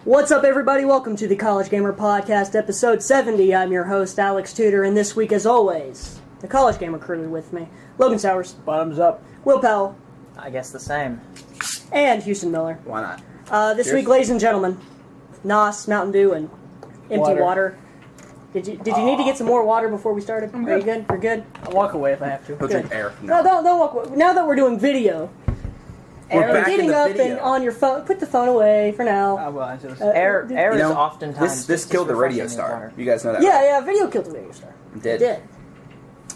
What's up, everybody? Welcome to the College Gamer Podcast, episode 70. I'm your host, Alex Tudor, and this week, as always, the College Gamer crew are with me. Logan Sowers. Bottoms up. Will Powell. I guess the same. And Houston Miller. Why not? This Cheers. week, ladies and gentlemen, Nos, Mountain Dew, and empty water. Did you need to get some more water before we started? I'm Are you good. good? You're good? I'll walk away if I have to. He'll drink air from No, now. don't walk away. Now that we're doing video, We're and back in getting the up video. and on your phone, put the phone away for now. I will answer this. Air You is know, oftentimes This just killed the as radio refreshing as star. water. You guys know that, Yeah, right? yeah, video killed the radio star. It did. It did.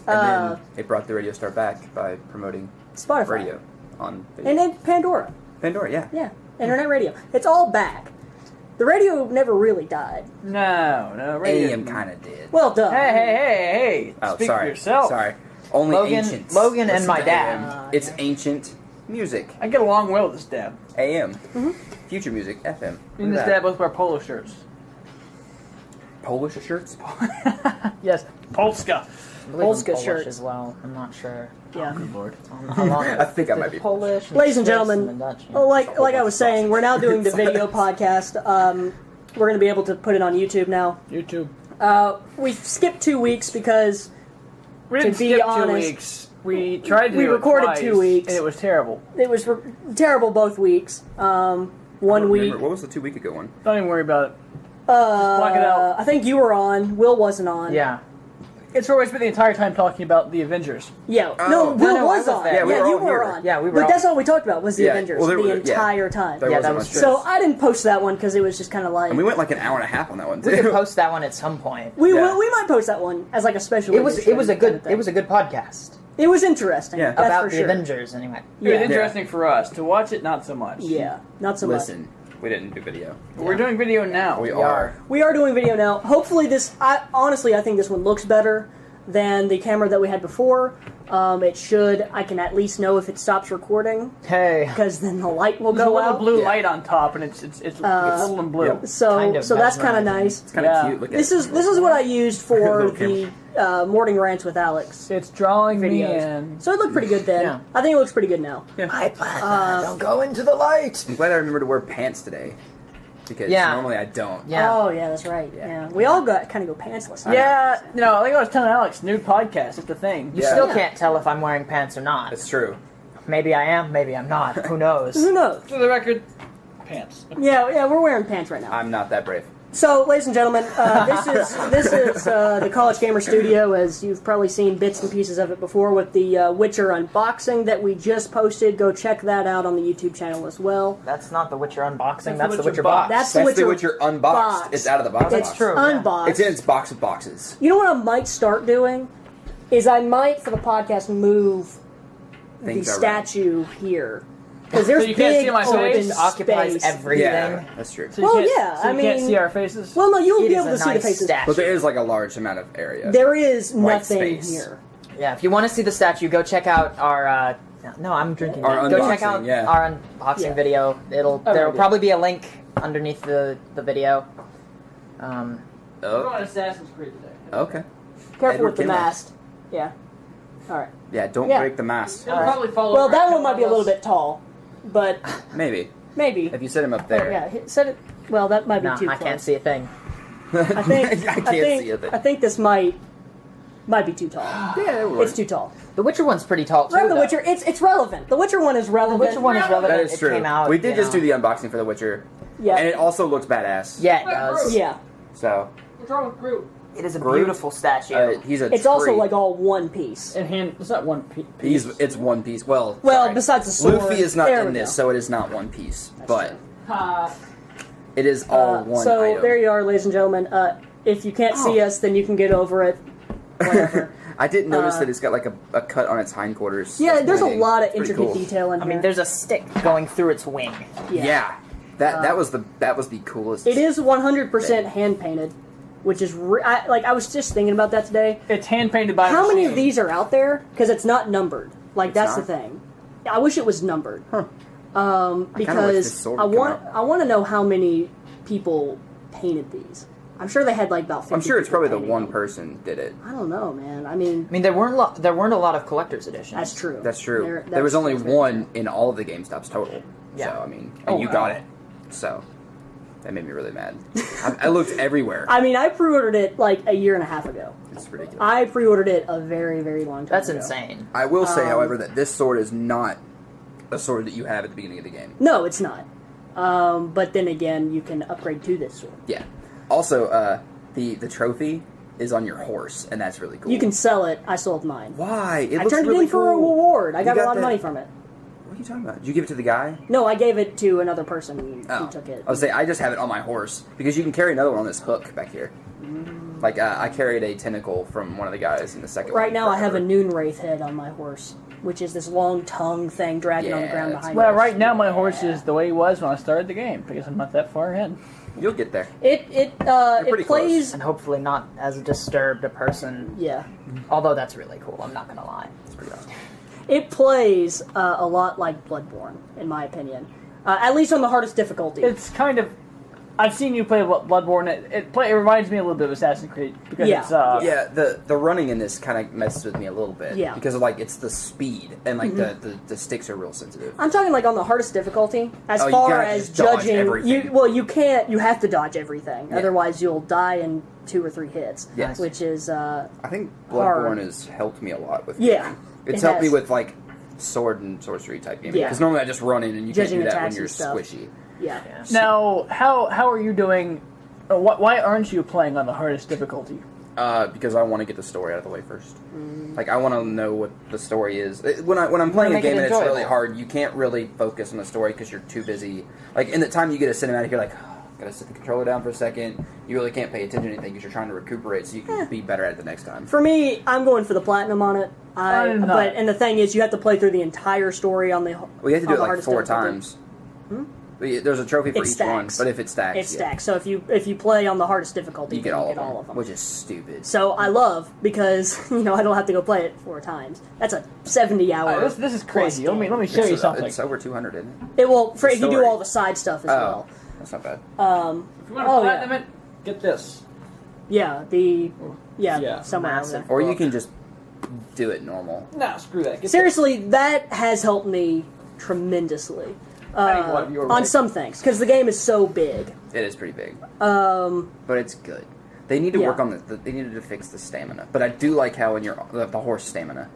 And then it brought the radio star back by promoting Spotify. radio on video. And then Pandora. Pandora, yeah. Yeah, internet radio. It's all back. The radio never really died. No, radio. AM kind of did. Well, duh. Hey. Oh, Speak sorry. for yourself. Sorry. Only ancient. Logan and Listen my to dad. AM. It's ancient music. I get along well with this dad. AM. Future music. FM. Me and Look this at dad that. both wear polo shirts. Polish shirts? Yes, Polska. I believe in Polska Polish shirt. as well. I'm not sure. Yeah. Good lord. I think I might be Polish. Ladies and Swiss, gentlemen, the Dutch, yeah. like I was saying, we're now doing the video podcast. We're going to be able to put it on YouTube now. YouTube. We skipped 2 weeks because We didn't To be skip 2 honest, weeks. We tried to we do it recorded twice, 2 weeks. and it was terrible. it was terrible both weeks. One week. Remember, what was the 2 week ago one? Don't even worry about it. Just block it out. I think you were on. Will wasn't on. Yeah. It's where we spent the entire time talking about the Avengers. Yeah. Oh. No, Will No, I was was on. there. Yeah, we were you all were here. on. Yeah, we were But all- that's all we talked about was the Yeah, Avengers well, there the were- yeah. entire time. There Yeah, wasn't that was much. true. So I didn't post that one because it was just kind of like. And we went like an hour and a half on that one, too. We could post that one at some point. We Yeah. we might post that one as like a special. It was edition a kind good of thing. it was a good podcast It was interesting. Yeah. that's about for the sure. Avengers anyway. It was Yeah. interesting for us. To watch it, not so much. Yeah, not so much. Listen, we didn't do video. But we're doing video now. We are. We are doing video now. Hopefully, honestly, I think this one looks better than the camera that we had before. It should. I can at least know if it stops recording Hey. because then the light will There's a go little out. blue Yeah. light on top, and it's little and blue. Yep. So Kind of that's kind of mesmerizing. nice. It's kind of Yeah. cute. Look at This it. is what I used for Little the morning rants with Alex It's drawing me videos. in. So it looked pretty good then. Yeah. I think it looks pretty good now. Don't go into the light. I'm glad I remembered to wear pants today. Because Yeah. normally I don't. Yeah. Oh yeah, that's right. Yeah. Yeah, we all got kind of go pantsless. Yeah, like I was telling Alex, nude podcast is the thing. You Yeah. still Yeah. can't tell if I'm wearing pants or not. That's true. Maybe I am, maybe I'm not. Who knows? Who knows? For the record, pants. Yeah, we're wearing pants right now. I'm not that brave. So, ladies and gentlemen, this is the College Gamer Studio, as you've probably seen bits and pieces of it before, with the Witcher unboxing that we just posted. Go check that out on the YouTube channel as well. That's not the Witcher unboxing, That's that's the the Witcher Witcher box. box. That's the That's the Witcher Witcher unboxed. box. It's out of the box. It's box. true. Yeah. unboxed. It's in its box of boxes. You know what I might start doing is I might for the podcast move Things the are right. statue here because there's So you can't big see my open face? It occupies space. everything. Yeah, that's true. So you Well, can't- yeah, so I you can't mean- see our faces. Well, no, you'll It be is able to a see the nice faces. statue. But there is like a large amount of area. There is White nothing space. here. Yeah, if you want to see the statue, go check out our. No, I'm drinking. Our that. Go check unboxing, out yeah. our unboxing Yeah. video. Oh, There'll yeah. probably be a link underneath the video. We're Oh, on Assassin's Creed today. okay. Careful Edward with the Kenway. mast. Yeah. All right. Yeah, don't Yeah. break the mask. He'll probably follow. Well, our that one might be a little channels. bit tall, but Maybe. maybe. If you set him up Oh, there. yeah, set it. Well, that might be No, too I close. can't see a thing. I think. I can't see a thing. I think this might be too tall. Yeah, it would. It's too tall. The Witcher one's pretty tall too. Remember, The though. Witcher. It's relevant. The Witcher one is The relevant. Witcher one is relevant. That is it true. Came out, We did you just know. do the unboxing for The Witcher. Yeah. And it also looks badass. Yeah, it does. Yeah. So, What's wrong with Groot? It is a Groot? beautiful statue. he's a It's tree. also like all one piece. And hand. It's not one piece. It's one piece. Well, Well, sorry. besides the sword. Luffy is not There in we this, go. so it is not one piece. but Uh, it is all one so item. there you are, ladies and gentlemen. If you can't see us, then you can get over it. Whatever. I didn't notice that it's got like a cut on its hindquarters. Yeah, That's there's a bleeding. lot of It's pretty intricate cool. detail in I here. mean, there's a stick going through its wing. Yeah, that was the coolest. It is 100% hand painted, which is I was just thinking about that today. it's hand painted by. a How many machine. of these are out there? Because it's not numbered. Like It's that's not? the thing. I wish it was numbered. Huh. kinda wish this Because sword I would come want out. I want to know how many people painted these. I'm sure they had like about 50 I'm sure it's people probably the painting one them. person did it. I don't know, man. I mean, I mean, there weren't a lot of collector's editions. that's true. That's true. There that's- was only that's very one true. in all of the GameStops total. Yeah. So I mean, Oh, and you wow. got it. So That made me really mad. I looked everywhere. I mean, I pre-ordered it like a year and a half ago. It's ridiculous. I pre-ordered it a very, very long time That's ago. insane. I will say, however, that this sword is not a sword that you have at the beginning of the game. No, it's not. But then again, you can upgrade to this sword. Yeah. Also, the trophy is on your horse, and that's really cool. You can sell it. I sold mine. Why? It I looks turned really it in for a cool. reward. I You got a lot that- of money from it. What are you talking about? Did you give it to the guy? No, I gave it to another person who Oh. took it. I was say I just have it on my horse because you can carry another one on this hook back here. Like I carried a tentacle from one of the guys in the second. Right one now, I have a forever. Noon Wraith head on my horse, which is this long tongue thing dragging on the Yeah, ground that's behind Well, me. right now my horse is the way he was when I started the game because I'm not that far ahead. You'll get there. It pretty plays. And hopefully not as disturbed a person. Yeah, Although that's really cool, I'm not gonna lie. It's pretty awesome. it plays a lot like Bloodborne, in my opinion. At least on the hardest difficulty. It's kind of. I've seen you play Bloodborne. It reminds me a little bit of Assassin's Creed because Yeah. it's Yeah, the running in this kind of messes with me a little bit. Yeah. Because of like it's the speed and like the sticks are real sensitive. I'm talking like on the hardest difficulty. As Oh, you far gotta as just dodge judging, everything. you can't. You have to dodge everything, Yeah. otherwise you'll die in 2 or 3 hits. Yes. Which is I think hard. Bloodborne has helped me a lot with. Yeah, gaming. It's it helped me has. with like sword and sorcery type gaming. Yeah. Because normally I just run in and you Judging can't do that when attacks you're and stuff. squishy. yeah. now how are you doing? Why aren't you playing on the hardest difficulty? Because I want to get the story out of the way first. Like I want to know what the story is. When I'm playing a make it game and it's enjoyable. really hard, you can't really focus on the story because you're too busy. Like in the time you get a cinematic, you're like, oh, gotta set the controller down for a second. You really can't pay attention to anything because you're trying to recuperate so you can be better at it the next time. For me, I'm going for the platinum on it. I'm not. But and the thing is, you have to play through the entire story on the. Well, you have to do on it the like hardest 4 difficulty. times. There's a trophy for It each stacks. one, but if it stacks, It stacks. So if you play on the hardest difficulty, you get then all of them, which is stupid. So I love because I don't have to go play it 4 times. That's a 70-hour. This is plus crazy. Let me game. show you something. It's over 200, isn't it? It will if you do story. all the side stuff as Oh, well. that's not bad. If you want to oh, platinum yeah. it, get this. Yeah, Yeah, somewhere massive. over there. Or you can just do it normal. No, screw that. Get Seriously, that has helped me tremendously I think what, you're on right. some things because the game is so big. It is pretty big. But it's good. They need to yeah. work on they needed to fix the stamina. But I do like how in the horse stamina.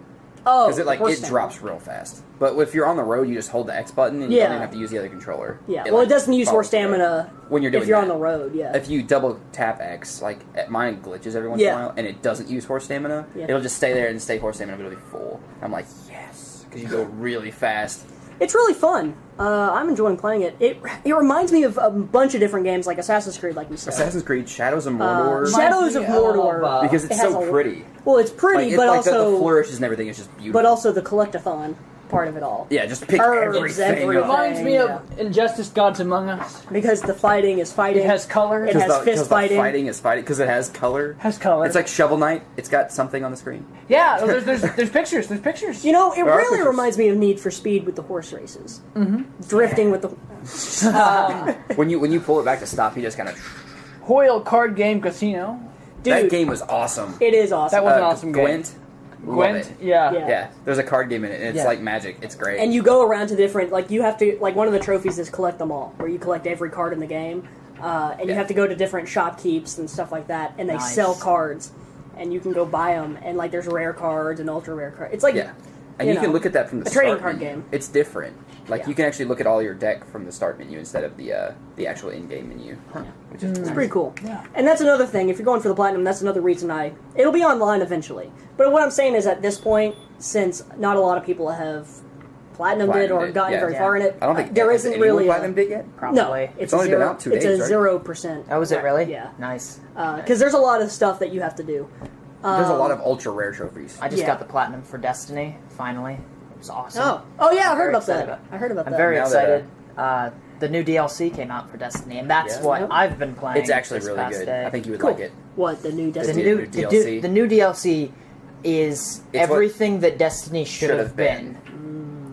Oh, Because horse it stamina. drops real fast. But if you're on the road, you just hold the X button and you Yeah. don't even have to use the other controller. Yeah, well, it doesn't use horse follows the road. stamina when you're doing if you're that. on the road. Yeah, If you double tap X, like mine glitches every once in Yeah. a while, and it doesn't use horse stamina, Yeah. it'll just stay there and stay horse stamina, but it'll be full. I'm like, yes, because you go really fast. it's really fun. I'm enjoying playing it. It reminds me of a bunch of different games like Assassin's Creed, like we said. Assassin's Creed, Shadows of Mordor, Shadows of Mordor. because it it's has so a- pretty. Well, it's pretty, Like, but the also flourishes and everything is just beautiful. but also the collectathon part of it all. yeah, just pick Herbs, everything everything. up. Reminds me of Injustice: Gods Among Us. Because the fighting is fighting. It has color. It It has fist the fighting. fighting is fighting because it has color. has color. It's like Shovel Knight. It's got something on the screen. yeah. There's pictures. There's pictures. You know, it There are really pictures. reminds me of Need for Speed with the horse races. Mm-hmm. Drifting with the. When you pull it back to stop, you just kind of. Hoyle Card Game Casino. Dude, That game was awesome. it is awesome. That was an awesome game. Gwent. Love Gwent. it. Yeah. Yeah. Yeah, there's a card game in it, and it's Yeah. like magic. It's great. And you go around to different, like you have to, like one of the trophies is collect them all, where you collect every card in the game, and you Yeah. have to go to different shopkeeps and stuff like that, and they Nice. sell cards, and you can go buy them, and like there's rare cards and ultra rare cards. It's like, yeah, and you you can know, look at that from the a trading start card menu. game. It's different. Like Yeah. you can actually look at all your deck from the start menu instead of the actual in-game menu, which is It's nice. pretty cool. Yeah. And that's another thing. If you're going for the platinum, that's another reason it'll be online eventually. But what I'm saying is at this point, since not a lot of people have platinumed it or Platinumed it, gotten yeah. very Yeah. far in it, I don't think there has isn't anyone really platinumed it yet. Probably. No, It's only been out 2 days, It's a right? 0%. Oh, was it really? Yeah. Nice. Because there's a lot of stuff that you have to do. There's a lot of ultra rare trophies. I just Yeah. got the platinum for Destiny. Finally, it was awesome. Oh yeah, I I'm heard very about excited that. I heard about I'm that. very Now that, excited. The new DLC came out for Destiny, and that's Yeah. what Yep. I've been playing. It's actually this really past good. day. I think you would Cool. like it. What the new the Destiny? new, new the, DLC. the new DLC is It's what- everything that Destiny should have been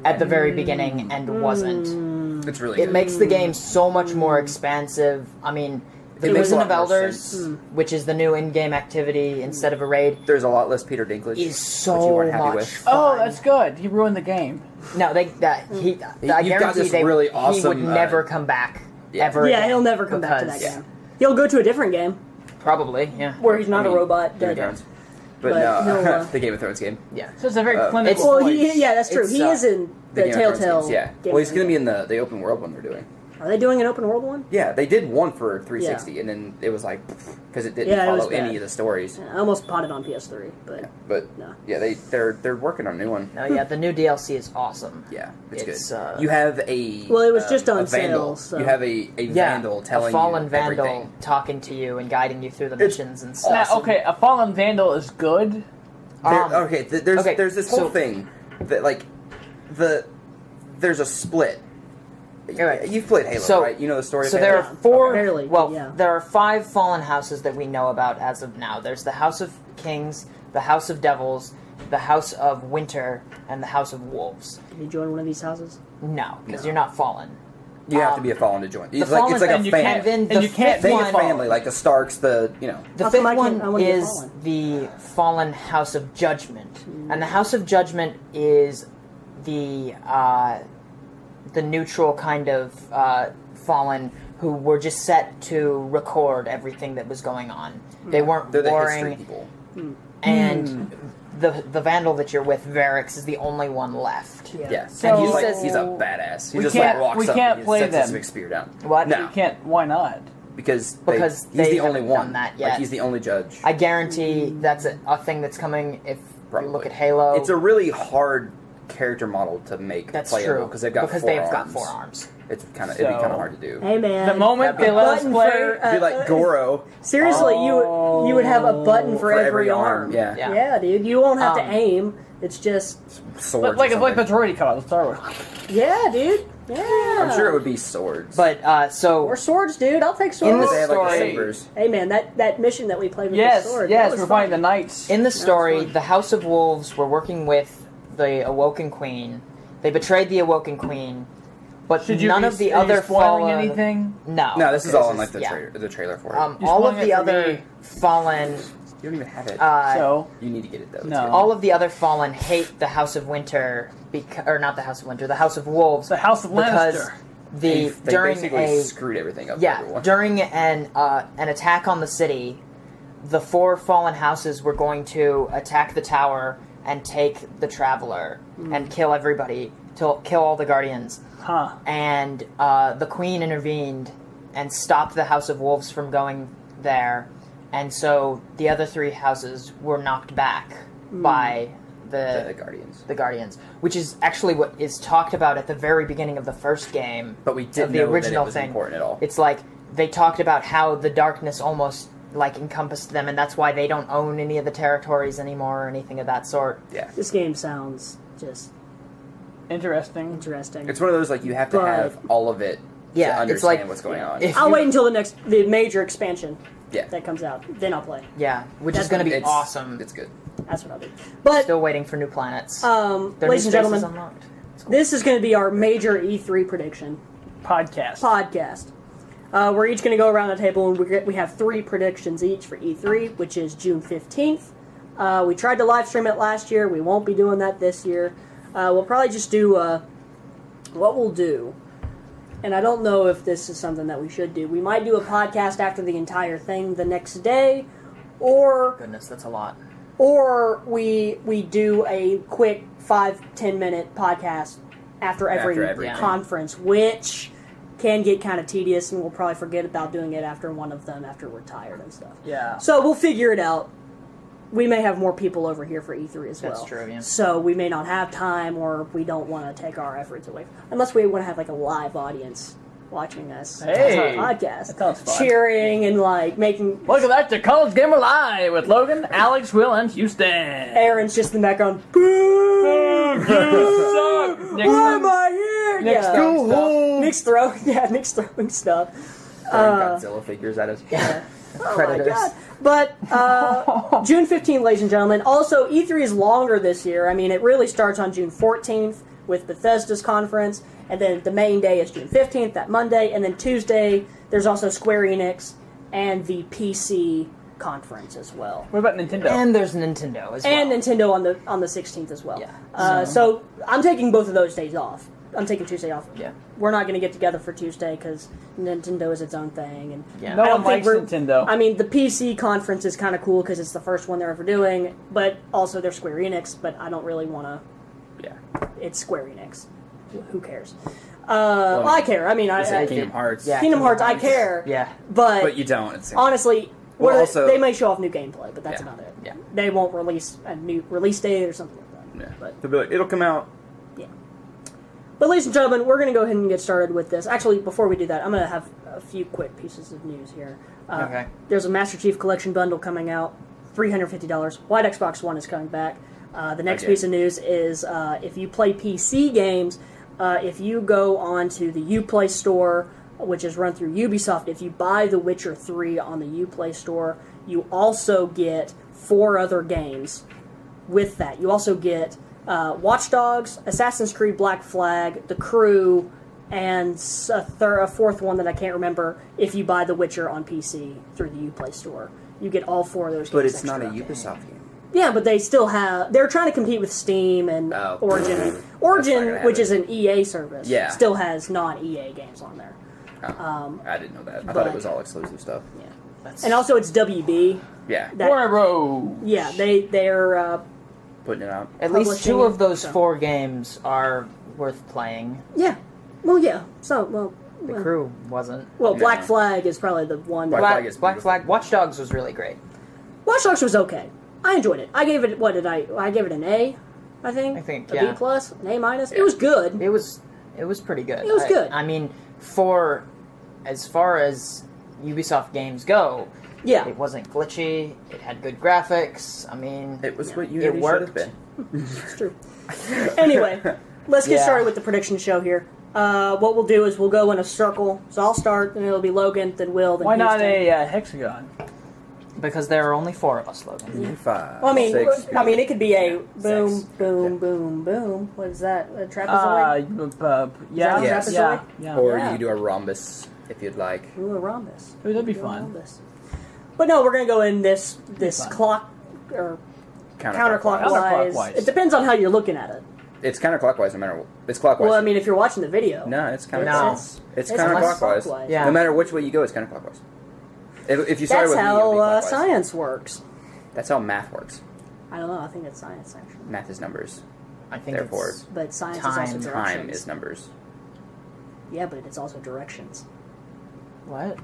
at the very beginning and wasn't. It's really It good. makes the game so much more expansive. I mean, It makes Prison a of lot more Elders, sense. which is the new in-game activity instead of a raid, There's a lot less Peter Dinklage, is which so you weren't happy much with. fun. Oh, that's good. He ruined the game. No, I You've got guarantee this really he would awesome, never come back. Yeah. ever. Yeah, again, he'll never come back to that because- game. He'll go to a different game Probably, yeah. where he's not I mean, a robot. Game of Dead. Thrones. But But no, he'll, the Game of Thrones game. Yeah. So it's a very It's- clinical Well, voice. yeah, that's true. It's, He is in the Game of Thrones Telltale. games, yeah. Game Well, he's of going to be Thrones. in the open world one they're doing. Are they doing an open world one? Yeah, they did one for 360, and then it was like because it didn't Yeah, it was follow any bad. of the stories. I almost bought it on PS3, but But No. yeah, they're working on a new one. No, yeah, the new DLC is awesome. Yeah, it's It's, good. You have a Well, it was just on a vandal. sale, so- You have a vandal telling a fallen you vandal everything. talking to you and guiding you through the It's missions and Now, stuff. okay, a fallen vandal is good. There's this whole so- thing that like there's a split. Alright. You've played Halo, So- right? You know the story. So of there Halo? are four. Barely, well, yeah. there are 5 fallen houses that we know about as of now. There's the House of Kings, the House of Devils, the House of Winter, and the House of Wolves. did you join one of these houses? No, because No. you're not fallen. You have to be a fallen to join. It's fallen- like a and you family. can't- Then and the you can't fifth be They a one, get family, like the Starks, the the How fifth come I one can't- I wanna be is fallen? the fallen House of Judgment, and the House of Judgment is the neutral kind of fallen who were just set to record everything that was going on. They weren't they're the history warring, people. and the vandal that you're with, Varix, is the only one left. Yeah, So- and he's like says- he's a badass. He We just can't- like walks we up can't and play sets them. his big spear down. What? No, You can't. Why not? because Because he's they the only haven't one. done that Like yet. he's the only judge. I guarantee that's a thing that's coming if Probably. you look at Halo. It's a really hard character model to make that's playable true because they've got four arms. It's kind of it'd be So- kind of hard to do. Hey man, The moment That'd they be let us button play, for, It'd be like Goro seriously, you would have a button for every arm. Yeah, Yeah. Yeah, dude, you won't have to Um, aim. It's just swords. like or it's like the something. droid cut out of Star Wars. yeah, dude. Yeah, I'm sure it would be swords. but so or swords, dude. I'll take In swords. the they have like the story- sabers. Hey man, that mission that we played with Yes, the sword. yes, that was we're fighting the fun. knights. in the story, fun. the House of Wolves were working with the Awoken Queen. They betrayed the Awoken Queen, but Should you none be, of the are you other spoiling fallen. anything? No, No, this is okay, all in like the yeah. trailer for it. You're All spoiling of it the for other me. fallen. You don't even have it. So you need to get it though. It's No. good. All of the other fallen hate the House of Winter, or not the House of Winter, the House of Wolves, the House of because Lannister. They during basically a screwed everything up. For yeah everyone. during an attack on the city, the 4 fallen houses were going to attack the tower and take the Traveler and kill everybody, to kill all the Guardians. Huh. And the Queen intervened and stopped the House of Wolves from going there, and so the other 3 houses were knocked back by the Guardians. the Guardians, which is actually what is talked about at the very beginning of the first game. But we of didn't the know original that it was thing. important at all. It's like they talked about how the darkness almost like encompassed them, and that's why they don't own any of the territories anymore or anything of that sort. Yeah. This game sounds just Interesting. interesting. It's one of those like you have to But- have all of it Yeah, to it's understand like- what's going on. if I'll you- wait until the major expansion Yeah. that comes out. Then I'll play. Yeah, which That's is going to be It's awesome. It's good. That's what I'll do. But Still waiting for new planets. ladies Their new and spaces gentlemen, unlocked. this is going to be our major E3 prediction Podcast. podcast. We're each going to go around the table and we have 3 predictions each for E3, which is June 15th. We tried to live stream it last year. We won't be doing that this year. We'll probably just do what we'll do. And I don't know if this is something that we should do. We might do a podcast after the entire thing the next day, or Goodness, that's a lot. we do a quick 5-10 minute podcast after every every conference, which can get kind of tedious, and we'll probably forget about doing it after one of them after we're tired and stuff. Yeah. So we'll figure it out. We may have more people over here for E3 as well. That's true, yeah. So we may not have time, or we don't want to take our efforts away. Unless we want to have like a live audience watching us Hey, on a podcast, that sounds fun. cheering and like making. Welcome back to College Gamer Live with Logan, Alex, Will, and Houston. Aaron's just in the background. Boo! Nick's Why am I here? Nick's yeah. throwing stuff. Nick's throwing stuff. Throwing Godzilla figures at us. Oh Predators. my god. But June 15th, ladies and gentlemen. Also, E3 is longer this year. I mean, it really starts on June 14th with Bethesda's conference, and then the main day is June 15th, that Monday, and then Tuesday, there's also Square Enix and the PC conference as well. What about Nintendo? And there's Nintendo as well. And Nintendo on the 16th as well. Yeah. So I'm taking both of those days off. I'm taking Tuesday off. Yeah. We're not going to get together for Tuesday because Nintendo is its own thing, and Yeah. No I one don't think likes Nintendo. I mean, the PC conference is kind of cool because it's the first one they're ever doing, but also they're Square Enix. But I don't really want to. Yeah. It's Square Enix. Who cares? Well, I care. I mean, You said I Kingdom Hearts. Yeah. Kingdom Hearts. I care. Yeah. But you don't. It's Honestly, Well, what- also- they may show off new gameplay, but that's Yeah. about it. Yeah. They won't release a new release date or something like that. Yeah. But They'll be like, it'll come out. But ladies and gentlemen, we're going to go ahead and get started with this. Actually, before we do that, I'm going to have a few quick pieces of news here. Okay. There's a Master Chief Collection bundle coming out, $350. White Xbox One is coming back. The next Okay. piece of news is if you play PC games, if you go onto the Uplay store, which is run through Ubisoft, if you buy The Witcher 3 on the Uplay store, you also get 4 other games with that. You also get Watch Dogs, Assassin's Creed Black Flag, The Crew, and a fourth one that I can't remember if you buy The Witcher on PC through the Uplay store. You get all 4 of those games. But it's not a extra. Ubisoft game. Yeah, but they still have... They're trying to compete with Steam and Oh. Origin. That's not Origin, gonna which happen. is an EA service, Yeah. still has non-EA games on there. Oh, I didn't know that. I but- thought it was all exclusive stuff. Yeah. That's, And also it's WB. Yeah. That, Warner Bros. yeah, they're... Putting it out. at least publishing 2 of those so. 4 games are worth playing. yeah. Well, yeah. So, well... The Crew wasn't. Well, No. Black Flag is probably the one that... Black Flag is Black beautiful. Flag. Watch Dogs was really great. Watch Dogs was okay. I enjoyed it. I gave it... What did I gave it an A, I think? I think, a yeah. B+, an A-. It was good. It was pretty good. It was good. I mean, as far as Ubisoft games go, Yeah. it wasn't glitchy. It had good graphics. I mean, It was what it Unity should worked. have been. It's true. Anyway, let's get Yeah. started with the prediction show here. What we'll do is we'll go in a circle. So I'll start, and it'll be Logan, then Will, then Why not Houston. a hexagon? Because there are only 4 of us, Logan. 5, Well, I mean, 6, it could be a boom, Six. boom, Yeah. boom, boom. What is that? A trapezoid? Yeah, Is that a yeah, trapezoid? yeah. Or Yeah. you could do a rhombus if you'd like. Ooh, a rhombus. Ooh, that'd be Do a fun. rhombus. But no, we're gonna go in this fun. clock or Counterclockwise. counterclockwise. It depends on how you're looking at it. It's counterclockwise no matter what. It's clockwise. Well, I mean, if you're watching the video, no, it's No. counterclockwise. It's It's counterclockwise. clockwise. Yeah. No matter which way you go, it's counterclockwise. If you started that's with me, it would how be clockwise. science works. That's how math works. I don't know. I think it's science actually, Math is numbers. I think Therefore, it's but science Time. is also directions. Time is numbers. Yeah, but it's also directions. what?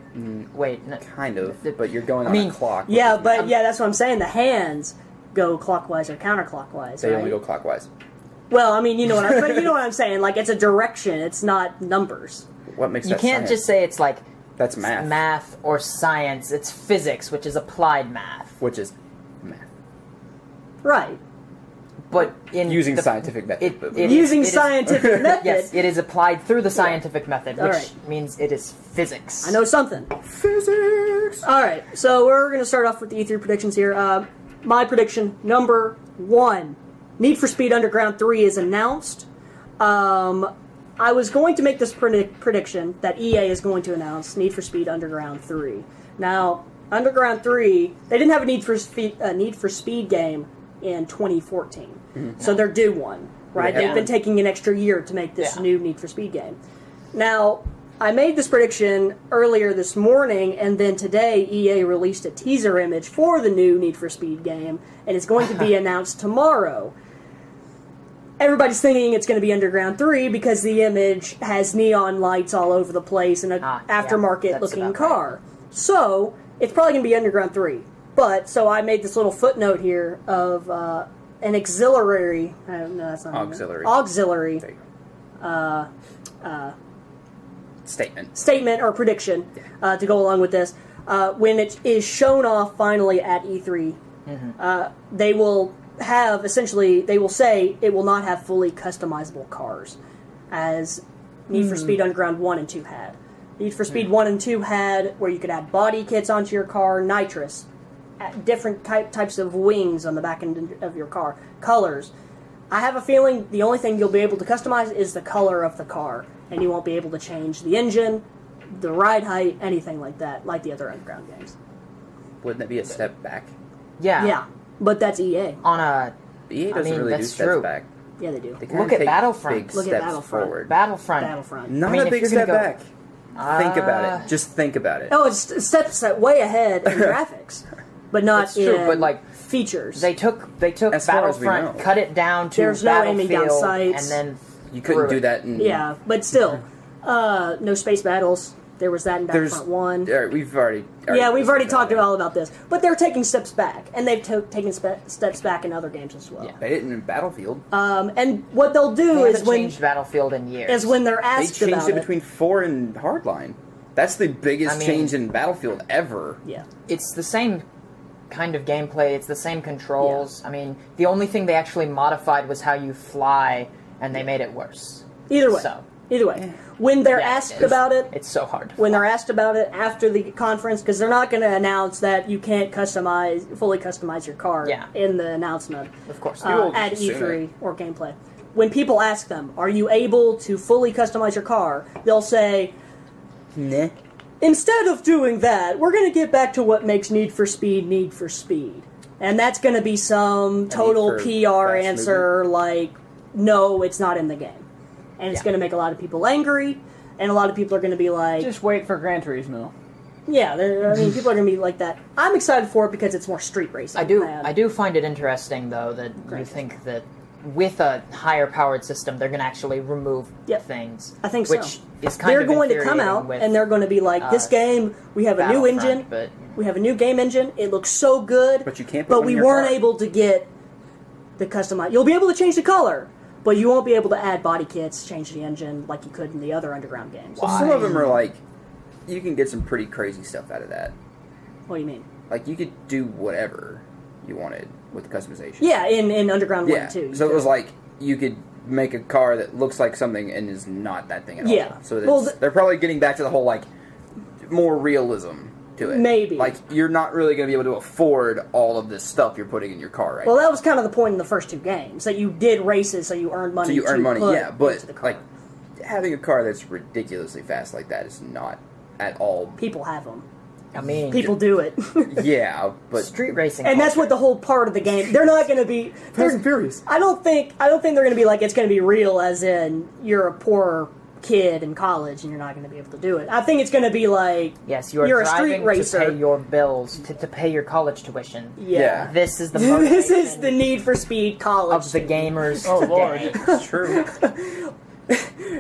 Wait, no, Kind of, The- but you're going I on mean, a clock. which Yeah, is but math. yeah, that's what I'm saying. The hands go clockwise or counterclockwise. They right? only go clockwise. Well, I mean, you know what but you know what I'm saying. Like it's a direction. It's not numbers. What makes you that can't science? just say it's like That's math. math or science. It's physics, which is applied math. Which is math. Right. But in Using the, scientific method. it- but- it- Using it is- scientific method. Yes, it is applied through the scientific method, All which right. means it is physics. I know something. Physics! All right, so we're going to start off with the E3 predictions here. My prediction, number 1, Need for Speed Underground 3 is announced. I was going to make this prediction that EA is going to announce Need for Speed Underground 3. Now, Underground 3, they didn't have a Need for Speed game in 2014, so they're due one, right? Yeah. They've been taking an extra year to make this Yeah. new Need for Speed game. Now, I made this prediction earlier this morning, and then today EA released a teaser image for the new Need for Speed game, and it's going to be announced tomorrow. Everybody's thinking it's going to be Underground 3 because the image has neon lights all over the place and an Ah, yeah, aftermarket-looking that's about car. So, it's probably going to be Underground 3. But, so I made this little footnote here of an auxiliary... I don't know, that's not... Auxiliary. Auxiliary There you go. Statement. statement or prediction to go along with this. When it is shown off finally at E3, they will have, essentially, they will say it will not have fully customizable cars, as Need for Speed Underground 1 and 2 had. Need for Speed 1 and 2 had where you could add body kits onto your car, nitrous, different types of wings on the back end of your car, colors. I have a feeling the only thing you'll be able to customize is the color of the car, and you won't be able to change the engine, the ride height, anything like that, like the other Underground games. Wouldn't that be a step back? Yeah. Yeah, but that's EA. On a EA I doesn't mean, really do that's steps true. back. Yeah, they do. They kinda Look at take Battlefront. big Look at steps Battlefront. forward. Battlefront. Not I mean, a if big you're gonna step go- back. Think about it. Just think about it. Oh, it's steps way ahead in graphics, but not That's true, in but, like, features. They took As far as we Battlefront, know. cut it down to There's no aiming down Battlefield, sights. and then You couldn't threw do it. that in... yeah, but still, no space battles. There was that in There's... Battlefront 1. All right, we've already We've already talked that. all about this, but they're taking steps back, and they've taken steps back in other games as well. Yeah. They didn't in Battlefield. And what they'll They do is haven't changed Battlefield in years. when they're They asked changed about it between 4 and Hardline. That's the biggest I mean- change in Battlefield ever. Yeah, It's the same kind of gameplay. It's the same controls. I mean, the only thing they actually modified was how you fly, and they made it worse. either way, So. when they're Yeah, asked it's- about it, It's so hard. when they're asked about it after the conference, because they're not going to announce that you can't fully customize your car Yeah. in the announcement Of course. People at just assume E3 or gameplay. When people ask them, "Are you able to fully customize your car?" they'll say, Nah. "Instead of doing that, we're going to get back to what makes Need for Speed." And that's going to be some total for PR fast answer like, "No, it's not in the game." And it's Yeah. going to make a lot of people angry, and a lot of people are going to be like, Just wait for Gran Turismo. yeah, I mean, people are going to be like that. I'm excited for it because it's more street racing. I do find it interesting though that you think that with a higher powered system they're going to actually remove Yep. things. I think which so. is kind They're of going to come infuriating out with and they're going to be like, "This game, we have a new Battlefront, engine, but we have a new game engine. It looks so good, But you can't put But one we in your weren't car." able to get the customize. You'll be able to change the color, but you won't be able to add body kits, change the engine like you could in the other Underground games. Well, some of them are like, you can get some pretty crazy stuff out of that. What do you mean? Like, you could do whatever you wanted with the customization. Yeah, in Underground Yeah. 1 too. So it was like, you could make a car that looks like something and is not that thing at all. Yeah. So Well, they're probably getting back to the whole, like, more realism to it. Maybe. Like, you're not really going to be able to afford all of this stuff you're putting in your car right Well, now. that was kind of the point in the first two games, that you did races so you earned money. So you earn to money, put yeah, but, into the car. like, having a car that's ridiculously fast like that is not at all... People have them. I mean People do it. Yeah, but... street racing And that's culture. what the whole part of the game. They're not going to be Fast and Furious. I don't think they're going to be like, it's going to be real, as in you're a poor kid in college and you're not going to be able to do it. I think it's going to be like, Yes, you are you're a driving street racer. to pay your bills, to pay your college tuition. yeah. This is the This is motivation the Need for Speed college of the student. gamers Oh, Lord. today. It's true.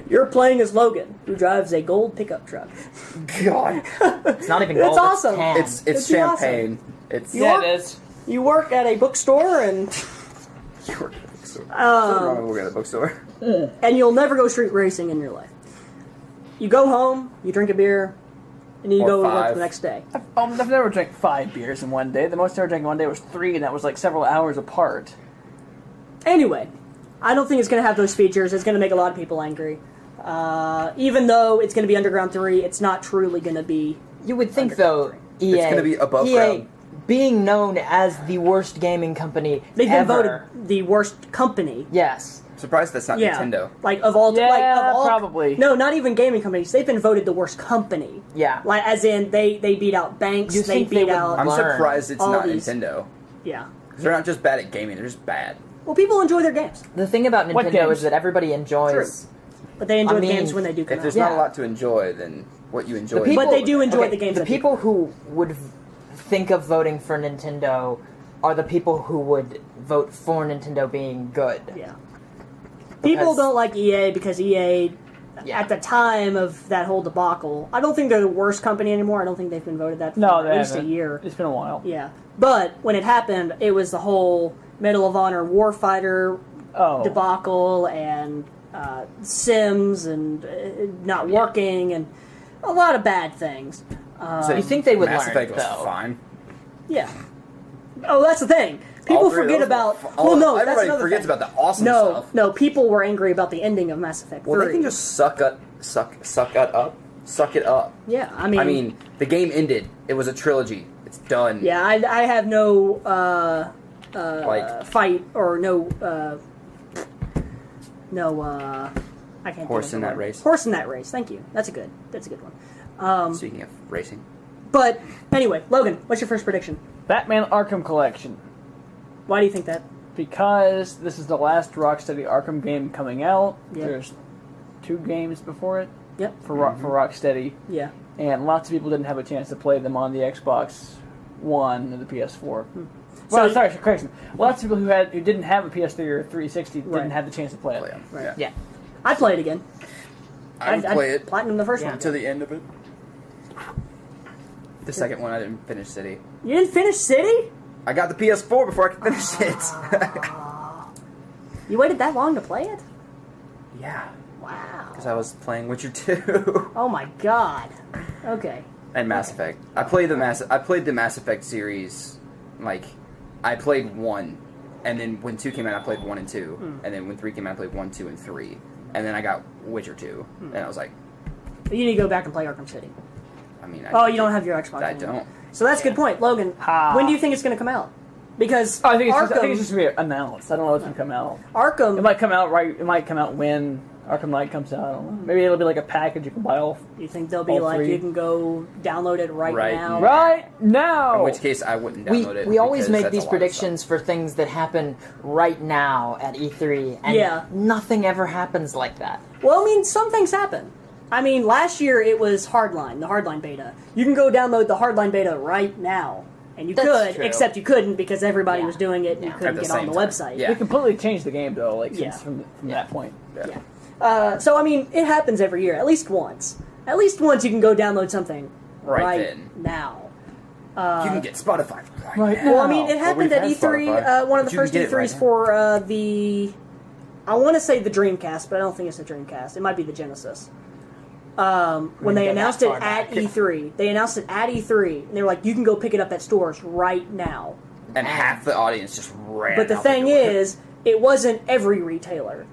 You're playing as Logan, who drives a gold pickup truck. God. It's not even gold, It's awesome. It's tan. It's It'd be champagne. It's... You Yeah, are- it is. You work at a bookstore, and You work at a bookstore. Nothing wrong with working at a bookstore. and you'll never go street racing in your life. You go home, you drink a beer, and you Or go to work five. the next day. I've never drank 5 beers in one day. The most I ever drank in one day was 3, and that was like several hours apart. Anyway, I don't think it's going to have those features. It's going to make a lot of people angry. Even though it's going to be Underground 3, it's not truly going to be. You would think, though, EA... It's gonna be above EA, ground. being known as the worst gaming company They've been ever. voted the worst company. Yes. I'm surprised that's not Yeah, Nintendo. like of all. Yeah, like, of all, probably. No, not even gaming companies. They've been voted the worst company. Yeah. Like, as in they beat out banks. You They think they beat would out. I'm Learn. surprised it's All not these- Nintendo. Yeah. 'Cause they're not just bad at gaming, they're just bad. Well, people enjoy their games, The thing about What Nintendo games? is that everybody enjoys... but they enjoy I the mean, games when they do come If there's out. not a Yeah. lot to enjoy, then what you enjoy... people- But they do enjoy the games The that they people who would think of voting for Nintendo are the people who would vote for Nintendo being good. Yeah. People Because- don't like EA because EA, Yeah. at the time of that whole debacle, I don't think they're the worst company anymore. I don't think they've been voted that for No, at they least haven't. a year. It's been a while. Yeah. But when it happened, it was the whole Medal of Honor Warfighter Oh. debacle and Sims and not working and a lot of bad things. So You think they would Mass learn, Effect was though. fine. Yeah. Oh, that's the thing. People All three of forget those were about. fi- Well, no, that's everybody another forgets thing. about the awesome No, stuff. no, people were angry about the ending of Mass Effect 3. Well, they can just suck it up. Yeah, I mean, the game ended. It was a trilogy. It's done. yeah, I have no Like fight or no I can't. Horse think of in the that word. race. Horse in that race. Thank you. That's a good one. Speaking of racing, But anyway, Logan, what's your first prediction? Batman Arkham Collection. Why do you think that? because this is the last Rocksteady Arkham game coming out. Yep. There's 2 games before it Yep. for Rocksteady, Yeah. and lots of people didn't have a chance to play them on the Xbox One and the PS4. So- Well, sorry, correction. Lots of people who didn't have a PS3 or 360 didn't Right. have the chance to play it. Play 'em. Right. Yeah. Yeah. I'd play it again. I would play it Platinum the first Yeah. one. to the end of it. The second one, I didn't finish City. You didn't finish City? I got the PS4 before I could finish it. You waited that long to play it? Yeah, Wow. because I was playing Witcher 2 Oh my god. Okay. and Mass Effect. I played the Mass Effect series. Like, I played 1, and then when 2 came out, I played 1 and 2, and then when 3 came out, I played 1, 2, and 3, and then I got Witcher 2, and I was like, You need to go back and play Arkham City. I mean, Oh, you don't have your Xbox I anymore. don't. So that's a good point. Logan, Ha. when do you think it's going to come out? Because I think Arkham, it's just going to be announced. I don't know what's going to come out. It Arkham, might come out right. It might come out when Arkham Knight comes out. I don't know. Maybe it'll be like a package you can buy all you think they'll be all like, 3. you can go download it right Right now? right now. In which case, I wouldn't We, download it. we always because make that's these a lot of predictions for things that happen right now at E3, and Yeah. nothing ever happens like that. Well, I mean, some things happen. I mean, last year it was Hardline, the Hardline beta. You can go download the Hardline beta right now. And you That's could, true. except you couldn't because everybody Yeah. was doing it and you Yeah. couldn't At the get on same the time. website. Yeah. They completely changed the game though. Like Yeah. since from that point. Yeah. So, I mean, it happens every year, at least once. At least once you can go download something Right then. now. You can get Spotify Right Well, I mean, it now. happened we've at had E3, Spotify. one of But the you can first get it right E3s now. for the... I want to say the Dreamcast, but I don't think it's the Dreamcast. It might be the Genesis. When they go that announced it far at back. E3, they announced it at E3, and they were like, you can go pick it up at stores right now. And half the audience just ran. But the out thing door. is, it wasn't every retailer.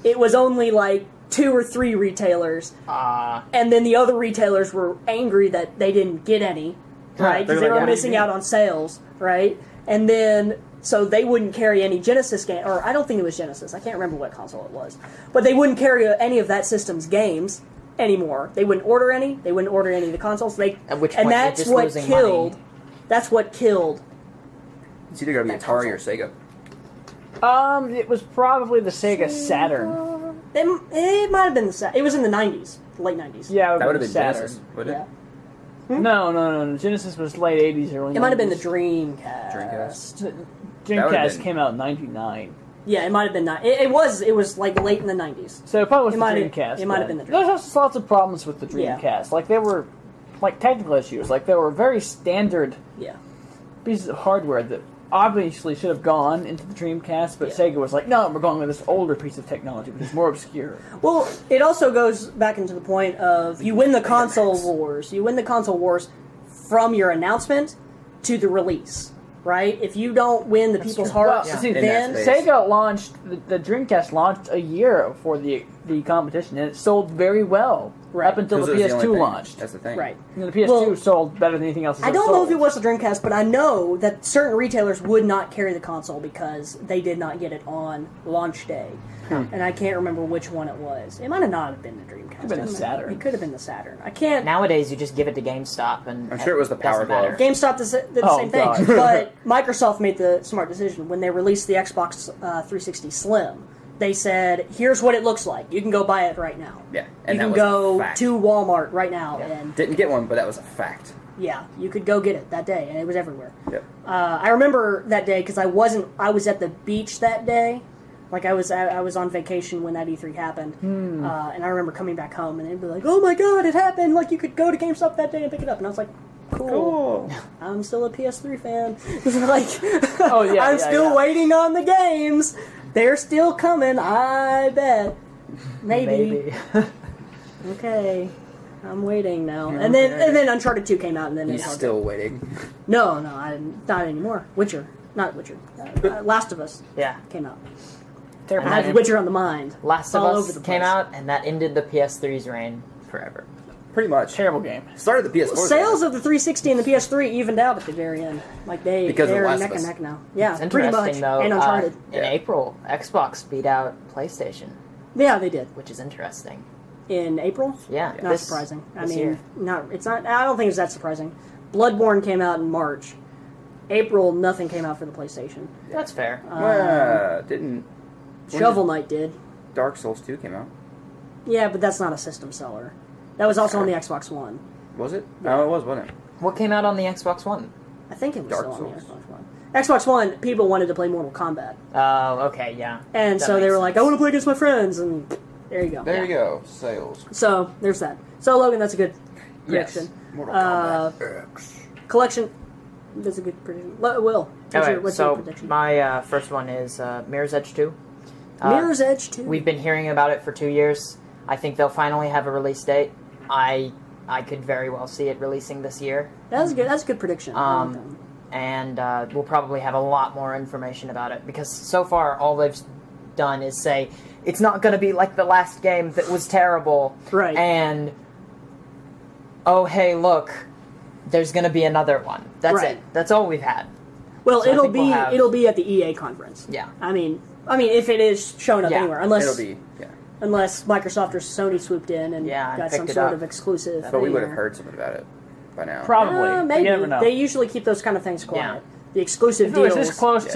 It was only like 2 or 3 retailers, and then the other retailers were angry that they didn't get any, right? They're Because they like, were "How do you missing mean?" out on sales, right? And then so they wouldn't carry any Genesis game, or I don't think it was Genesis. I can't remember what console it was, but they wouldn't carry any of that system's games anymore. They wouldn't order any. They wouldn't order any of the consoles. At which point and you're that's just what losing killed. money. That's what killed. It's either going to be that Atari or Sega. It was probably the Sega Saturn. It might have been it was in the 90s, the late 90s. Yeah, That would have been Saturn. Genesis, wouldn't Yeah. it? No. Genesis was late '80s, early. It might have been the 90s. Dreamcast. The That would've Dreamcast been- came out in '99, Yeah, it might have been not. It was like late in the 90s. so it probably was It the might have- Dreamcast. it might have then. been the There's also lots of problems with the Yeah. Dreamcast. Like they were, like technical issues. Like they were very standard Yeah. pieces of hardware that obviously should have gone into the Dreamcast, but Yeah. Sega was like, no, we're going with this older piece of technology, which is more obscure. Well, it also goes back into the point of you win the console wars. You win the console wars from your announcement to the release, right? If you don't win the people's true. hearts, Well, see, In then that space. Sega launched the Dreamcast launched a year before the competition, and it sold very well Right. up until the 'Cause it was PS2 only thing. launched. That's the thing. right. And the PS2 Well, sold better than anything else. I don't know if it was the Dreamcast, but I know that certain retailers would not carry the console because they did not get it on launch day. And I can't remember which one it was. It might have not have been the Dreamcast. Could have been the It Saturn. It could have been the Saturn. I can't. Nowadays, you just give it to GameStop, and I'm sure it was the Power doesn't matter. Glove. GameStop did the Oh, same thing, God. but Microsoft made the smart decision when they released the Xbox 360 Slim. They said, "Here's what it looks like. You can go buy it right now. Yeah, you and that can was a go fact. to Walmart right now, Yeah. and Didn't get one, but that was a fact. yeah, you could go get it that day, and it was everywhere." Yep. I remember that day because I was at the beach that day. Like I was on vacation when that E3 happened, and I remember coming back home and they'd be like, "Oh my god, it happened! Like you could go to GameStop that day and pick it up." And I was like, "Cool, I'm still a PS3 fan." Like, Oh, yeah, I'm yeah, still yeah. waiting on the games. They're still coming, I bet. Maybe. Okay. I'm waiting now. And then Uncharted 2 came out, and then He's it's hard. still waiting. No, I'm not anymore. Not Witcher. Last of Us Yeah. came out. Terrible I had game. Witcher on the mind. Last It's of all Us over the came place. out, and that ended the PS3's reign forever. Pretty much. Terrible game. Started the PS4. Sales of the 360 and the PS3 evened out at the very end. Like Because of they're Last neck of and Us. neck now. Yeah, It's pretty interesting, much. though. And Uncharted. In Yeah. April, Xbox beat out PlayStation, Yeah, they did. which is interesting. In April? Yeah, Not this- surprising. I this mean, year. it's not. I don't think it's that surprising. Bloodborne came out in March. April, nothing came out for the PlayStation. That's fair. Didn't when Shovel Knight did. Dark Souls 2 came out? Yeah, but that's not a system seller. That was also on the Xbox One. Was it? Oh, it was, wasn't it? What came out on the Xbox One? I think it was Dark still on the Souls. Xbox One. Xbox One, people wanted to play Mortal Kombat. Oh, okay, yeah. And That so they makes were like, I sense. want to play against my friends, and there you go. There you go. Sales. So, there's that. So, Logan, that's a good Yes. prediction. Mortal Kombat X. Collection, that's a good prediction. Will, what's, Okay, your, what's so your prediction? my first one is Mirror's Edge 2. Mirror's Edge 2. We've been hearing about it for 2 years. I think they'll finally have a release date. I could very well see it releasing this year. That's a good prediction. I like that one. And we'll probably have a lot more information about it, because so far all they've done is say it's not going to be like the last game that was terrible. Right. And, oh, hey, look, there's going to be another one. That's Right. it. That's all we've had. Well, So I it'll think we'll be have- it'll be at the EA conference. Yeah. I mean, if it is showing up Yeah. anywhere, unless It'll be, yeah. unless Microsoft or Sony swooped in and Yeah, and got picked some it sort up. of exclusive. But we thing. would have heard something about it by now. Probably. But Maybe you never know. they usually keep those kind of things quiet. Yeah. The exclusive If it was deals. this close Yeah.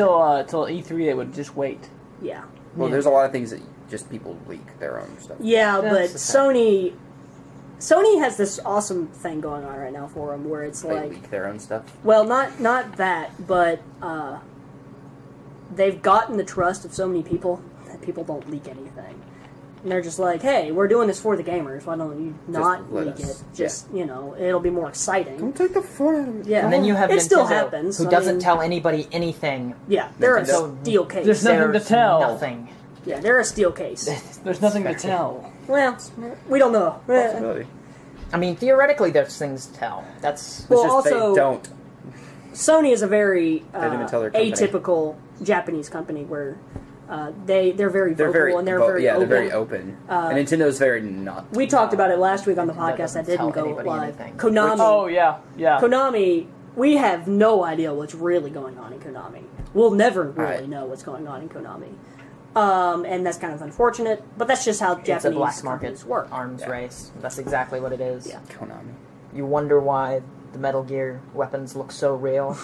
till E3, they would just wait. Yeah. Well, there's a lot of things that just people leak their own stuff. Yeah, That's but the thing. Sony has this awesome thing going on right now for them where it's They like, leak their own stuff. well, not that, but they've gotten the trust of so many people that people don't leak anything. And they're just like, hey, we're doing this for the gamers. Why don't you not let leak us. it? Just, it'll be more exciting. Don't take the fun out of it. Yeah. And then you have it Nintendo, still happens. who I doesn't mean, tell anybody anything. Yeah, they're a Nintendo- steel case. There's nothing to There's tell. Nothing. Yeah, they're a steel case. There's nothing to tell. Well, we don't know. Possibility. I mean, theoretically, there's things to tell. That's Well, It's just also- they don't. Sony is a very didn't even tell their company. atypical Japanese company where they're very They're vocal very and they're very open. they're very open. And Nintendo's very not. We talked about it last week on the Nintendo podcast that doesn't tell didn't go anybody live. anything. Konami. Oh yeah. Konami, we have no idea what's really going on in Konami. We'll never really Right. know what's going on in Konami. And that's kind of unfortunate, but that's just how it's Japanese a black market companies work. arms Yeah. race. That's exactly what it is. Yeah. Konami. You wonder why the Metal Gear weapons look so real.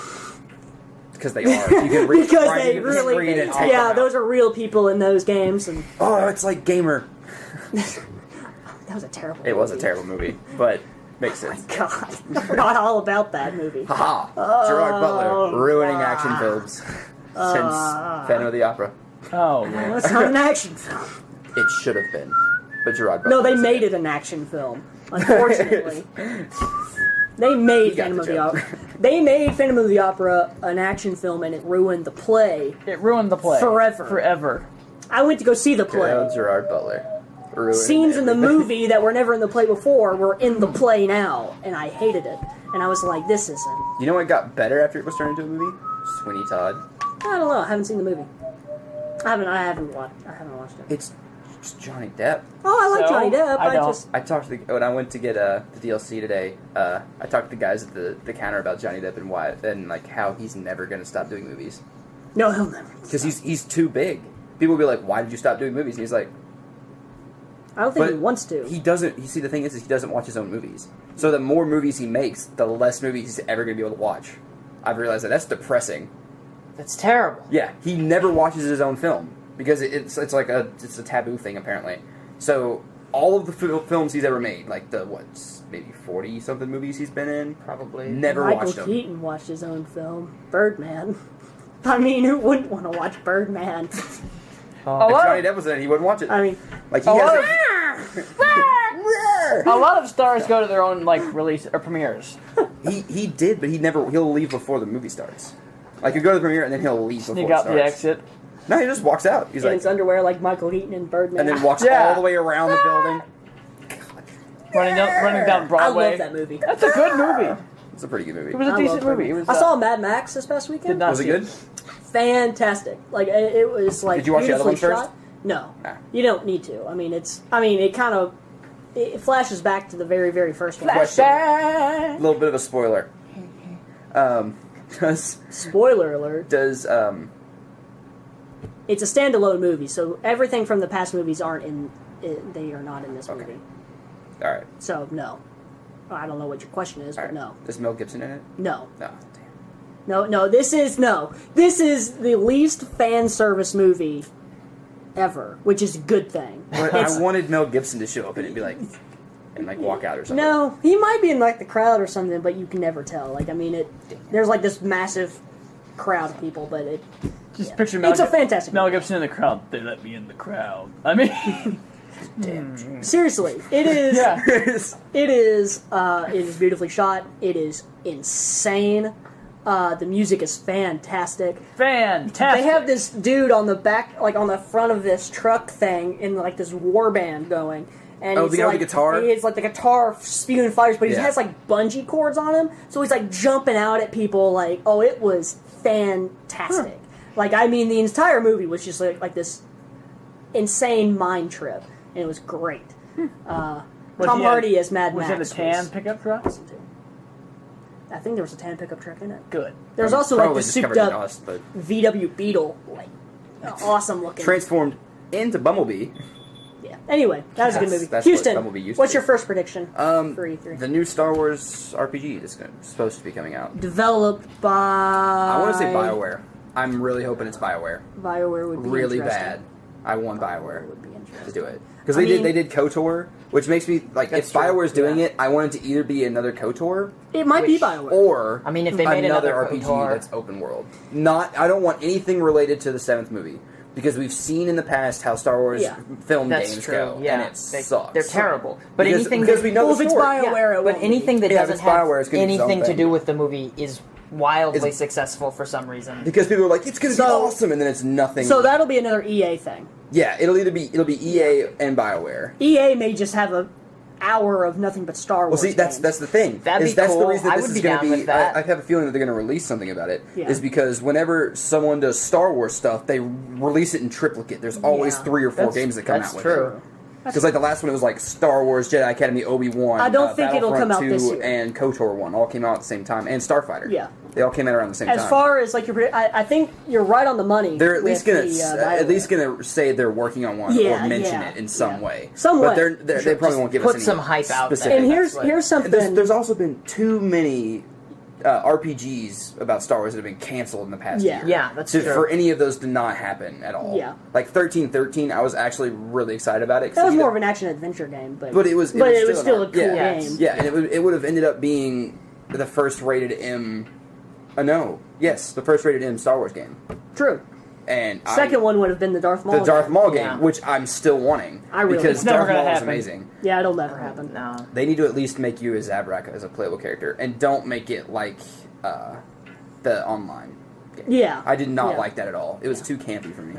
Because they are. You can read Because right they into the really, screen and take yeah, them out. those are real people in those games, and Oh, it's like Gamer. that was a terrible. It was a movie. terrible movie, but makes sense. God, I forgot all about that movie. Haha! Gerard Butler ruining action films since Phantom of the Opera. Oh No, man. it's not an action film. It should have been, but Gerard Butler. No, they was made in it an action film. Unfortunately, they made You got Phantom the of the joke. Opera. They made Phantom of the Opera an action film, and it ruined the play. It ruined the play Forever. Forever. I went to go see the Good play. old Gerard Butler. Ruining Scenes in the everything. movie that were never in the play before were in the play now, and I hated it. And I was like, "This isn't." You know what got better after it was turned into a movie? Sweeney Todd. I don't know. I haven't seen the movie. I haven't watched it. It's Johnny Depp. Oh, I like So, Johnny Depp. I don't. just I talked to when I went to get the DLC today. I talked to the guys at the counter about Johnny Depp and why, and like how he's never going to stop doing movies no, he'll never. because he's too big. People will be like, "Why did you stop doing movies?" And he's like, I don't think But he wants to. he doesn't. You see, the thing is he doesn't watch his own movies. So the more movies he makes, the less movies he's ever going to be able to watch. I've realized that that's depressing. That's terrible. Yeah, he never watches his own film because it's like it's a taboo thing apparently. So all of the films he's ever made, like the maybe 40 something movies he's been in, Probably. never Michael watched them. Keaton watched his own film, Birdman. I mean, who wouldn't want to watch Birdman? A If lot Johnny of- Depp was in it, he wouldn't watch it. I mean, Like he a lot has. A lot of stars go to their own like release or premieres. He did, but he'll leave before the movie starts. Like he'll go to the premiere and then he'll leave Sneak before it out starts. the exit. No, he just walks out. He's in like, his underwear like Michael Keaton in Birdman. and then walks Yeah. all the way around the building. Running down I Broadway. love that movie. That's a good movie. It's a pretty good movie. It was a I decent love movie. It Birdman. was. I saw Mad Max this past weekend. Did not Was it see good? Fantastic. Like it was like. Did you watch the other beautifully one first? shot. No, Nah. you don't need to. I mean, it kind of it flashes back to the very, very first one. Question. A Flashback. little bit of a spoiler. Does Spoiler alert. It's a standalone movie, so everything from the past movies they are not in this Okay. movie. all right? So no. I don't know what your question is, but no. Is Mel Gibson in it? No. No. No. This is the least fan service movie ever, which is a good thing. But I wanted Mel Gibson to show up and it'd be like, and like walk out or something. No, he might be in like the crowd or something, but you can never tell. Like, I mean, there's like this massive crowd of people, but it. Just picture Mel. It's a fantastic Mel movie. Gibson in the crowd. They let me in the crowd. I mean, Seriously, it is. yeah. It is beautifully shot. It is insane. The music is fantastic. Fantastic. They have this dude on the back, like on the front of this truck thing, in like this war band going. And Oh, he's the guy with like, the guitar? It's like the guitar spewing fires, but he Yeah. has like bungee cords on him, so he's like jumping out at people. Like, oh, it was fantastic. Like, I mean, the entire movie was just like this insane mind trip, and it was great. Tom he Hardy as Mad Was Max. it a tan pickup truck? I think there was a tan pickup truck in it. Good. There's also like Probably the just souped covered in up dust, but VW Beetle, like awesome looking. transformed into Bumblebee. Yeah. Anyway, that was a good That's- movie. that's what Houston, Bumblebee used what's to your be. first prediction for E E3? The new Star Wars RPG is supposed to be coming out. Developed by. I want to say BioWare. I'm really hoping it's BioWare. BioWare would be Really interesting. bad. I want BioWare Would be interesting. to do it because I they mean- did KOTOR, which makes me like That's if true, BioWare's doing yeah. it, I want it to either be another KOTOR It might be Which- BioWare. or I mean, if they made another another RPG KOTOR that's open world. I don't want anything related to the seventh movie because we've seen in the past how Star Wars Yeah. film That's games true. go, Yeah, and it sucks. They're terrible. But because, anything because that, we know Well, the if it's story. BioWare, it but won't be. anything that Yeah, if doesn't it's have BioWare, it's gonna be its own anything to thing. do with the movie is wildly It's- successful for some reason. Because people are like, it's gonna be So- awesome, and then it's nothing. So that'll be another EA thing. yeah, it'll be EA and BioWare. EA may just have a hour of nothing but Star Well, Wars. see, that's games. the thing. That'd be That's the cool. reason that I this would is be going down to be. with that. I have a feeling that they're going to release something about it. Yeah. Is because whenever someone does Star Wars stuff, they release it in triplicate. There's always Yeah. 3 or 4 That's- games that come that's out with true. it. Because like the last one, it was like Star Wars Jedi Academy Obi-Wan. I don't think it'll come out Battlefront 2 this year. and KOTOR 1 all came out at the same time, and Starfighter. Yeah. they all came out around the same As time. far as like I think you're right on the money. They're at least with gonna the, BioWare. say they're working on one Yeah, or mention yeah, it in some yeah. way. Some but way. they probably won't give us Put any some hype out there. specific. And here's That's what- here's something. There's also been too many RPGs about Star Wars that have been canceled in the past Yeah. year. Yeah, that's true. For any of those to not happen at all. Yeah. Like 1313, I was actually really excited about it. 'cause that was you more know- of an action adventure game, But it was still a an cool R- Yeah, game. Yeah, and it would have ended up being the first rated M. The first rated M Star Wars game. True. And Second one would have been the Darth Maul. the Darth game. Maul game, Yeah. which I'm still wanting I really- because It's never Darth gonna Maul is happen. amazing. Yeah, it'll never happen. No. They need to at least make you a Zabrak as a playable character, and don't make it like the online game. Yeah. I did not Yeah. like that at all. It was too campy for me.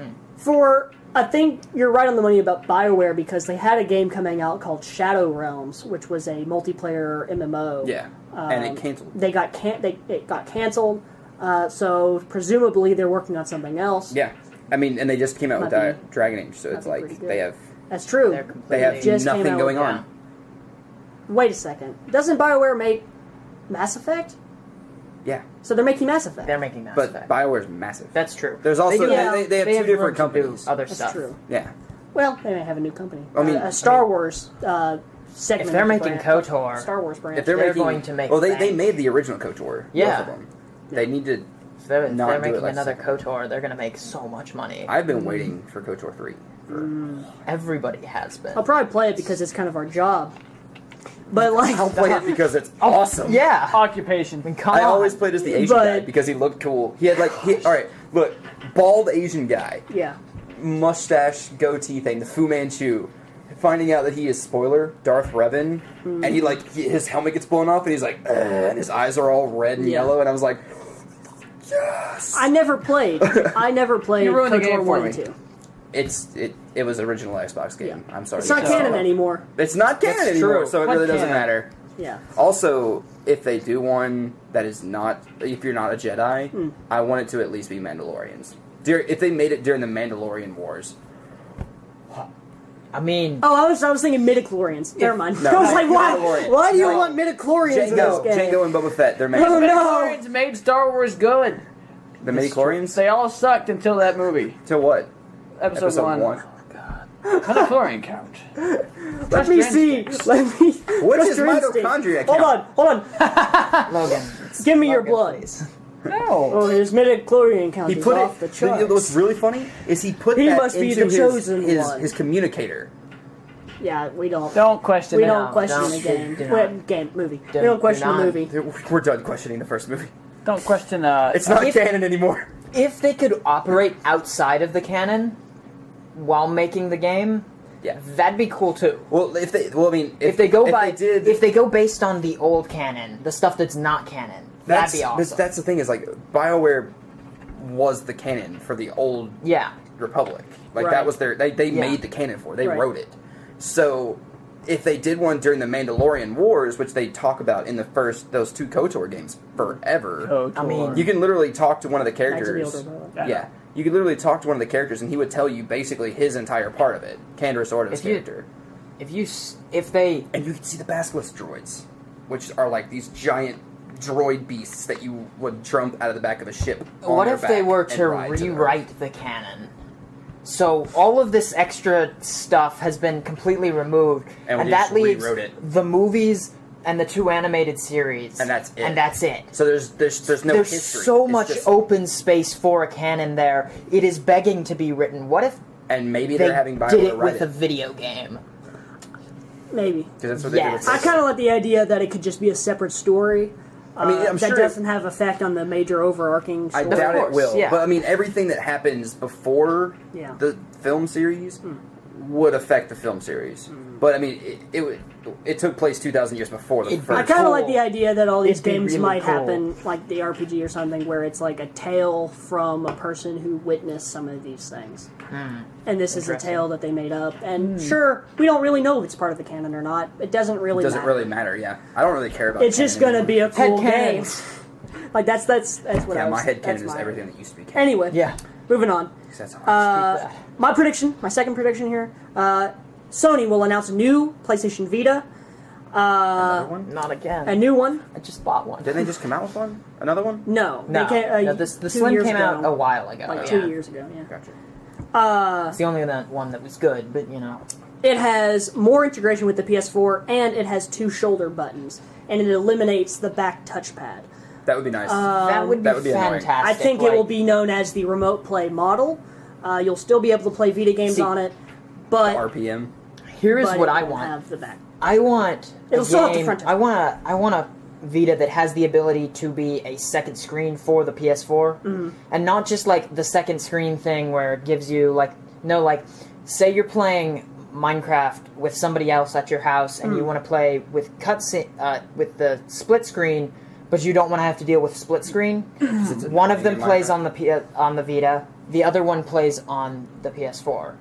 I think you're right on the money about BioWare because they had a game coming out called Shadow Realms, which was a multiplayer MMO. Yeah, and it canceled. It got canceled. So presumably they're working on something else. Yeah, I mean, and they just came out with Might that Dragon Age, so might it's be like pretty good. they have That's true. They're they have completely- Just came nothing out going with on. Wait a second. Doesn't BioWare make Mass Effect? Yeah, So they're making Mass Effect. They're making Mass but Effect. BioWare's massive. That's true. There's also do- they have two have different room to do companies. other That's stuff. true. Yeah, Well, they may have a new company. I mean- a Star Wars segment. If they're of the making brand- KOTOR, Star Wars brand. if they're They're making, going to make well, they bank. made the original KOTOR. Yeah. Both of them. They need to. if they're not do it making like another second. KOTOR, they're going to make so much money. I've been waiting for KOTOR 3. Everybody has been. I'll probably play it because it's kind of our job. But like, I'll play it because it's awesome. Yeah. Occupation. I mean, come I on. always played as the Asian guy But- because he looked cool. He had all right, look, bald Asian guy, yeah. mustache, goatee thing, the Fu Manchu. Finding out that he is spoiler Darth Revan, and his helmet gets blown off, and he's like, and his eyes are all red and Yeah. yellow, and I was like, yes. I never played. You ruined the KOTOR game 1 for and me. 2. It was original Xbox game. Yeah. I'm sorry. It's not to say. canon anymore. It's not canon That's anymore, true. so it What really doesn't canon? matter. Yeah. Also, if they do one that is not, if you're not a Jedi, I want it to at least be Mandalorians. If they made it during the Mandalorian Wars, I mean, Oh, I was thinking midichlorians. Never mind. No. I was like, Mandalorian. why do you No. want midichlorians in this game? Jango and Boba Fett, they're Oh, Mandalorians. no. Midichlorians made Star Wars good. The midichlorians? They all sucked until that movie. To what? Episode 1. Midichlorian count. Let me see. Let me. What is Trust your instinct. mitochondria Hold count? on. Logan. Give me your Logan, blood. please. No. Oh, his midichlorian count He is put off the it. charts. What's really funny is he put He that must be into the chosen one. his communicator. Yeah, we don't. Don't question We it. don't question don't. the game. Do not. Wait, game movie. Do- We don't question do the not. movie. We're done questioning the first movie. Don't question. It's not If- canon anymore. If they could operate outside of the canon while making the game, Yeah. that'd be cool too. Well, if they, well, I mean, If they go by, did, if they go based on the old canon, the stuff that's not canon, that'd be awesome. That's the thing is like BioWare was the canon for the old Yeah, Republic. Like Right. that was they Yeah. made the canon for. They Right. wrote it. So if they did one during the Mandalorian Wars, which they talk about in those two KOTOR games forever, KOTOR. I mean, you can literally talk to one of the Knights of the characters. Old Republic. Yeah. You could literally talk to one of the characters, and he would tell you basically his entire part of it. Canderous Ordo's If you- character. if they, And you can see the Basilisk droids, which are like these giant droid beasts that you would jump out of the back of a ship. on what their if they back were and to ride the Earth. rewrite the canon? So all of this extra stuff has been completely removed, And we and just that leaves rewrote it. the movies and the two animated series, And that's it. And that's it. So there's no There's history. so It's much just- open space for a canon there. It is begging to be written. What if and maybe they they're having did BioWare it write with a it video game? Maybe. because that's what they did. Yes. With I kind of like the idea that it could just be a separate story. I mean, I'm that sure doesn't have effect on the major overarching I story. doubt course, it will. yeah. But I mean, everything that happens before Yeah. the film series would affect the film series. But I mean, it took place 2,000 years before the It- I first. kind of Cool. like the idea that all these It'd be games really might cool. happen, like the RPG or something, where it's like a tale from a person who witnessed some of these things. And this is a Interesting. tale that they made up. And sure, we don't really know if it's part of the canon or not. It doesn't really It doesn't matter. really matter. Yeah, I don't really care about. It's just going to be a cool game. Headcanons. Like that's what I Yeah, was. my head that's canon is my- everything that used to be canon. Anyway, Yeah. moving on. That's hard. My prediction, my second prediction here, Sony will announce a new PlayStation Vita, Another one? Not again. a new one. I just bought one. Didn't they just come out with one? Another one? No, No, they came, no, the 2 Slim years came out ago. a while ago. like yeah. 2 years ago. Yeah. Gotcha. It's the only one that was good, but you know. It has more integration with the PS4, and it has 2 shoulder buttons, and it eliminates the back touchpad. That would be nice. that would be annoying. fantastic. I think it will be known as the Remote Play model. You'll still be able to play Vita games See, on it, but RPM. Here is but what it I won't want. have the back. I want It'll a still have the game. front touch. I want a Vita that has the ability to be a second screen for the PS4, and not just like the second screen thing where it gives you like say you're playing Minecraft with somebody else at your house and you want to play with with the split screen, but you don't want to have to deal with split screen. One of them in plays Minecraft. on the Vita, the other one plays on the PS4.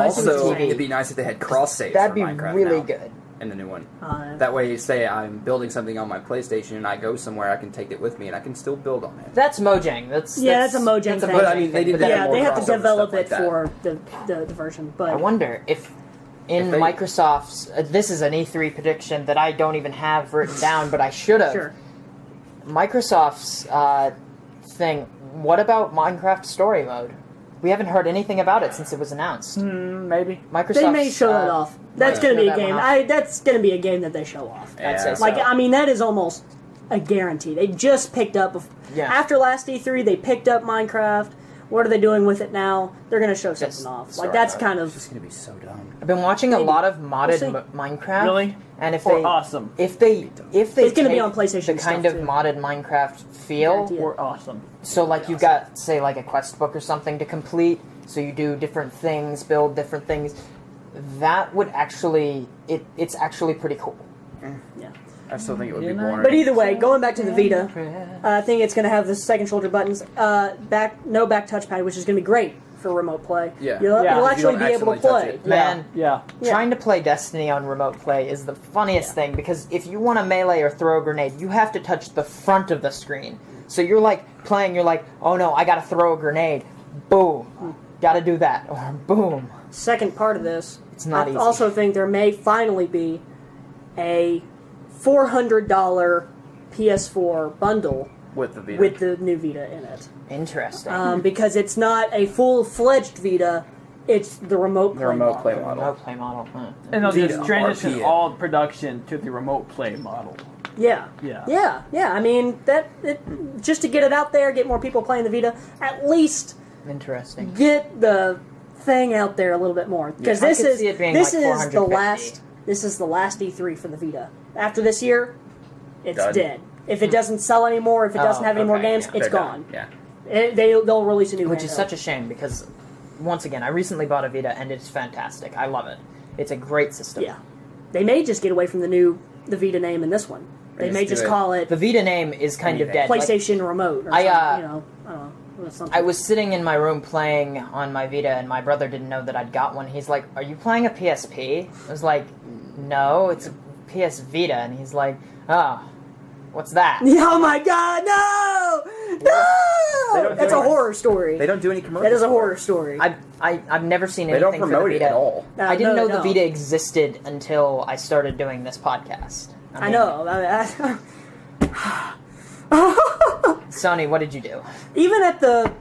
Also, TV. it'd be nice if they had cross saves. That'd for be Minecraft really now good. in the new one. Uh, That way, say I'm building something on my PlayStation and I go somewhere, I can take it with me and I can still build on it. That's Mojang. That's a Mojang thing. But I mean, they did that yeah, more they have to crossover develop stuff like it that. for the version. But I wonder if in If they- Microsoft's this is an E3 prediction that I don't even have written down, but I should have. sure. Microsoft's thing. What about Minecraft Story Mode? We haven't heard anything about it since it was announced. Maybe. Microsoft. They may show that off. That's going to be a show that game. one off. That's going to be a game that they show off. I'd say Yeah. so. Like, I mean, that is almost a guarantee. They just picked up. Yeah. After last E3, they picked up Minecraft. What are they doing with it now? They're going to show something Just off. Sorry, Like, that's bro. kind It's of. just gonna be so dumb. I've been watching a Maybe. lot of modded We'll see. Minecraft. Really? And if Or they awesome. if they It's gonna be take on PlayStation the kind stuff, of too. modded Minecraft feel. Guarantee it. Or awesome. So like you've got say like a quest book or something to complete, so you do different things, build different things. That would actually it's actually pretty cool. Yeah. I still think it would be You know? boring. But either way, going back to the Vita, I think it's going to have the second shoulder buttons, no back touchpad, which is going to be great for remote play. Yeah. You'll, Yeah. you'll You actually don't be able to accidentally touch play. it. Man, Yeah. Yeah. trying to play Destiny on remote play is the funniest thing because if you want to melee or throw a grenade, you have to touch the front of the screen. So you're like playing, you're like, oh no, I gotta throw a grenade. Boom. Gotta do that. Or boom. Second part of this, It's not I easy. also think there may finally be a $400 PS4 bundle with the Vita. with the new Vita in it. Interesting. Because it's not a full-fledged Vita, it's the remote play remote model. play model. remote play model. Huh. And they'll Vita, just transition RPM. all production to the remote play model. Yeah. Yeah. I mean, just to get it out there, get more people playing the Vita, at least Interesting. get the thing out there a little bit more. Because I this could is see it being this like is the 450. last. This is the last E3 for the Vita. After this year, it's Done. dead. If it doesn't sell anymore, if it doesn't have any more Okay, games, yeah. it's They're gone. done. Yeah. They'll release a new. Which is handheld. such a shame because, once again, I recently bought a Vita and it's fantastic. I love it. It's a great system. Yeah. They may just get away from the Vita name in this one. They Just may do just it. call it The Vita name is kind of Anything. dead. Like, PlayStation Remote or I, something. You know, I don't know. Something. I was sitting in my room playing on my Vita, and my brother didn't know that I'd got one. He's like, "Are you playing a PSP?" I was like, "No, it's a PS Vita." And he's like, "Oh, what's that?" Oh my God! No! They No! don't That's do a it. horror story. They don't do any commercials. That is a for horror it. story. I've never seen They anything don't for the promote it Vita at all. I didn't No, know they the Vita don't. existed until I started doing this podcast. I know. Sony, what did you do? Even at the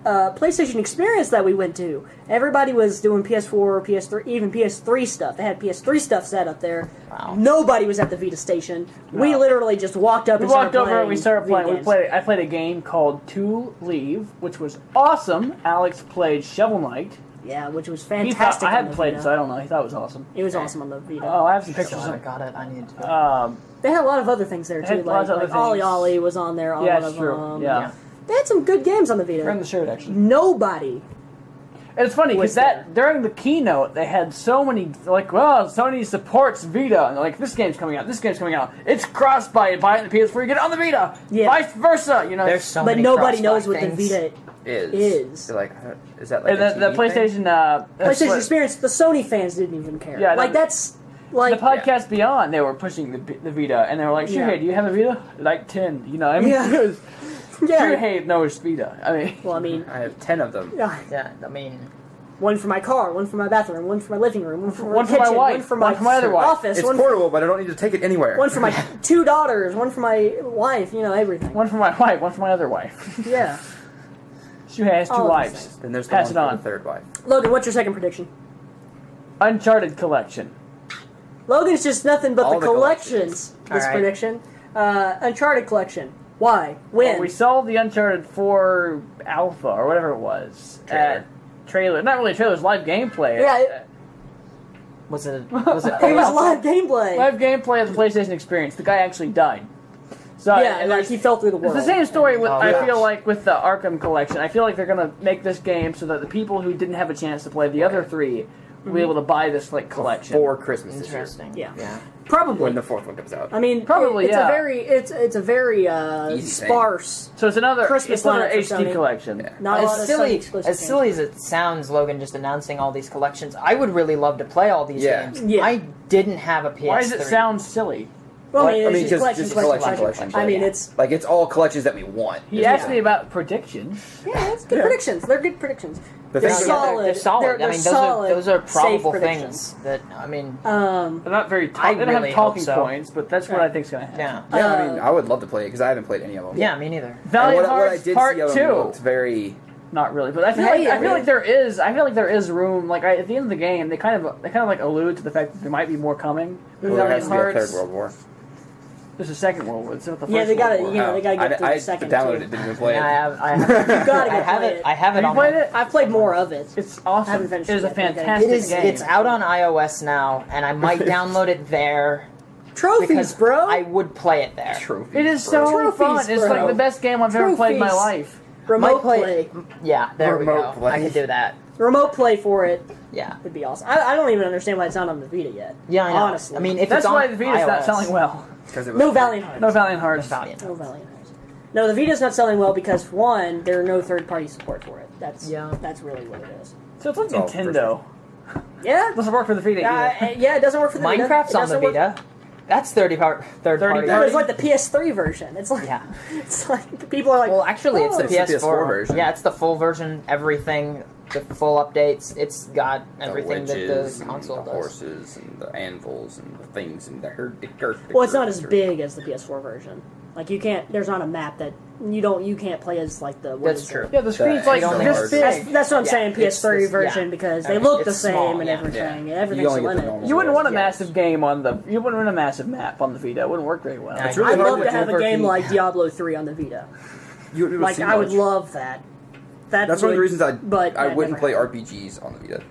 PlayStation Experience that we went to, everybody was doing PS4, PS3, even PS3 stuff. They had PS3 stuff set up there. Wow. Nobody was at the Vita station. We No. literally just walked up We and walked started over playing and we started video playing. games. I played a game called To Leave, which was awesome. Alex played Shovel Knight. Yeah, which was He fantastic. thought, I on hadn't the played it, Vita. so I don't know. He thought it was awesome. It was awesome on the Vita. Oh, I have some Still pictures. haven't got it. I need to. They had a lot of other things there They too, had lots like, of other Ollie things. Ollie was on there. All Yeah, of it's true. them. Yeah. They had some good games on the Vita. Wearing the shirt, actually. Nobody. And it's funny Was because that during the keynote they had so many like, well, Sony supports Vita, and like this game's coming out, this game's coming out. It's cross buy it on the PS4, you get it on the Vita. Yeah. Vice versa, you know. There's so But many nobody cross-buy knows what things. the Vita is. They're like, is that like and a the TV thing? PlayStation PlayStation what- Experience, the Sony fans didn't even care. Yeah, like no, that's like the podcast Beyond, they were pushing the Vita, and they were like, Yeah. Shuhei, do you have a Vita? Like 10, you know. I mean, Yeah. yeah. yeah. Shuhei knows Vita. I mean, Well, I mean, I have 10 of them. yeah, Yeah, I mean, one for my car, one for my bathroom, one for my living room, one for my One for my kitchen, wife, one for one my for my other wife. office, It's one portable, but I don't need to take it anywhere. for my 2 daughters, one for my wife. You know, everything. one for my wife, one for my other wife. Yeah. Shuhei has 2 All of these wives. things. Then there's the Pass one it for on. the third wife. Logan, what's your second prediction? Uncharted collection. Logan's just nothing but All the the collections. This All right. prediction. Uncharted collection. Why? When? Well, we saw the Uncharted 4 alpha or whatever it was at trailer. Not really a trailer, it was live gameplay. Yeah, was it? It was live gameplay. Live gameplay of the PlayStation Experience. The guy actually died. So yeah, and like there's- he fell through the it's world. the same story with. Oh, I gosh. feel like with the Arkham collection. I feel like they're gonna make this game so that the people who didn't have a chance to play the other 3 will be able to buy this like collection. 4 Christmas this year. Interesting. Yeah. Yeah. Probably. When the 4th one comes out. I mean, Probably, it's yeah. it's a very Easy thing. sparse. So it's another Christmas it's another lineup for HD Sony. collection. Yeah. Not a lot As of silly, Sony exclusive as silly as it sounds, Logan just announcing all these collections, I would really love to play all these Yeah. games. Yeah. I didn't have a PS3. Why does it sound silly? Well, What? I mean, it's just collection. collection. I mean, Yeah. it's Like, it's all collections that we want. He asked me about predictions. yeah, it's good predictions. They're good predictions. The They're thing is- solid. They're solid. They're I mean, solid, those are safe probable predictions. things that I mean. They're not very. I They don't really have hope talking so. points, but that's what I think's gonna happen. Yeah. Yeah, I mean, I would love to play it because I haven't played any of them. Yeah, me neither. And Valiant what I Hearts did Part see of 2. them looked very. Not really, but I feel Yeah, like yeah, I feel yeah. like there is. I feel like there is room. Like at the end of the game, they kind of like allude to the fact that there might be more coming. Well, there Valiant has to be a Hearts. Third World War. There's a second World War. It's not the first Yeah, they gotta, World you War. know, they gotta get through I the second. downloaded too. it, didn't even play Yeah, it. I have. You gotta I go have play it. it. I have it Have you on played my- it? I've played more of it. It's awesome. haven't finished It is it a yet, but I gotta- fantastic It is. game. It's out on iOS now, and I might download it there Trophies, because bro. I would play it there. Trophies, It is bro. so Trophies, fun. It's bro. like the best game I've ever played in my Trophies. life. Remote Might play- play. Yeah, there we Remote go. play. I could do that. Remote play for it Yeah. would be awesome. I don't even understand why it's not on the Vita yet. Yeah, I know. Honestly. I mean, if That's it's on why the Vita's not iOS, selling well. 'Cause it was No free. Valiant Hearts. No Valiant Hearts. Valiant. No Valiant Hearts. No, the Vita's not selling well because one, there are no third-party support for it. That's really what it is. So it's like It's all Nintendo. Yeah. It doesn't work for the Vita either. Yeah, it doesn't work for the Vita. Minecraft's It on the doesn't work- Vita. That's third party. No, it's like the PS3 version. It's like Yeah. it's like people are like. Well, actually, it's oh, the It's the PS4 PS4 version. Yeah, it's the full version. Everything, the full updates. It's got everything the that witches the console and the does. horses and the anvils and the things and the Well, it's not as big as the PS4 version. Like you can't. There's not a map that you can't play as like the. What That's is true. it? Yeah, the screen's The like only this hard- big. That's what I'm Yeah, saying. it's PS3 this- version yeah. because they It's look the small, same and yeah. everything. Yeah. Everything's You only get the limited. normal You wouldn't want a Yes. massive game on the. You wouldn't want a massive map on the Vita. It wouldn't work very well. Yeah, It's really I'd hard love to to have a do game for- like Diablo 3 on the Vita. You wouldn't be able to Like see I would much. love that. That's one of the reasons I but that wouldn't never play happened. RPGs on the Vita.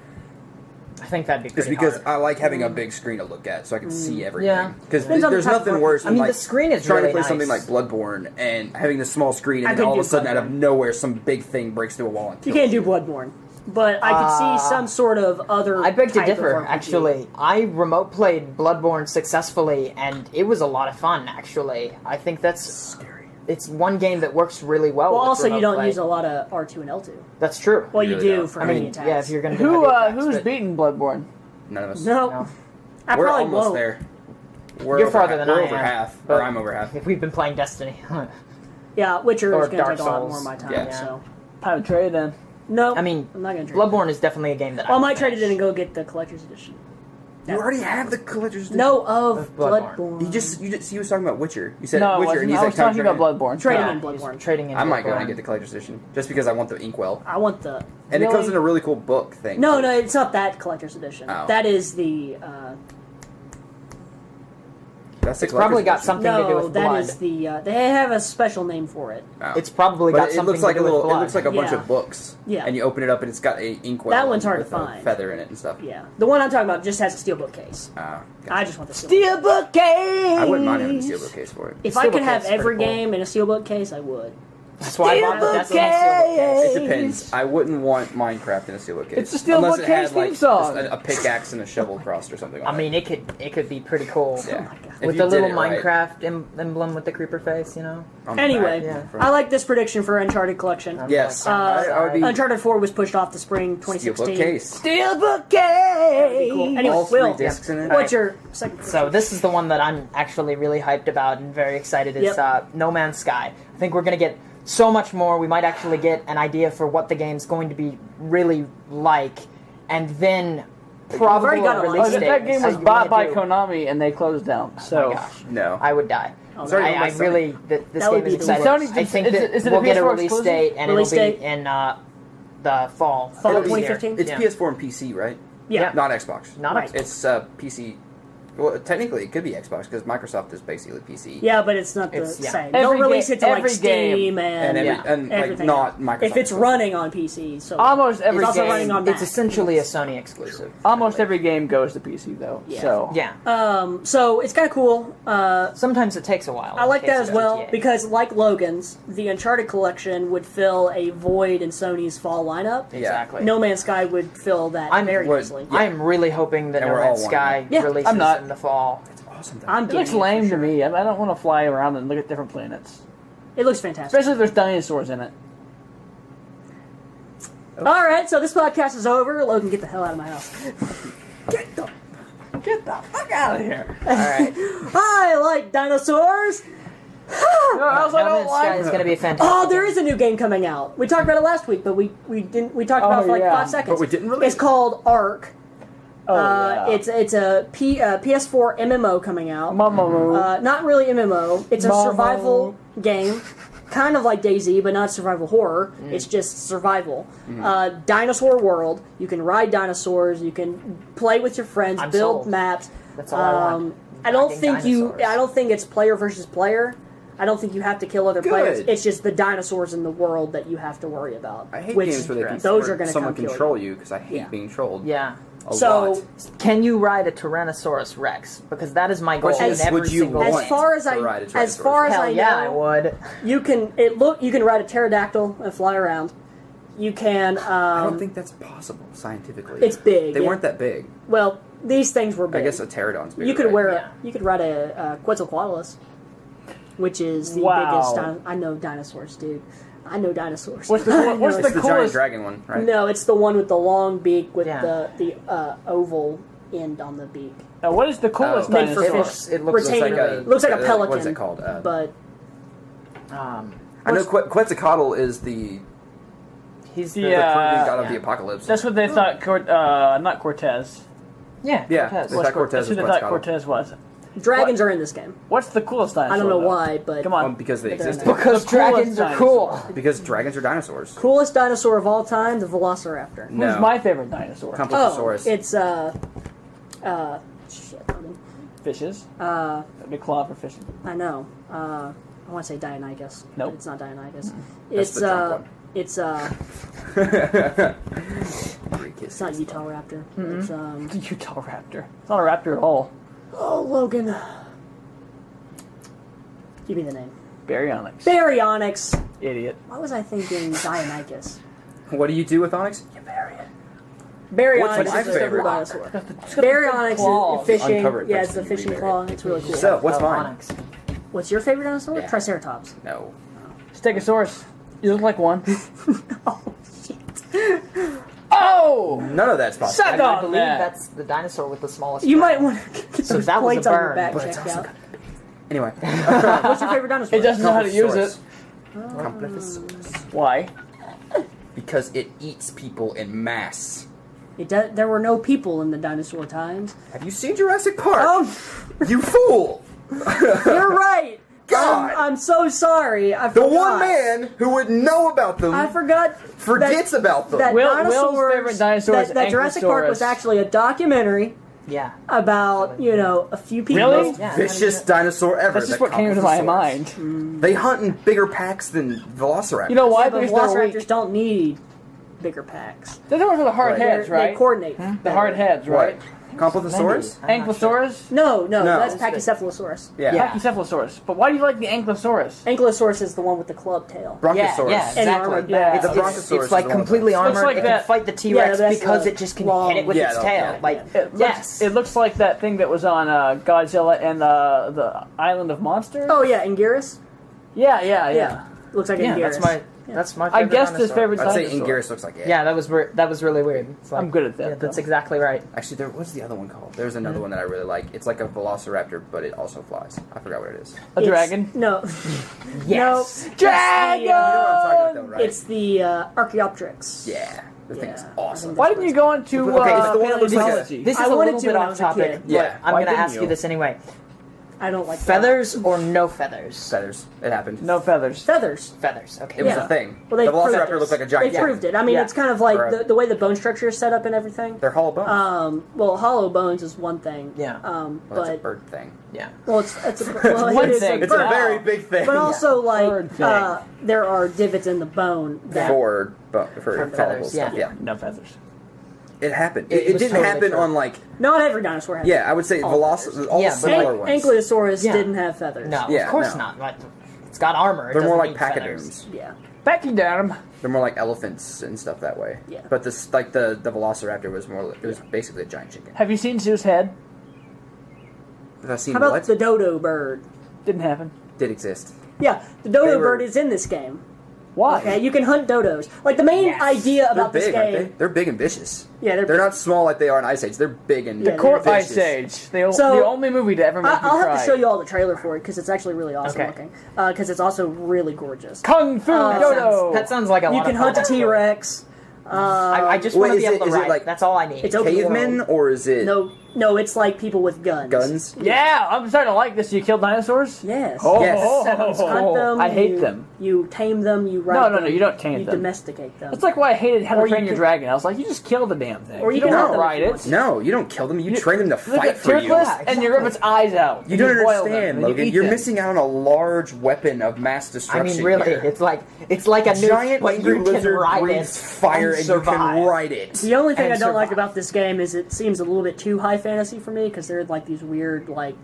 I think that'd be It's pretty because hard. I like having a big screen to look at, so I can see everything. Yeah. Because Depends on the there's type of nothing RPG. worse I than mean, like the screen is trying really to play something like nice. Bloodborne and having this small screen, I and could then all of do a sudden, out of Bloodborne. nowhere, some big thing breaks through a wall and You kills can't do Bloodborne, but I could see some sort of other. I beg to type of differ, RPG. actually. I remote played Bloodborne successfully, and it was a lot of fun, actually. I think that's... Scary. It's one game that works really well Well, with also you remote don't play. use a lot of R2 and L2. That's true. Well, You you really do don't. for I heavy mean, attacks. yeah, if you're going to do Who heavy attacks, who's but beaten Bloodborne? None of us. No, No. I We're probably almost won't. there. We're You're over farther half, than we're I over am, half, but- or I'm over half. If we've been playing Destiny. Yeah, Witcher Or is going to Dark take a lot Souls. more of my time. Yeah. So Time to trade in. no, I mean, I'm not going to trade. Bloodborne is definitely a game that Well, I would might trade it in finish. and go get the collector's edition. You already have the collector's edition. No, of Of Bloodborne. Bloodborne. You was talking about Witcher. You said No, I Witcher, wasn't. and he's I like was talking about Bloodborne. Bloodborne. Trading Yeah, in he's Bloodborne. trading in I might go Bloodborne. and get the collector's edition just because I want the inkwell, I want the. and it comes Really? in a really cool book thing. No, too. no, it's not that collector's edition. Oh. That is the. That's the It's probably got collector's something to do No, with that blood. is the. They have a special name for it. edition. Oh. It's probably But got it something looks like to a do with little. It blood. looks like a bunch Yeah. of books. Yeah. And you open it up, and it's got a inkwell. That one's hard with to a find. feather in it and stuff. Yeah, the one I'm talking about just has a steelbook case. Gotcha. I just want the steelbook. Steelbook case. I wouldn't mind having a steelbook case for it. If I could Steelbook have case is every pretty cool. game in a steelbook case, I would. That's why I bought the Steelbook Destiny steelbook case. It depends. I wouldn't want Minecraft in a steelbook case. It's a steelbook Unless it had, case like, theme song. A pickaxe and a shovel across or something. Like I mean, it could be pretty cool. that. Yeah. If With you the did little it right Minecraft emblem with the creeper face, you know? on the Anyway, back, Yeah. front. I like this prediction for Uncharted Collection. Yes, I'm I would be Uncharted 4 was pushed off to spring steelbook 2016. case. Steelbook case. Cool. Anyway, All three Will, discs in it. what's your second? So this is the one that I'm actually really hyped about and very excited. It's Yep. No Man's Sky. I think we're going to get so much more. We might actually get an idea for what the game's going to be really like, and then probably already got a release license. date. That game was So you bought really by do. Konami and they closed down. Oh So my gosh, No. I would die. Sorry, I Sony. really, this That would game be is the exciting. worst. I think Is that it a we'll get a PS4 release exclusive? date, and Release it'll date? be in the fall. Fall of this year. 2015? It's Yeah. PS4 and PC, right? Yeah. Not Xbox. Not Right. Xbox. It's PC. Well, technically, it could be Xbox because Microsoft is basically PC. Yeah, but it's not the It's- yeah. same. Every They'll release ga- it to like every game. Steam and, And, Yeah. and like everything. not Microsoft. if it's exclusive. running on PC. So almost every It's also game. running on It's Mac. essentially a Sony exclusive. Almost every game goes to PC though. Yeah. So Yeah. So it's kind of cool. Sometimes it takes a while. I like in case that as of well GTA. because, like Logan's, the Uncharted collection would fill a void in Sony's fall lineup. Yeah. Exactly. No Man's Sky would fill that I'm- very would- easily. yeah. I'm really hoping that And No we're all Man's wanting Sky that. Yeah, releases I'm not. in the fall. It's awesome. Though. I'm it getting looks it for lame sure. to me. I don't want to fly around and look at different planets, It looks fantastic. especially if there's dinosaurs in it. All right, so this podcast is over. Logan, get the hell out of my house. Get the fuck out of here! All right. I like dinosaurs. No, I also No don't Man's Sky like is going to be a fantastic. Oh, there is a new game coming out. We talked about it last week, but we didn't. We talked about it for like yeah. 5 seconds. But we didn't really. It's called Ark. Oh, yeah. It's a PS4 MMO coming out. Mama. Not really MMO. It's a Mama. survival game, kind of like DayZ, but not survival horror. It's just survival. Dinosaur world. You can ride dinosaurs. You can play with your friends, I'm build sold. maps. That's all I want. I don't Riding think dinosaurs. I don't think it's player versus player. I don't think you have to kill other Good. players. It's just the dinosaurs in the world that you have to worry about. I hate which games where they can those where are going to someone come kill control you. you because I hate Yeah. being trolled. Yeah. A So lot. Can you ride a Tyrannosaurus Rex? Because that is my goal Question in is, every would you single want as game. far as to ride a as far as Hell I yeah, I know, would. you can ride a pterodactyl and fly around. You can. I don't think that's possible scientifically. It's big. They It- weren't that big. Well, these things were big. I guess a pterodon's big. you could wear Yeah. you could ride a Quetzalcoatlus, which is the Wow. biggest. I know dinosaurs, dude. I know dinosaurs. What's the- I know what's it. the It's the giant coolest- dragon one, right? No, it's the one with the long beak with Yeah. the oval end on the beak. Now, what is the coolest Oh. Made for dinosaur? fish. It looks Retaining- like a- looks like a pelican. What is it called? But I know Quetzalcoatl is the He's The, the, Yeah. god of the apocalypse. That's what they thought. Not Cortez. yeah, Yeah, Cortez. they thought Cortez That's who was they thought Quetzalcoatl. Cortez was. Dragons are in this game. What's the coolest dinosaur? I don't know though? why, but Come on. Because they But they're exist. not. Because The coolest dragons are cool. dinosaur. Because dragons are dinosaurs. coolest dinosaur of all time, the Velociraptor. No. Who's my favorite dinosaur? Complechosaurus. It's shit. Fishes. Uh, Big claw for fishing. I know. I want to say Deinonychus. Nope. but it's not Deinonychus. That's It's the drunk one. it's it's not Utah Raptor. It's The Utah raptor. It's not a raptor at all. oh Logan. Give me the name. Baryonyx. Baryonyx. Idiot. Why was I thinking Deinonychus? What do you do with Onyx? You bury it. Baryonyx What's my is a favorite? dinosaur. It's got the Baryonyx claws. is fishing. Uncover it Yeah, first it's the and you fishing rebury claw. it. It's really cool. So, what's Oh, mine? Onyx. What's your favorite dinosaur? Yeah. Triceratops. No. Stegosaurus. You look like one. Oh shit. Oh! None of that's possible. Suck I on believe that. that's the dinosaur with the smallest. You brain. might want to get So those that was a plates on your burn, back but it's checked also out. Anyway. What's your favorite dinosaur? It doesn't know how to use it. Complechosaurus. Why? Because it eats people in mass. There were no people in the dinosaur times. Have you seen Jurassic Park? You fool! You're right. God! I'm so sorry. I The forgot. one man who would know about them I forgot. forgets about them. that Will's dinosaurs. favorite dinosaur is that Jurassic Park was Ankylosaurus. actually a documentary Yeah. about a few people. Really? Yeah, Vicious dinosaur ever. That's just the what came to my Complechosaurus. mind. They hunt in bigger packs than Velociraptors. You know why? Yeah, but Because they're velociraptors weak. don't need bigger packs. They're the ones with the hard Right. heads, They right? coordinate. The better. hard heads, right? What? Complechosaurus? I'm not sure. Ankylosaurus? No, No. that's Pachycephalosaurus. Yeah. Yeah. Pachycephalosaurus. But why do you like the Ankylosaurus? Ankylosaurus is the one with the club tail. Brontosaurus. Yeah, And exactly. armored Yeah. back. The It's, Brontosaurus it's like is the one completely with armored. Looks like it that. can fight the T-Rex that's because the it just can long- hit it with Yeah, its no, tail. yeah. Like, It looks like that thing that was on Godzilla and the Island of Monsters. Oh yeah, Anguirus. Yeah. Looks like yeah, Anguirus. that's my. I Favorite guessed his dinosaur. favorite I'd say dinosaur. Anguirus looks like it. Yeah, that was really weird. It's like, I'm good at that, Yeah, that's though. exactly right. Actually, what's the other one called? There's another one that I really like. It's like a Velociraptor, but it also flies. I forgot what it is. A dragon. No. Yes. No. Dragon! You know what I'm talking about, though, right? It's the Archaeopteryx. Yeah. The thing is Yeah, awesome. Why didn't you go into Okay, it's the one that looks like a- paleontology? This is I a wanted little to bit when I off was a topic, kid. but Yeah. I'm Why going to didn't ask you? you this anyway. I don't like Feathers or no feathers? Feathers. It happened. No feathers. Feathers. Feathers. Okay. It was Yeah. a thing. Well, they the proved Velociraptor this. looked like a giant. They proved it. I mean, Yeah. it's kind of like Or a- the way the bone structure is set up and everything. They're hollow bones. Well, hollow bones is one thing. Yeah. Well, that's a But bird thing. Yeah. well, it's a well, one it is thing. a It's a bird. very big thing. But also, Bird thing. there are divots in the bone that for feathers, fallible stuff. yeah. Yeah. No feathers. It happened. It It was didn't totally happen true. on like. not every dinosaur has. Yeah, I would say all Yeah, but similar ones. Ankylosaurus Yeah. didn't have feathers. No, Yeah, of course no. not. Like, it's got armor. It They're more doesn't like need feathers. pachyderms. Yeah. Pachyderm. They're more like elephants and stuff that way. Yeah. But this, like the Velociraptor was more. It was basically a giant chicken. Have you seen Zeus' head? Have I seen How about what? the dodo bird? Didn't happen. Did exist. Yeah, the dodo They were- bird is in this game. Why? Okay, you can hunt dodos. Like the main Yes. idea They're about this big, aren't they? game. They're big and vicious. Yeah, they're They're big. not small like they are in Ice Age. They're big and Yeah, Court they're Ice Age. The So- only movie to ever make me I'll cry. have to show you all the trailer for it because it's actually really awesome Okay. looking. Because it's also really gorgeous. Kung Fu Dodo. That sounds like a You lot can of hunt a fun. T-Rex. I just Wait, want to is be it- able to is it ride. like- That's all I need. It's open cavemen world. or is it No, it's like people with guns. guns? Yeah, I'm starting to like this. You kill dinosaurs? Yes. Oh, Yes. Hunt them. I hate you- them. You tame them. You ride them. No, you don't tame You them. domesticate them. That's like why I hated How Or to you Train Your can- Dragon. I was like, you just kill the damn thing. Or you don't can want hunt to them ride if you it. want to. No, you don't kill them. You train them to Look fight at for you. Tyrclus, Yeah, and you rip its eyes out. You don't boil them, understand, and you Logan. eat You're them. missing out on a large weapon of mass I destruction. mean, really, here. it's like a nuke, giant but angry you can lizard ride breathes it fire and you survive. can ride it. The only thing And I don't like survive. about this game is it seems a little bit too high fantasy for me because they're like these weird, like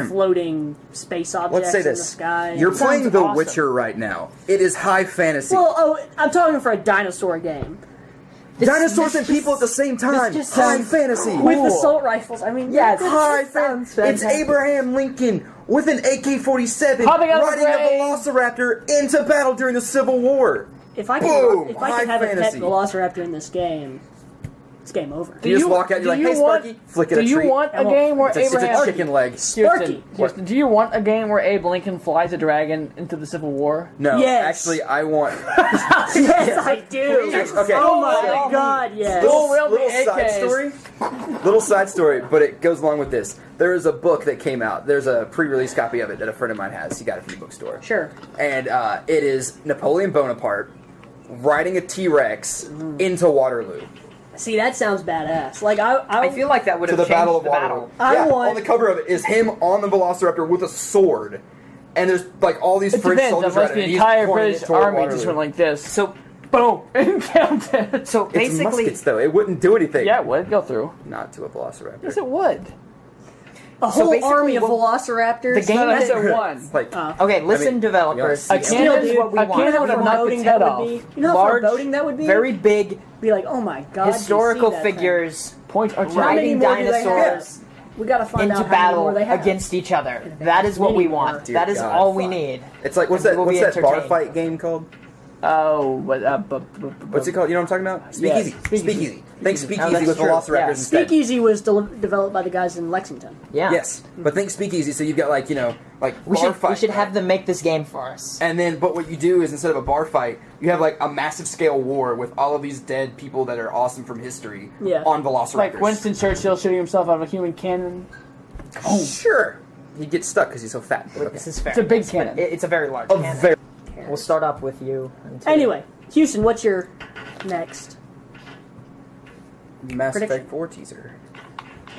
floating space objects Let's say in the this: sky. you're Sounds playing The awesome. Witcher right now. It is high fantasy. Well, I'm talking for a dinosaur game Dinosaurs and people at the same time. just High sounds fantasy. with assault rifles. I mean, Yes. this High just sounds fantasy. It's fantastic. Abraham Lincoln with an AK-47 Hopping out of riding the a grave. Velociraptor into battle during the Civil War. If I Boom! could High have fantasy. a pet Velociraptor in this game, it's game over. You just walk out, you're like, hey, Sparky, flick it a Do you treat. want a And game where It's a Abraham... chicken leg. Sparky. Houston, do you want a game where Abe Lincoln flies a dragon into the Civil War? No, Yes. actually, I want... Yes, I do. Okay. Oh my so- God, yes. Little Will be side AKs. story. Little side story, but it goes along with this. There is a book that came out. There's a pre-release copy of it that a friend of mine has. He got it from the bookstore. Sure. And it is Napoleon Bonaparte riding a T-Rex into Waterloo. See, that sounds badass. Like I feel like that would To have the changed Battle of the Waterloo. battle. I Yeah, want- on the cover of it is him on the Velociraptor with a sword. And there's like all these It French depends, soldiers unless around it, the and he's entire pointing British it toward army Waterloo. just went like this. So Boom! And counted. so It's basically, muskets, though. It wouldn't do anything. Yeah, it would go through. Not to a Velociraptor. Yes, it would. a So whole basically army of what- velociraptors. the game No, that's that- a one. Like, okay, listen, I mean, developers. you know, A Still, cannon- is what we a want. cannon You know would how have knocked foreboding its that head would off. be? You know how Large, foreboding that would be? very big Be like, oh my God. did you historical see that thing? figures Point How many riding more do they have? dinosaurs We gotta find into out how many battle more they have. against each other. That is what we want. Dear That is God, all we fuck. need. it's like, what's And that? we'll What's be that bar entertained. fight game called? Oh, What's it called? You know what I'm talking about? Speakeasy. Speakeasy. Speakeasy. Think Speakeasy that's with true. Velociraptors Yeah. instead. Speakeasy was developed by the guys in Lexington. Yeah. Yes, but think Speakeasy. So you've got like like We bar should fight. we should have them make this game for us. And then, but what you do is instead of a bar fight, you have like a massive scale war with all of these dead people that are awesome from history Yeah. on Velociraptors. like Winston Churchill shooting himself out of a human cannon. Oh, sure. He gets stuck because he's so fat. but okay. This is fair. It's a big Yes, but cannon. It's a very large A cannon. very We'll start up with you. Anyway, Houston, what's your next? Mass Prediction. Effect 4 teaser.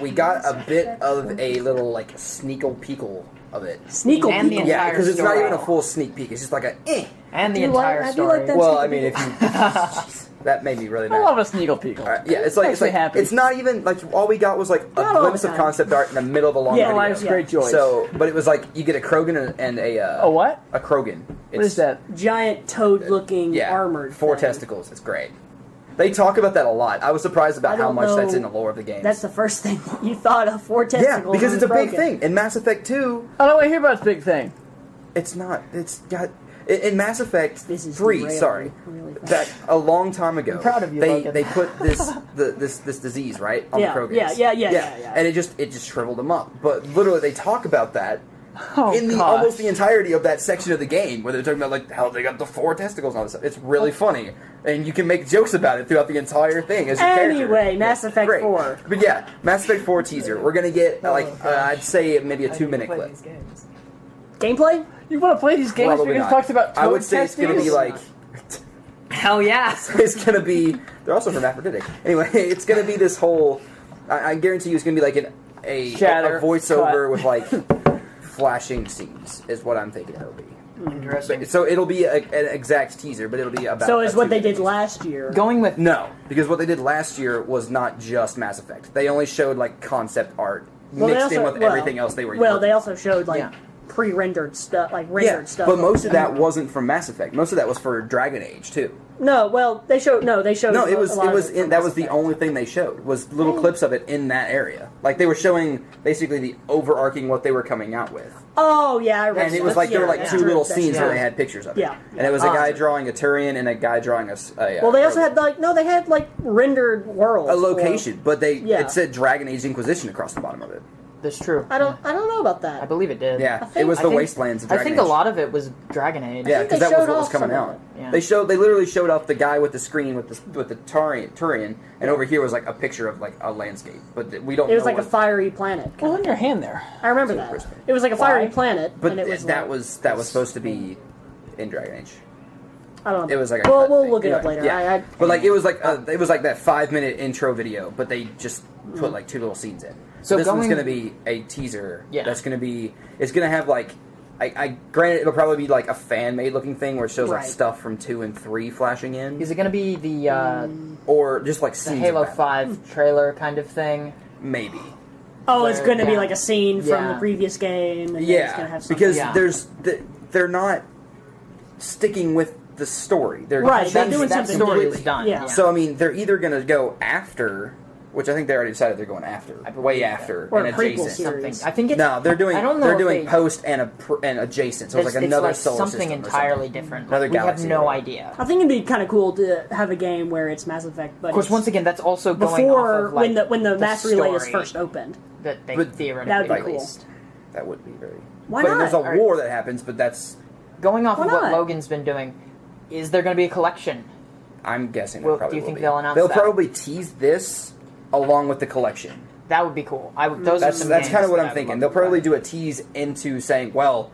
We got a bit of a little like sneakle peekle of it. Sneakle And the Peekle. Yeah, entire because it's not story. even a full sneak peek. It's just like a eh. And the Do you like- entire how do you like story. that? Well, I mean, if you that made me really I mad. love a Sneakle Peekle. Yeah, it's like Makes me happy. it's not even like all we got was like a Not all glimpse the of time. concept art in the middle of a long Yeah, video. Life's great joys. So, but it was like you get a Krogan and a a what? a Krogan. What is that? Giant toad-looking Yeah, armored 4 thing. testicles. It's great. They talk about that a lot. I was surprised I about how don't much that's know. in the lore of the game. That's the first thing you thought of. 4 yeah, testicles. because on it's a the big Krogan. thing. In Mass Effect 2, I don't want to hear about this big thing. it's not. It's got in Mass Effect This is 3. derailing Sorry, really fast. that a long time ago. I'm proud of you, They Logan. they put this disease right on Yeah, the Krogans. yeah. And it just shriveled them up. But literally, they talk about that Oh, in the gosh. almost the entirety of that section of the game where they're talking about like how they got the 4 testicles and all this stuff. It's really funny, and you can make jokes about it throughout the entire thing as your character. Anyway, Mass It's Effect great. 4. But yeah, Mass Effect 4 teaser. We're gonna get I'd say maybe a 2-minute clip. Gameplay? You want to play these games Probably because not. it talks about I would toad say it's gonna be testes? like Hell yeah! it's gonna be. They're also hermaphroditic. Anyway, it's gonna be this whole. I guarantee you, it's gonna be like a Shatter, voiceover cut. with like flashing scenes. Is what I'm thinking it'll be. Interesting. So it'll be an exact teaser, but it'll be about. So is a what they 2-minute did teaser. last year. Going with No, because what they did last year was not just Mass Effect. They only showed like concept art Well, they mixed in also- with well, everything else they were. Well, they working also showed like Yeah. pre-rendered stuff, like rendered yeah, stuff. but most of that wasn't from Mass Effect. Most of that was for Dragon Age too. No, well, they showed. No, they showed. No, it a was lot it of was from that Mass was the Effect. only thing they showed was little clips of it in that area. Like they were showing basically the overarching what they were coming out with, Oh yeah, I remember. and it was like there were like that's 2 true, little that's scenes true. where they had pictures of it. Yeah. and it was a guy Ah. drawing a Turian and a guy drawing a. Well, they also had like they had like rendered worlds. a for- location, but Yeah. it said Dragon Age Inquisition across the bottom of it. that's true. I don't know about that. I believe it did. Yeah, think- it was I the think- Wastelands of I Dragon think Age. a lot of it was Dragon Age. Yeah, think because they that was showed what was off coming some of out. it. Yeah. They literally showed off the guy with the screen with the Turian, and over here was like a picture of like a landscape, but we don't. It was know like a what- fiery planet. Well, in your hand there. I remember Super that. crispy. It was like a fiery Why? planet, But and it was that like, was supposed to be in Dragon Age. I don't know. It was like a We'll cut thing. look it up Anyway, later. Yeah. I But like it was like that 5-minute intro video, but they just put like 2 little scenes in. So this one's going- gonna be a teaser. Yeah. That's gonna be. It's gonna have like. I granted it'll probably be like a fan made looking thing where it shows like Right. stuff from 2 and 3 flashing in, Is it going to be the or just like the scenes Halo of that. 5 trailer kind of thing? Maybe. oh, it's going to be Yeah. like a scene from Yeah. the previous game, and then it's Yeah, going to have something. because Yeah. they're not sticking with the story. They're Right, they're That- doing that something story completely. is done. Yeah. So I mean, they're either going to go after which I think they already decided they're going after, way after, Or and a prequel adjacent. series. Something. I think it's No, they're doing I don't know they're if doing they- post and adjacent. So it's like another solar something system or entirely something. different. Another We have galaxy no or- idea. I think it'd be kind of cool to have a game where it's Mass Effect, but Of course, it's once again, that's also going before off of, like, when the mass relay is story first opened. that they But theoretically that'd be cool. released. That would be very. Why but not? there's a Alright. war that happens, but that's. Going off Why of what not? Logan's been doing, is there going to be a collection? I'm guessing. Well, There probably do you will think be. they'll announce They'll that? probably tease this along with the collection. That would be cool. Those are That's some that's games kind of what that I'm I would thinking. love They'll to probably play. do a tease into saying, well,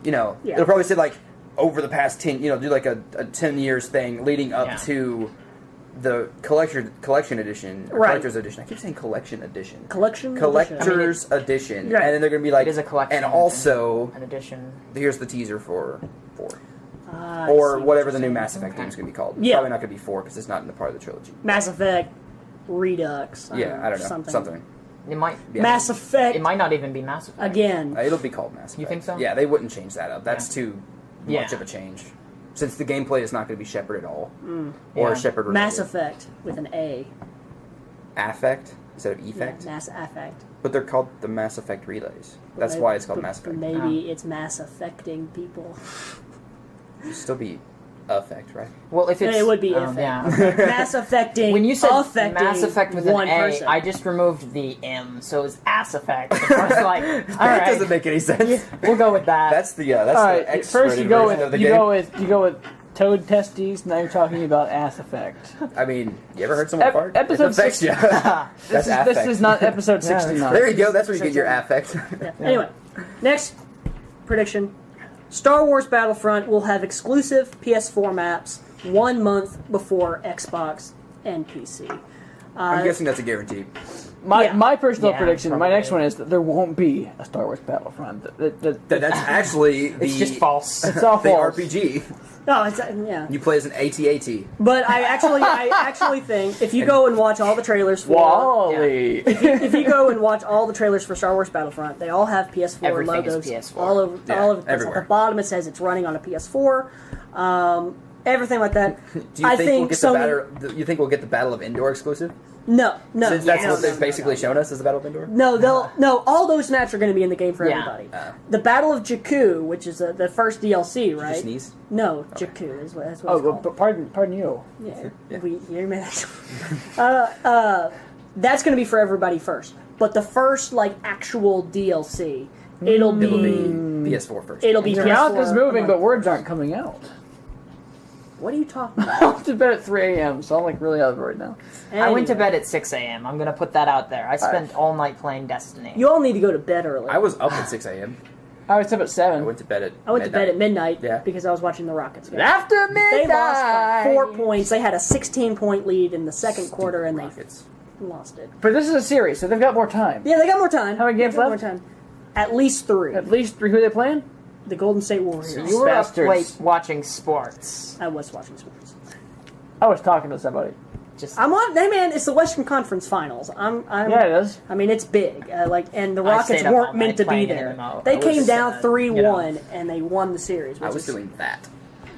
Yeah. they'll probably say like over the past 10, do like a 10 years thing leading up Yeah. to the collection edition, or Right. collector's edition. I keep saying collection edition. Collection Collector's edition. edition, Right. and then they're going to be like, It is a collection. and also an edition. here's the teaser for 4. I Or see whatever what the you're new saying. Mass Effect game is going to be called. Yeah. Probably not going to be 4 because it's not in the part of the trilogy. Mass Effect Redux. Yeah, I don't know. Something. It might. Yeah. Mass Effect It might not even be Mass Effect. again. It'll be called Mass Effect. You think so? Yeah, they wouldn't change that up. That's too much Yeah. of a change. Since the gameplay is not going to be Shepard at all. Or Yeah. Shepard related. Mass Effect with an A. Affect instead of Yeah, Effect. Mass Effect. But they're called the Mass Effect Relays. That's Maybe- why it's called but Mass Effect. Maybe it's mass affecting people. It'd still be Effect, right? Well, if it's It would be yeah. mass affecting. When you said affecting Mass Effect with one an A, person. I just removed the M, so it's Ass Effect. I was like, all That right, doesn't make any sense. we'll go with that. That's the All the right, X first you go version of with the you game. go with toad testes. Now you're talking about Ass Effect. I mean, you ever heard someone fart? episode it affects you. That's This affect. is not episode 69. There you go. That's where you get your affect. Yeah. Anyway, next prediction: Star Wars Battlefront will have exclusive PS4 maps 1 month before Xbox and PC. I'm guessing that's a guarantee. My Yeah. personal Yeah, prediction, my probably. next one is that there won't be a Star Wars Battlefront. That's actually the it's just false. It's all the false. RPG. No, it's yeah. You play as an AT-AT. But I actually think if you go and watch all the trailers for Wally. if you go and watch all the trailers for Star Wars Battlefront, they all have PS4 Everything is logos PS4. all over Yeah, all over the place. At everywhere. the bottom it says it's running on a PS4. Everything like that. Do you I think we'll get Sony, you think we'll get the Battle of Endor exclusive? No. Since that's no, what they've no, basically no. shown us as the Battle of Endor. No, all those maps are going to be in the game for Yeah. everybody. Oh. The Battle of Jakku, which is the first DLC, Did you right? sneeze? No, Jakku is what that's what Oh, it's well, called. but pardon you. Yeah, Yeah. you made that's going to be for everybody first. But the first actual DLC, it'll be PS4 first. it'll be The mouth PS4 is moving, a but month. words aren't coming out. What are you talking I about? went to bed at 3 a.m., so I'm really out of it right now. I went to Anyway, bed at 6 a.m. I'm gonna put that out there. I spent all night playing Destiny. You all need to go to bed early. I was up at 6 a.m. I was up at 7. I went to bed at to bed at midnight Yeah. because I was watching the Rockets game. After They midnight! lost by 4 points. They had a 16-point lead in the second quarter, and they Rockets. lost it. But this is a series, so they've got more time. Yeah, they got more time. How many games They got left? More time. At least 3. At least 3. Who are they playing? The Golden State Warriors. You were up Bastards. late watching sports. I was watching sports. I was talking to somebody. Just I'm on. Hey man, it's the Western Conference Finals. I'm Yeah, it is. I mean, it's big. And the I Rockets stayed up all weren't meant night to be playing there. MMO. They I was came just, down 3-1 you know. and they won the series. I Which was is doing that.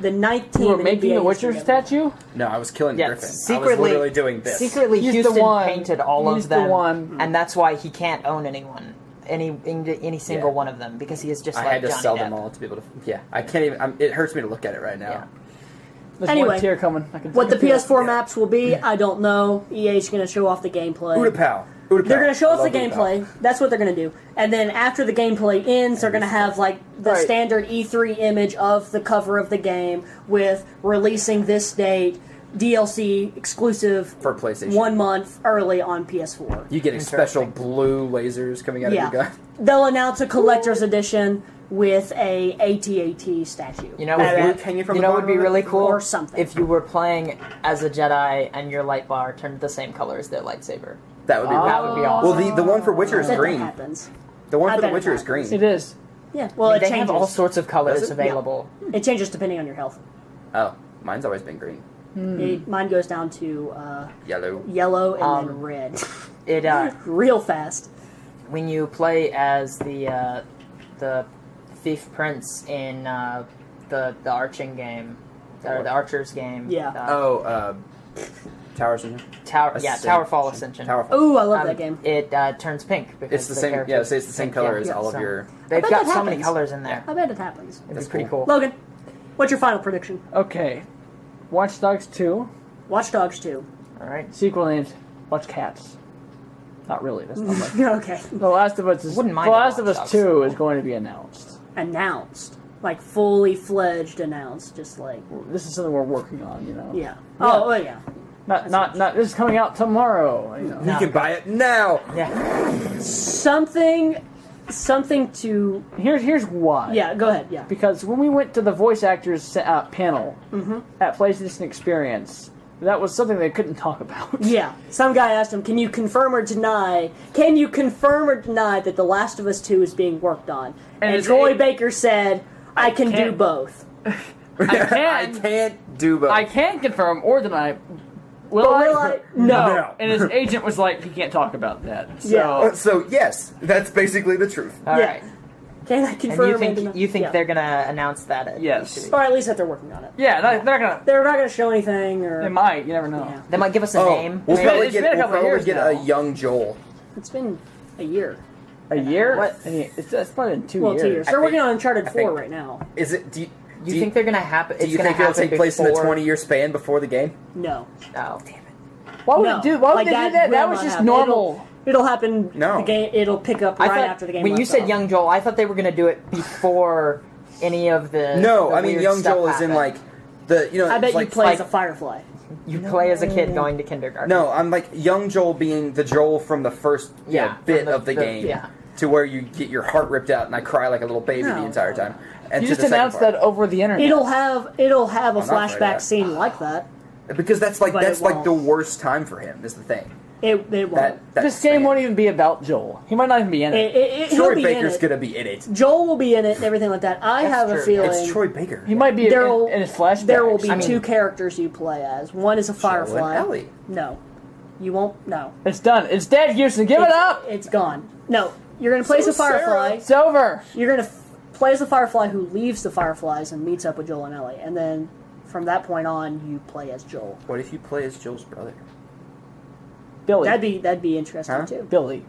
the ninth team. You were in making NBA a Witcher history ever. statue? No, I was killing yeah, Griffin. I was secretly literally doing this. Secretly, He's the Houston one. painted all He's of the them, one. and that's why he can't own anyone, any single Yeah. one of them, because he is just I like had to Johnny sell Depp. them all to be able to. Yeah, I can't even. it hurts me to look at it right now. Yeah. There's Anyway, one tear coming. I can What the feel it. PS4 maps will be, I don't know. EA's going to show off the gameplay. Udapow. Udapow. They're going to show I off the love Udapow. gameplay. That's what they're going to do. And then after the gameplay ends, they're going to have the Right. standard E3 image of the cover of the game with releasing this date, DLC exclusive For PlayStation. 1 month early on PS4. You getting special blue lasers coming out of your gun. They'll announce a collector's edition with a AT-AT statue. You know, With what- Luke hanging from you the know what would bottom be of it? really cool? Or something. If you were playing as a Jedi and your light bar turned the same color as their lightsaber. That would be. That would be awesome. Well, the one for Witcher is I bet green. that happens. The one I for The bet it Witcher is happens. green. It is. Yeah, well, it they changes. have all sorts of colors Does it? available. It changes depending on your health. Oh, mine's always been green. Mine goes down to Yellow. yellow and then Um, red, It real fast. when you play as the thief prince in the arching game or the archers game. Yeah. Oh, Tower Ascension. Towerfall Ascension. Towerfall. Ooh, I love that game. It turns pink because It's the same. Yeah, it's the same color as all of so your. They've bet got that so many happens. colors in there. I bet it happens. It'd be pretty cool. Logan, what's your final prediction? Okay. Watch Dogs 2. Watch Dogs 2. All right. Sequel named Watch Cats. Not really. That's not like Okay. The Last of Us is. Wouldn't mind The a Last of Watch Us Dogs. 2 is going to be announced. Announced. Like, fully fledged announced. Just like, This is something we're working on, you know. yeah. Oh, well, yeah. Not. This is coming out tomorrow. You know. You can buy it now. Yeah. Something to... Here's why. Yeah, go ahead, yeah. Because when we went to the voice actors panel at PlayStation Experience, that was something they couldn't talk about. Yeah. Some guy asked him, can you confirm or deny that The Last of Us 2 is being worked on? And it's Troy a- Baker said, I can do can't- both. I can't do both. I can confirm or deny. Will But I? will I? No. No. And his agent was like, he can't talk about that. So, Yeah. So yes, that's basically the truth. All Yeah. right. Can I And confirm you think yeah. they're gonna announce that? At Yes. E3? Or at least that they're working on it. yeah, they're gonna. They're not going to show anything, or... They might. You never know. Yeah. They might give us a name. We'll It's probably been a couple of years get now. a young Joel. It's been a year. A year? What? I mean, it's probably been 2 Well, years. 2 years. I They're think- working on Uncharted I 4 think- right now. Is it? Do You think they're gonna happen? Do It's you gonna think it'll happen take place in the before- 20-year span before the game? No. Oh, damn it! Why would No. it do? Why would Like, they do that? will That was not just happen. normal. It'll happen. No. The game. It'll pick up I right thought after the game. when you left said off. Young Joel, I thought they were gonna do it before any of the. No, the I mean weird young stuff Joel is in happened. like the I bet like, you play as like- a Firefly. You play as a kid going to kindergarten. No, I'm like young Joel being the Joel from the first Yeah, bit from of the game. yeah. To where you get your heart ripped out and I cry like a little baby No. the entire time. And You to just the second announced part. that over the internet. It'll have a I'm not afraid of flashback that. scene like that. Because that's like But that's it like the won't. worst time for him. Is the thing It won't. that This game span. won't even be about Joel. He might not even be in it. He'll Troy be Baker's in it. gonna be in it. Joel will be in it and everything like that. I That's have a true. feeling It's Troy Baker. He might be there will in his flashbacks. there will be I mean- two characters you play as. One is a Firefly. and Ellie. No, you won't. No, It's done. It's dead, Houston. Give it up. It's gone. No, you're gonna play as a So Sarah. Firefly. It's over. You're gonna play as the Firefly who leaves the Fireflies and meets up with Joel and Ellie, and then from that point on, you play as Joel. What if you play as Joel's brother? Billy. That'd be interesting Huh? too. Billy.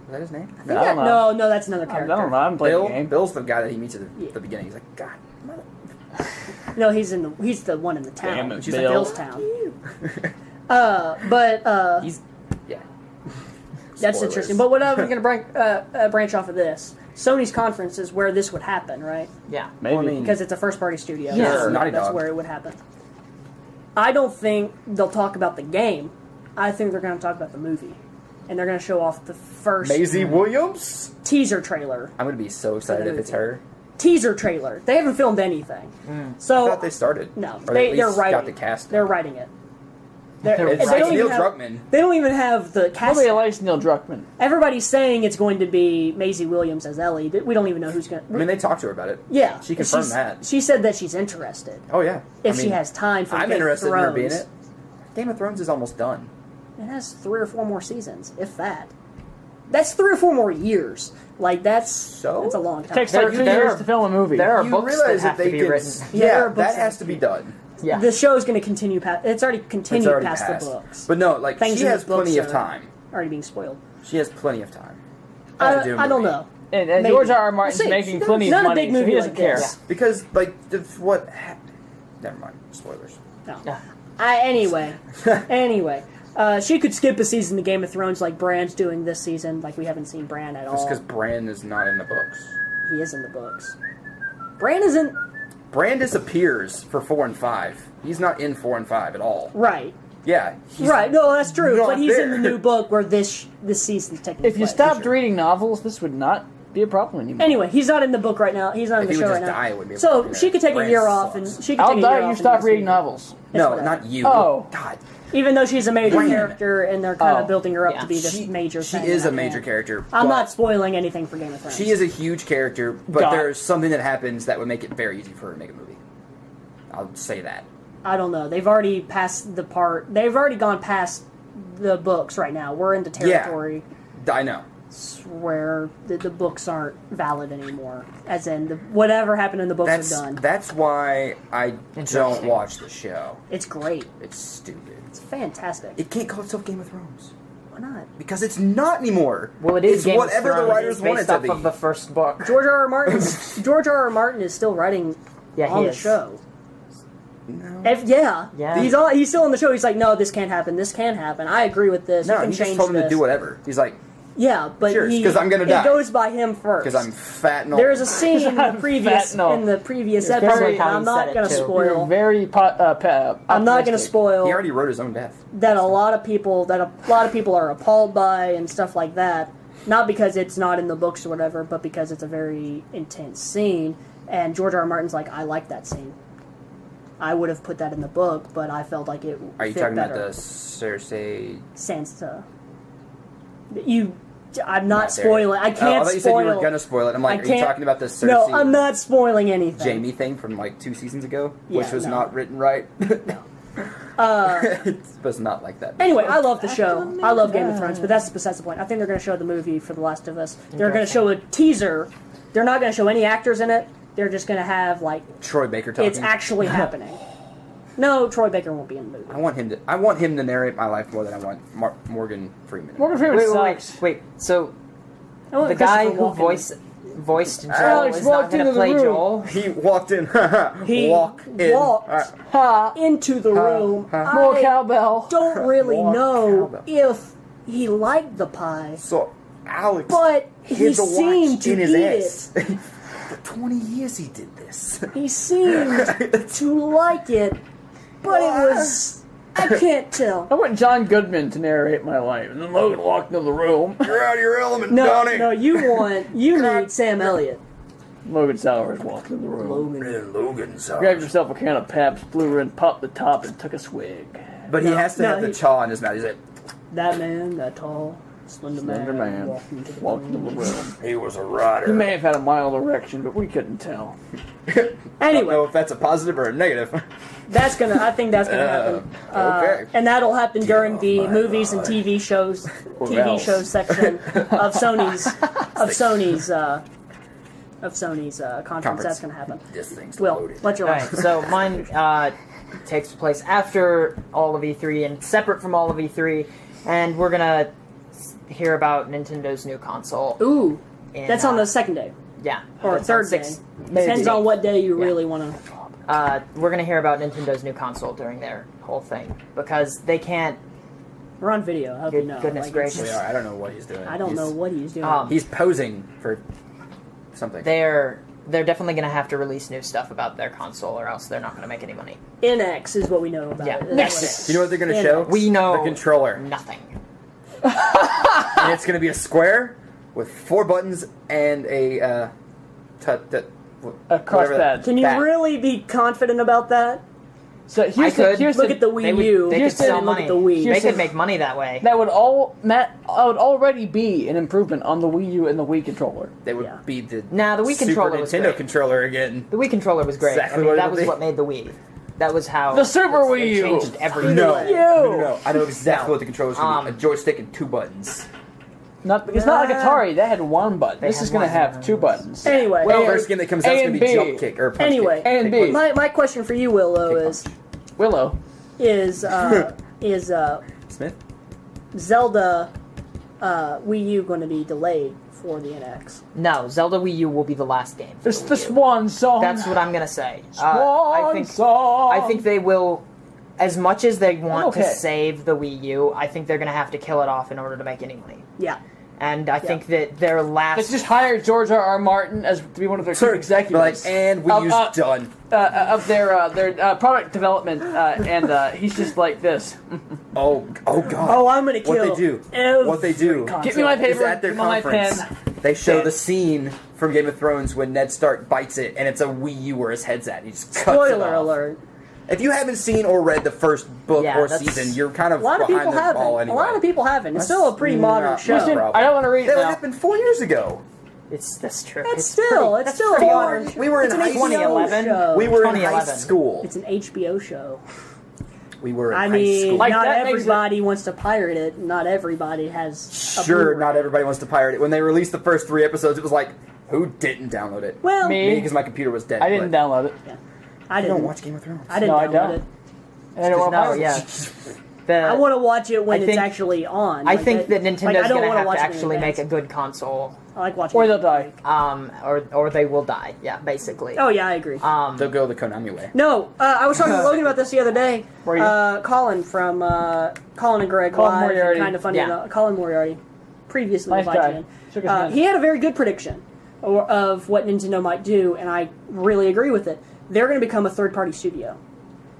Is that his name? I don't know. No, that's another I character. don't know. I haven't played Bill. the game. Bill's the guy that he meets at Yeah. the beginning. He's like, God, mother. No, he's the one in the town. Damn it, She's Bill. Bill's town. But He's yeah. that's Spoilers. interesting. But what I was going to branch off of this, Sony's conference is where this would happen, right? Yeah. Maybe. Well, I mean, Because it's a first-party studio. Yeah. so Naughty that's Dog. where it would happen. I don't think they'll talk about the game. I think they're going to talk about the movie, and they're going to show off the first Maisie Williams. teaser trailer. I'm gonna be so excited if it's her. Teaser trailer. They haven't filmed anything, I so thought they started. no, Or they're at least writing. got the cast. They're writing it. They're, It's they don't Neil even have, Druckmann. They don't even have the cast. Nobody likes Neil Druckmann. Everybody's saying it's going to be Maisie Williams as Ellie. We don't even know who's going. I mean, they talked to her about it. Yeah, She confirmed she's- that. She said that she's interested Oh yeah. if I she mean, has time for I'm Game interested of in her Thrones. being it. Game of Thrones is almost done. It has 3 or 4 more seasons, if that. That's 3 or 4 more years. Like that's a long time. It takes like 2 years to film a movie. There are You books realize that have that to they be can. written. Yeah, there are Yeah, books that has to be done. Yeah. The show's going to continue past. It's already continued It's already past passed. the books. But no, like Things she in the has plenty books of are time. Already being spoiled. She has plenty of time. I to do a don't movie. know. And Maybe. George R. R. We'll Martin's see. making plenty Not of a money, big so movie he doesn't like care. this. Because like that's what. Never mind. Spoilers. No. Yeah. Anyway. She could skip a season of Game of Thrones like Bran's doing this season. Like we haven't seen Bran at all. Just because Bran is not in the books. He is in the books. Bran isn't Bran disappears for 4 and 5. He's not in 4 and 5 at all. right. Yeah. He's Right. No, that's true. not But he's in there. the new book where this season's taking If you place. stopped reading novels, this would not be a problem anymore. Anyway, he's not in the book right now. He's not in If the he show would right just now. die, it would be a So problem. she could take Bran a year off, and sucks. she could I'll take a year die. off. You and stop do reading this. novels. No, whatever. not you. Oh. God. Even though she's a major Bran. character, and they're kind Oh. of building her up Yeah. to be this She major. She thing, is a and I major can't- character. I'm but not spoiling anything for Game of Thrones. She is a huge character, but God. there's something that happens that would make it very easy for her to make a movie. I'll say that. I don't know. They've already passed the part. They've already gone past the books right now. We're into territory. I know. where the books aren't valid anymore. As in, whatever happened in the books are done. That's why I don't Interesting. watch the show. It's great. It's stupid. It's fantastic. It can't call itself Game of Thrones. Why not? Because it's not anymore. Well, it is It's Game whatever of Thrones. the writers It's want it based to off be. of the first book. George R. R. Martin is still writing Yeah, on he the is. show. No. Yeah. He's still on the show. He's like, no, this can't happen. This can happen. I agree with this. No, you can he change just told him this. to do whatever. He's like, Yeah, but Sure, it's 'cause I'm gonna die. It goes by him first. because I'm fat and old. There is a scene in the I'm previous fat and old. episode, very and how I'm he not said it, going to too. You're spoil. very I'm not going to spoil He already wrote his own death. that a lot of people are appalled by and stuff like that. Not because it's not in the books or whatever, but because it's a very intense scene. And George R. R. Martin's like, I like that scene. I would have put that in the book, but I felt like it Are you fit talking better. about the Cersei? Sansa? I'm not Not there. spoiling. I Oh, I can't thought you said you spoil. were gonna spoil it. I'm like, I are you can't- talking about the Cersei? No, I'm not spoiling anything. Jamie thing from like 2 seasons ago, which Yeah, was no. not written right. It was not like that. Anyway, I love the show. I love Game of Thrones, but that's besides the point. I think they're going to show the movie for The Last of Us. They're going to show a teaser. They're not going to show any actors in it. They're just going to have, like, Troy Baker talking. it's actually happening. No, Troy Baker won't be in the movie. I want him to narrate my life more than I want Morgan Freeman. Morgan Freeman sucks. Wait. So I want the guy Christopher who Walken. voiced Joel Alex is not walked going into to the play room. Joel. He walked in. He walked. walked into the room. More I cowbell. don't really Walk know cowbell. if he liked the pie, So Alex, but he hid the watch seemed to in his eat ass. it. For 20 years he did this. He seemed to like it, but it was... I can't tell. I want John Goodman to narrate my life, and then Logan walked into the room. You're out of your element, No, Donnie. no, you need Sam Elliott. Logan Sowers walked into the room. Logan's Grabbed himself a can of Pabst Blue Ribbon, popped the top, and took a swig. But he has to No, have the he- chaw in his mouth. He's like, That man, that tall, slender man, walked into the room. he was a rider. He may have had a mild erection, but we couldn't tell. I don't Anyway, know if that's a positive or a negative. I think that's gonna happen. Okay. And that'll happen during the my movies and God. TV shows else. section of Sony's conference. That's gonna happen. This thing's Will, loaded. what's your All right, last? so mine takes place after all of E3 and separate from all of E3, and we're gonna hear about Nintendo's new console. Ooh, in, that's on the second day yeah or that's on third day. 6th. Depends on what day you Yeah. really want to. We're gonna hear about Nintendo's new console during their whole thing because they can't. We're on video. I hope you know. Goodness Like, gracious. We are. I don't know what he's doing. I don't know what he's doing. He's posing for something. They're definitely gonna have to release new stuff about their console, or else they're not gonna make any money. NX is what we know about Yeah. it. That's Nexus. You know what they're going to Yeah. show? We know the controller, nothing. and it's going to be a square with 4 buttons and a A whatever crossbad. that- Can you that. really be confident about that? So I here's could. Look at the Wii They would- U. they could Houston, sell and look at money. the Wii. They Houston. could make money that way. that would already be an improvement on the Wii U and the Wii controller. They would Yeah. be the Nah, the Wii Super controller was Nintendo great. controller again. The Wii controller was great. Exactly I mean, what that it'll was be. what made the Wii. That was how The Super it Wii U. changed everything. No, way. no, I know exactly what the controller's going to be. A Um, joystick and 2 buttons. It's not like Atari. They had one button. This had is going to one have button. 2 buttons. Anyway, Well, A- first game that comes out is A going to and be B. jump kick or punch Anyway. kick. A and Kick B. punch. my question for you, Willow, Kick is punch. Willow. is Smith? Zelda Wii U going to be delayed for the NX? No, Zelda Wii U will be the last game. for It's the the Wii U. Swan Song. That's what I'm gonna say. Swan Song. I think they will, as much as they want Okay. to save the Wii U. I think they're gonna have to kill it off in order to make any money. Yeah. And I think that their last. Let's just hire George R. R. Martin as to be one of their chief But like, executives and Wii U's done. of their product development, and he's just like this. Oh God. Oh, I'm going to kill What they do. every What they do. console. Give me my Is paper. at their give me my conference. pen. They show Pen. the scene from Game of Thrones when Ned Stark bites it, and it's a Wii U where his head's at. He just cuts it Spoiler off. alert. If you haven't seen or read the first book Yeah, or that's- season, you're kind of A lot of behind people the haven't. ball anyway. A lot of people haven't. It's still a pretty modern not show. my Listen, problem. I don't want to read it That now. happened 4 years ago. That's true. It's still a pretty modern. old. We were in it's an high HBO 2011. show. We were in high 2011. school. It's an HBO show. We were in I high mean, school. Like, not that makes everybody wants to pirate it. Not everybody has. a Sure, Blu-ray. not everybody wants to pirate it. When they released the first 3 episodes, it was like, who didn't download it? Well, Me. because my computer was dead. I didn't but download it. I You didn't don't watch Game of Thrones. I didn't No, I download don't. it. And I don't want to No, pirate it. yeah. I want to watch it when I it's think- actually on. I Like, think that like, Nintendo's I don't going to wanna have watch to it in actually make a advance. good console, I like watching. Or it. they'll die. or they will die. Yeah, basically. Oh yeah, I agree. They'll go the Konami way. No, I was talking to Logan about this the other day. Were you? Colin from Colin and Greg Colin Live, Moriarty. kind of funny. Yeah. Colin Moriarty, previously Nice with guy. IGN. Shook his hand. He had a very good prediction of what Nintendo might do, and I really agree with it. They're going to become a third-party studio.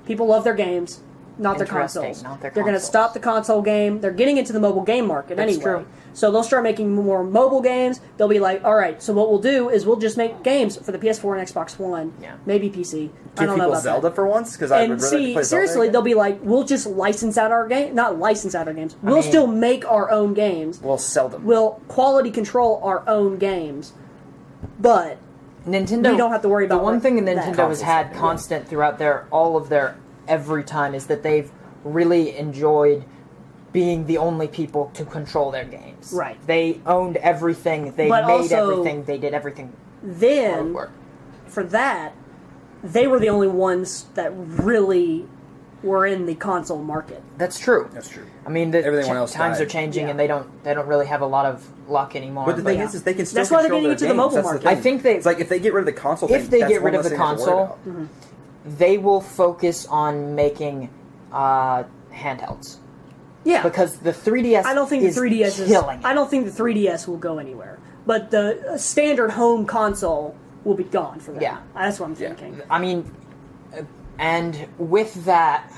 People love their games, not their Interesting, consoles. not their They're going to consoles. stop the console game. They're getting into the mobile game market That's anyway. true. So they'll start making more mobile games. They'll be like, all right, so what we'll do is we'll just make games for the PS4 and Xbox One, Yeah. maybe PC. I Give don't know people about Zelda that. for once? Because I would And rather play see, Zelda seriously, again. they'll be like, we'll just license out our game. Not license out our games. We'll mean- still make our own games. We'll sell them. We'll quality control our own games. But Nintendo. We don't have to worry about the one thing that that. Nintendo has had Console, constant throughout all of their every time is that they've really enjoyed being the only people to control their games. Right. They owned everything. They But made also- everything. They did everything. Hard then, work. for that, they were the only ones that really were in the console market. That's true. That's true. I mean, Everyone else times died. are changing, Yeah. and they don't really have a lot of luck anymore. But the thing is they can still That's why they're control getting their into the games. mobile That's the market. I thing. think they, It's like if they get rid of the console thing, if they that's get rid one of the less thing to have to worry console, about. they will focus on making handhelds. Yeah, Because the 3DS I don't think the 3DS is. killing it. I don't think the 3DS will go anywhere. But the standard home console will be gone for that. Yeah. That's what I'm Yeah. thinking. I mean, and with that,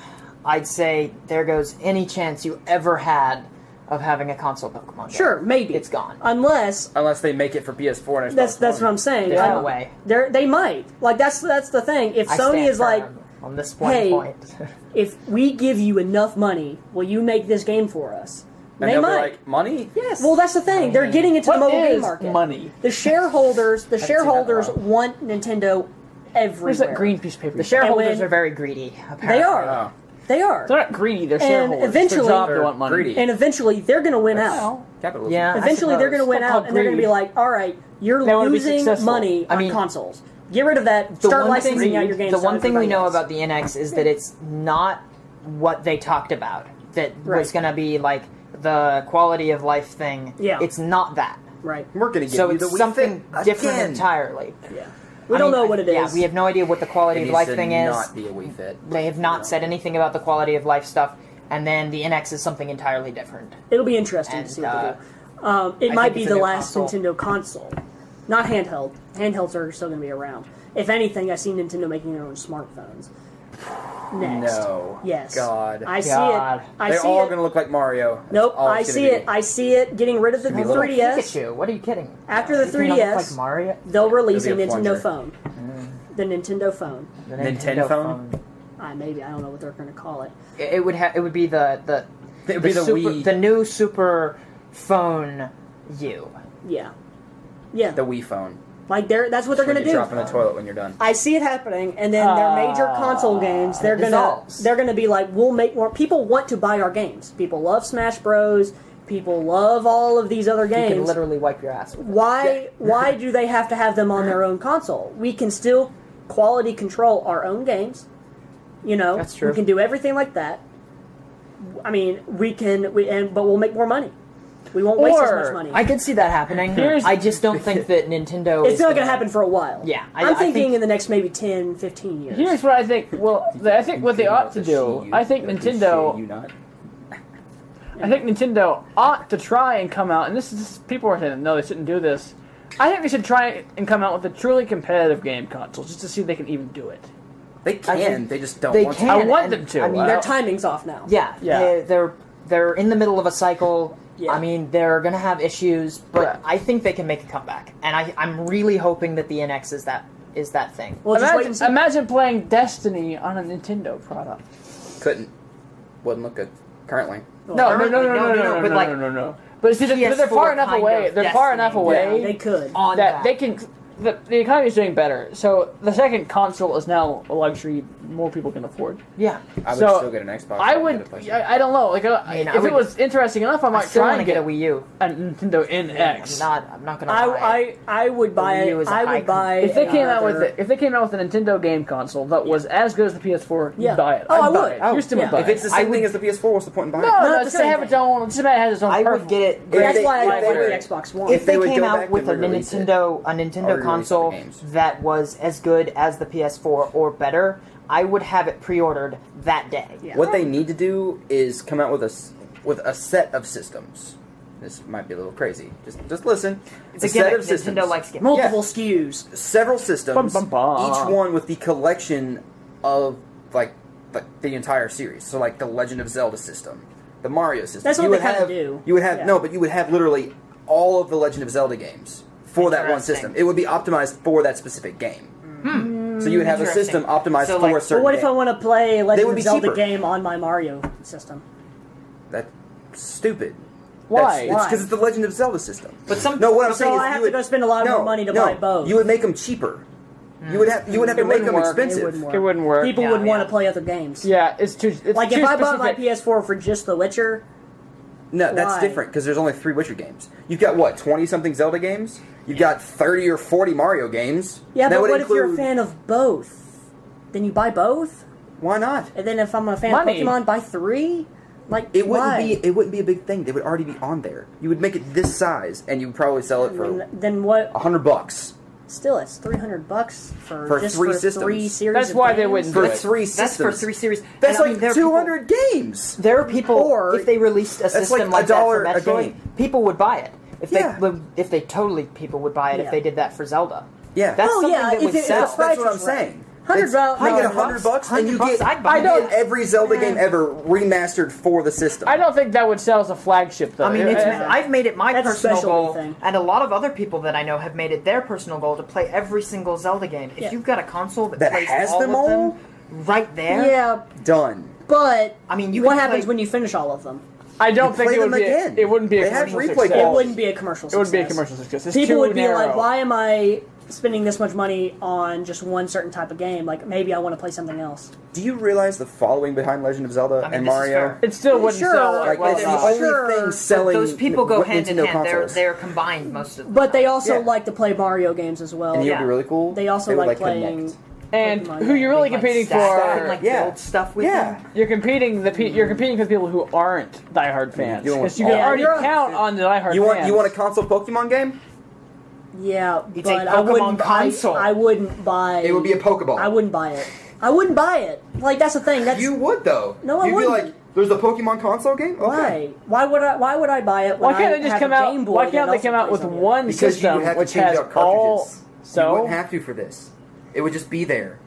I'd say there goes any chance you ever had of having a console Pokemon game. Sure, maybe It's gone. Unless Unless they make it for PS4 and Xbox that's One. what I'm saying. There's I- no way. They might. Like that's the thing. If I Sony stand is like, firm on this one hey, point. if we give you enough money, will you make this game for us? And they they'll might. be like, money? Yes. Well, that's the thing. They're getting into the What mobile game is market. money? The shareholders, see that in a while. want Nintendo everywhere. Where's that green piece of paper? The shareholders when- are very greedy. They Apparently. are. Oh. They are. They're not greedy. They're And shareholders. eventually- Their job, they They're want money. greedy. And eventually, they're going to win out. Well, Capitalism. Yeah. I Eventually, they're going to suppose. win It's out, called and they're going to be greed. like, "All right, you're They wanna be losing successful. money I on mean, consoles. Get rid of that. The Start one licensing thing- out your games." The to one thing we everybody know else. about the NX is that it's not what they talked about. That Right. was going to be like the quality of life thing. Yeah. It's not that. Right. We're going to give So you it's the Wii something Fit different again. entirely. Yeah. We don't know what it is. Yeah, we have no idea what the quality It of needs life to thing is. not be a Wii Fit. They have not said anything about the quality of life stuff, and then the NX is something entirely different. It'll be interesting to And, see what they do. It I might think be it's a the new last console. Nintendo console, not handheld. Handhelds are still going to be around. If anything, I see Nintendo making their own smartphones. Next. No. Yes. God. I see God. it. I They're see all it. going to look like Mario. That's Nope. all I it's see gonna it. be. I see it getting rid of the It's gonna be little 3DS. Pikachu, what are you kidding? After the Does he not look 3DS, like Mario? they'll release a It'll be a Nintendo plunger. phone. The Nintendo phone. The Nintendo phone? Maybe I don't know what they're going to call it. It would have. It would be the It would be the super, Wii. the new Super Phone U. Yeah. Yeah. The Wii phone. Like that's what they're When going to you do. drop in the toilet when you're done. I see it happening, and then their major console games, they're It gonna dissolves. be like, we'll make more. People want to buy our games. People love Smash Bros. People love all of these other You can games. literally wipe your ass with it. Why do they have to have them on their own console? We can still quality control our own games. You know, That's true. We can do everything like that. I mean, but we'll make more money. We won't waste as much money. I could see that happening. Here's- I just don't think that Nintendo. It's is not going to happen for a while. Yeah, I'm I thinking think- in the next maybe 10, 15 years. here's what I think. Well, I think what they ought to do. I think Nintendo. You not? I think Nintendo ought to try and come out, and this is people are saying no, they shouldn't do this. I think they should try and come out with a truly competitive game console just to see if they can even do it. They I can. think They just don't they want can. to. I want and, them to. I mean, Their timing's off now. Yeah, Yeah. they're in the middle of a cycle. Yeah. I mean, they're gonna have issues, but Correct. I think they can make a comeback, and I'm really hoping that the NX is that thing. Well, just wait and see. Imagine playing Destiny on a Nintendo product. Couldn't. Wouldn't look good. Currently. No, no, no, no, no, no, no, no, no, but no, like no, no, no. But see, they're PS4 far enough kind away. of They're far enough Destiny. Yeah, away they could. On that they can the economy is doing better. So the second console is now a luxury more people can afford. Yeah. I would So, still get an Xbox. I I'd would. get a PlayStation. I don't know. Like, mean, if I would- it was interesting enough, I I might still try want to and get a Wii U. a Nintendo NX. I'm not gonna buy it. I would buy Wii it. U is a I high would buy. If they came out with another- it, if they came out with a Nintendo game console that was as good as the PS4, Yeah. you'd buy it. Oh, I'd I buy would. It. Oh, Houston yeah. would buy If it's the it. same thing as the PS4, what's the point in buying No, it? Not no, the it's gonna same have its own. It's gonna have its own. I would peripheral. get it. If That's they- why I if like they the were- Xbox One. If they they would came go out back with a and re-release it, Nintendo or re-release console the games. that was as good as the PS4 or better, I would have it pre-ordered that day. Yeah. What they need to do is come out with a set of systems. This might be a little crazy. Just listen. It's It's a a set gimmick. of systems. Nintendo likes gimmicks. multiple Yeah. SKUs. Several systems, Bum, bum, bum. each one with the collection of like the entire series. So like the Legend of Zelda system, the Mario system. That's what You they would kinda have- do. You would have Yeah. no, but you would have literally all of the Legend of Zelda games for that one Interesting. system. It would be optimized for that specific game. So you would have a Interesting. system optimized So, for like- a certain But what if game. I want to play They Legend would of be Zelda cheaper. game on my Mario system? That's stupid. Why? It's because it's the Legend of Zelda system. But some No, what I'm So saying is I you have would, to go spend a lot more money to buy both. You would make them cheaper. You would have to make wouldn't them work. It expensive. It wouldn't work. It wouldn't work. People Yeah, would want yeah. to play other games. Yeah, it's too. It's Like too if I bought my specific. PS4 for just The Witcher, No, that's Why? different because there's only 3 Witcher games. You've got what, 20-something Zelda games? You've got 30 or 40 Mario games. yeah, That but would what if you're a include- fan of both? Then you buy both, Why not? and then if I'm a fan Money. of Pokemon, buy 3. Like It wouldn't why? be. It wouldn't be a big thing. They would already be on there. You would make it this size, and you would probably sell it for Then what? $100 Still, it's $300 For just 3 for systems. 3 series. That's of why they games? wouldn't for do it. 3 That's systems. for 3 series. That's And, I mean, like there are people- 200 games. There are people, Or- if they released a That's system like like that $1 for a Metroid, game. people would buy it. Yeah. If they totally, people would buy it Yeah. if they did that for Zelda. Yeah. That's Oh, something yeah, that if would it- sell. if the price That's what I'm was right. saying. $100 It's- I get no, $100 and you $100, get I'd buy I it. don't- every Zelda game ever remastered for the system. I don't think that would sell as a flagship though. I mean, it's, Uh, I've made it my That's a personal specialty goal, thing. and a lot of other people that I know have made it their personal goal to play every single Zelda game. If Yeah. you've got a console that, That plays has all them of all? them right there, Yeah, Done. but I mean, you what can happens play- when you finish all of them? I don't You think play it would them be. again. It wouldn't be a They have commercial replay success. It wouldn't be a commercial It would be a success. commercial success. It's People too would be narrow. like, why am I spending this much money on just one certain type of game? Like, maybe I want to play something else. Do you realize the following behind Legend of Zelda I mean, and this is Mario? fair. It still wouldn't Sure. sell Like well it's the enough. only Sure. thing selling. those people go hand in Nintendo hand. consoles. They're combined most of the But they time. also Yeah. like to play Mario games as well. and you Yeah. would be really cool. They also would, like playing. connect. And Pokemon who you're really Like, competing stack for? and, like, Yeah. build stuff with Yeah. them. You're competing you're competing with people who aren't diehard fans You want- because you can Yeah, already you're- count on the diehard You want fans. you want a console Pokemon game? Yeah, It's a but I Pokemon wouldn't. console. I wouldn't buy. It would be a Pokeball. I wouldn't buy it. I wouldn't buy it. Like that's the thing. That's You would though. No, I You'd wouldn't. be like, "There's a Pokemon console game." Okay. why. Why would I? Why would I buy it? Why When can't I they just have come a out? Game Boy Why that can't they also come out plays with on it? one Because you system would have to which change has out all? cartridges. You So wouldn't have to for this. It would just be there,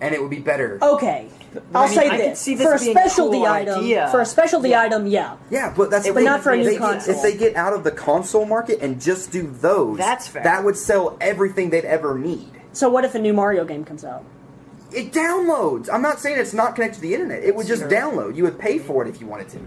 and it would be better. Okay, I'll I mean, say I could this. see this For a being a specialty cool item. idea. For a specialty item, yeah. Yeah, but that's the But thing. not for a new They console. If they get out of the console market and just do those, That's fair. that would sell everything they'd ever need. So what if a new Mario game comes out? It downloads. I'm not saying it's not connected to the internet. It would just Sure. download. You would pay for it if you wanted to.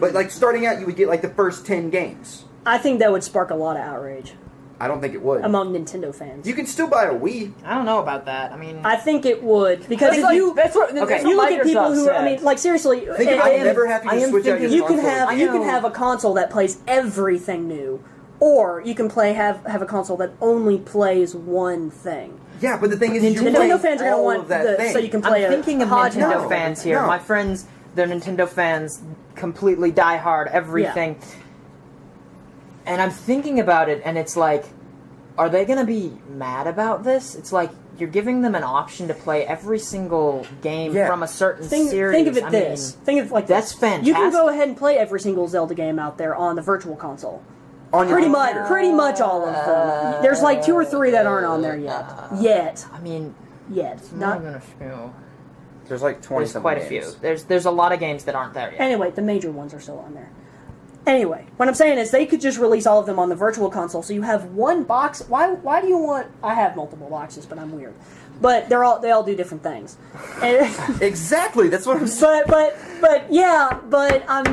But like starting out, you would get like the first 10 games. I think that would spark a lot of outrage I don't think it would. among Nintendo fans. You can still buy a Wii. I don't know about that. I mean, I think it would because that's if like, you that's what, Okay. that's if you what look at people Microsoft who said. I mean, like seriously, Think and- about it. and Never have to I just am switch out your thinking- you can console. have I you can know. have a console that plays everything new, or you can have a console that only plays one thing. Yeah, but the thing is, you're Nintendo playing fans are going to all want of that thing. so you can play I'm a thinking of hodgepodge. Nintendo No. fans here. No. My friends, they're Nintendo fans, completely diehard, everything. And I'm thinking about it, and it's like, are they going to be mad about this? It's like you're giving them an option to play every single game Yeah. from a certain Think, series. think of it I this. mean, Think of it like that's this. fantastic. You can go ahead and play every single Zelda game out there on the Virtual Console. On your Pretty computer. much all of them. There's like 2 or 3 that aren't on there yet. I mean, Yet. I'm Not not going to feel. There's like 20 There's quite a few. There's a lot of games that aren't there yet. Anyway, the major ones are still on there. Anyway, what I'm saying is they could just release all of them on the Virtual Console, so you have one box. Why do you want? I have multiple boxes, but I'm weird. But they all do different things. And, Exactly. That's what I'm saying. but yeah, but I'm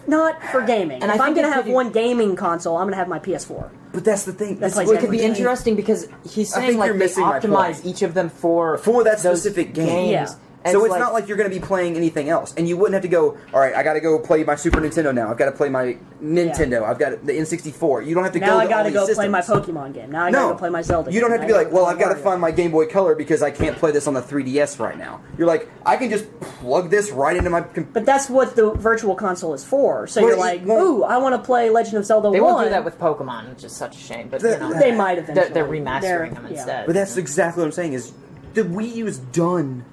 not for gaming. And I if I'm think gonna it have could- one gaming console, I'm gonna have my PS4. But that's the thing. That plays Well, it could be everything. interesting because he's I saying think like you're they missing my optimize point. each of them for that those specific game. Yeah. And So it's not like you're going to be playing anything else, and you wouldn't have to go. All right, I got to go play my Super Nintendo now. I've got to play my Nintendo. I've got the N64. You don't have to Now go. I to got all to these go play my systems. Pokemon game. Now I got to go play my Zelda. You don't game. have to be Now I like, well, gotta I've got to play find my Game Boy Color because I can't play this on the 3DS right now. You're like, I can just plug this right into my. But that's what the Virtual Console is for. So Well, you're it like, won't- ooh, I want to play Legend of Zelda they 1. won't do that with Pokemon, which is such a shame. But you know, They might eventually. they're remastering them yeah, instead. But that's exactly what I'm saying. Is the Wii U is done.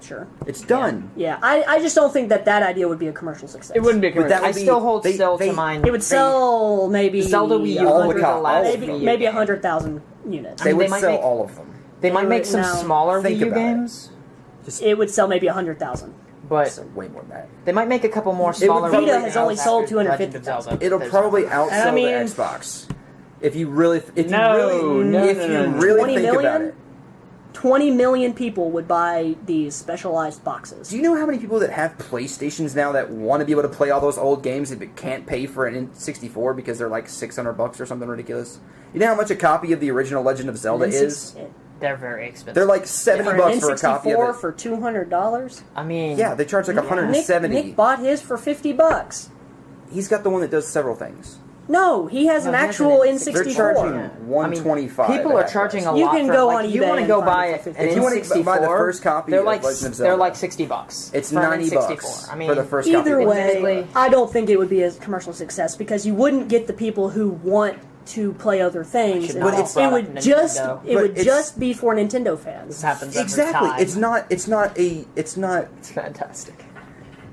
Sure. It's done. Yeah, I just don't think that idea would be a commercial success. It wouldn't be a But that commercial. I would be- still hold they- still they- to mine. It would sell maybe Zelda Wii U All under the the co- last maybe Wii U maybe game. 100,000 units. They mean, would they might sell make- all of them. They might make some now, smaller think Wii U about it. games, It would sell maybe 100,000. but So way more than that. they might make a couple more smaller. Vita Wii U has only games sold after Legend of 250,000. Zelda. It'll There's probably no- outsell I mean- the Xbox. If you really, if you No, really, no, if no, you no, no. really 20 think about million? it. 20 million people would buy these specialized boxes. Do you know how many people that have PlayStations now that want to be able to play all those old games but can't pay for an N64 because they're like $600 or something ridiculous? You know how much a copy of the original Legend of Zelda is? They're very expensive. They're like $70 For an for a copy of N64 it. for $200? I mean, Yeah, they charge like $170. Nick bought his for $50. He's got the one that does several things. No, he has No, an he has actual an N64. They're charging Yeah. $125. people at are half charging price. a You lot. can for, go like, on you eBay want to and go find buy it for an 50. If you want to N64, buy the first copy they're of like Legend of Zelda, they're like $60. it's for an $90 N64. I mean, for the first copy. Either of it. way, Admittedly- I don't think it would be a commercial success because you wouldn't get the people who want to play other things. should and not have it brought would up just Nintendo. it But would it's- just be for Nintendo fans. This happens every Exactly. time. It's not It's fantastic.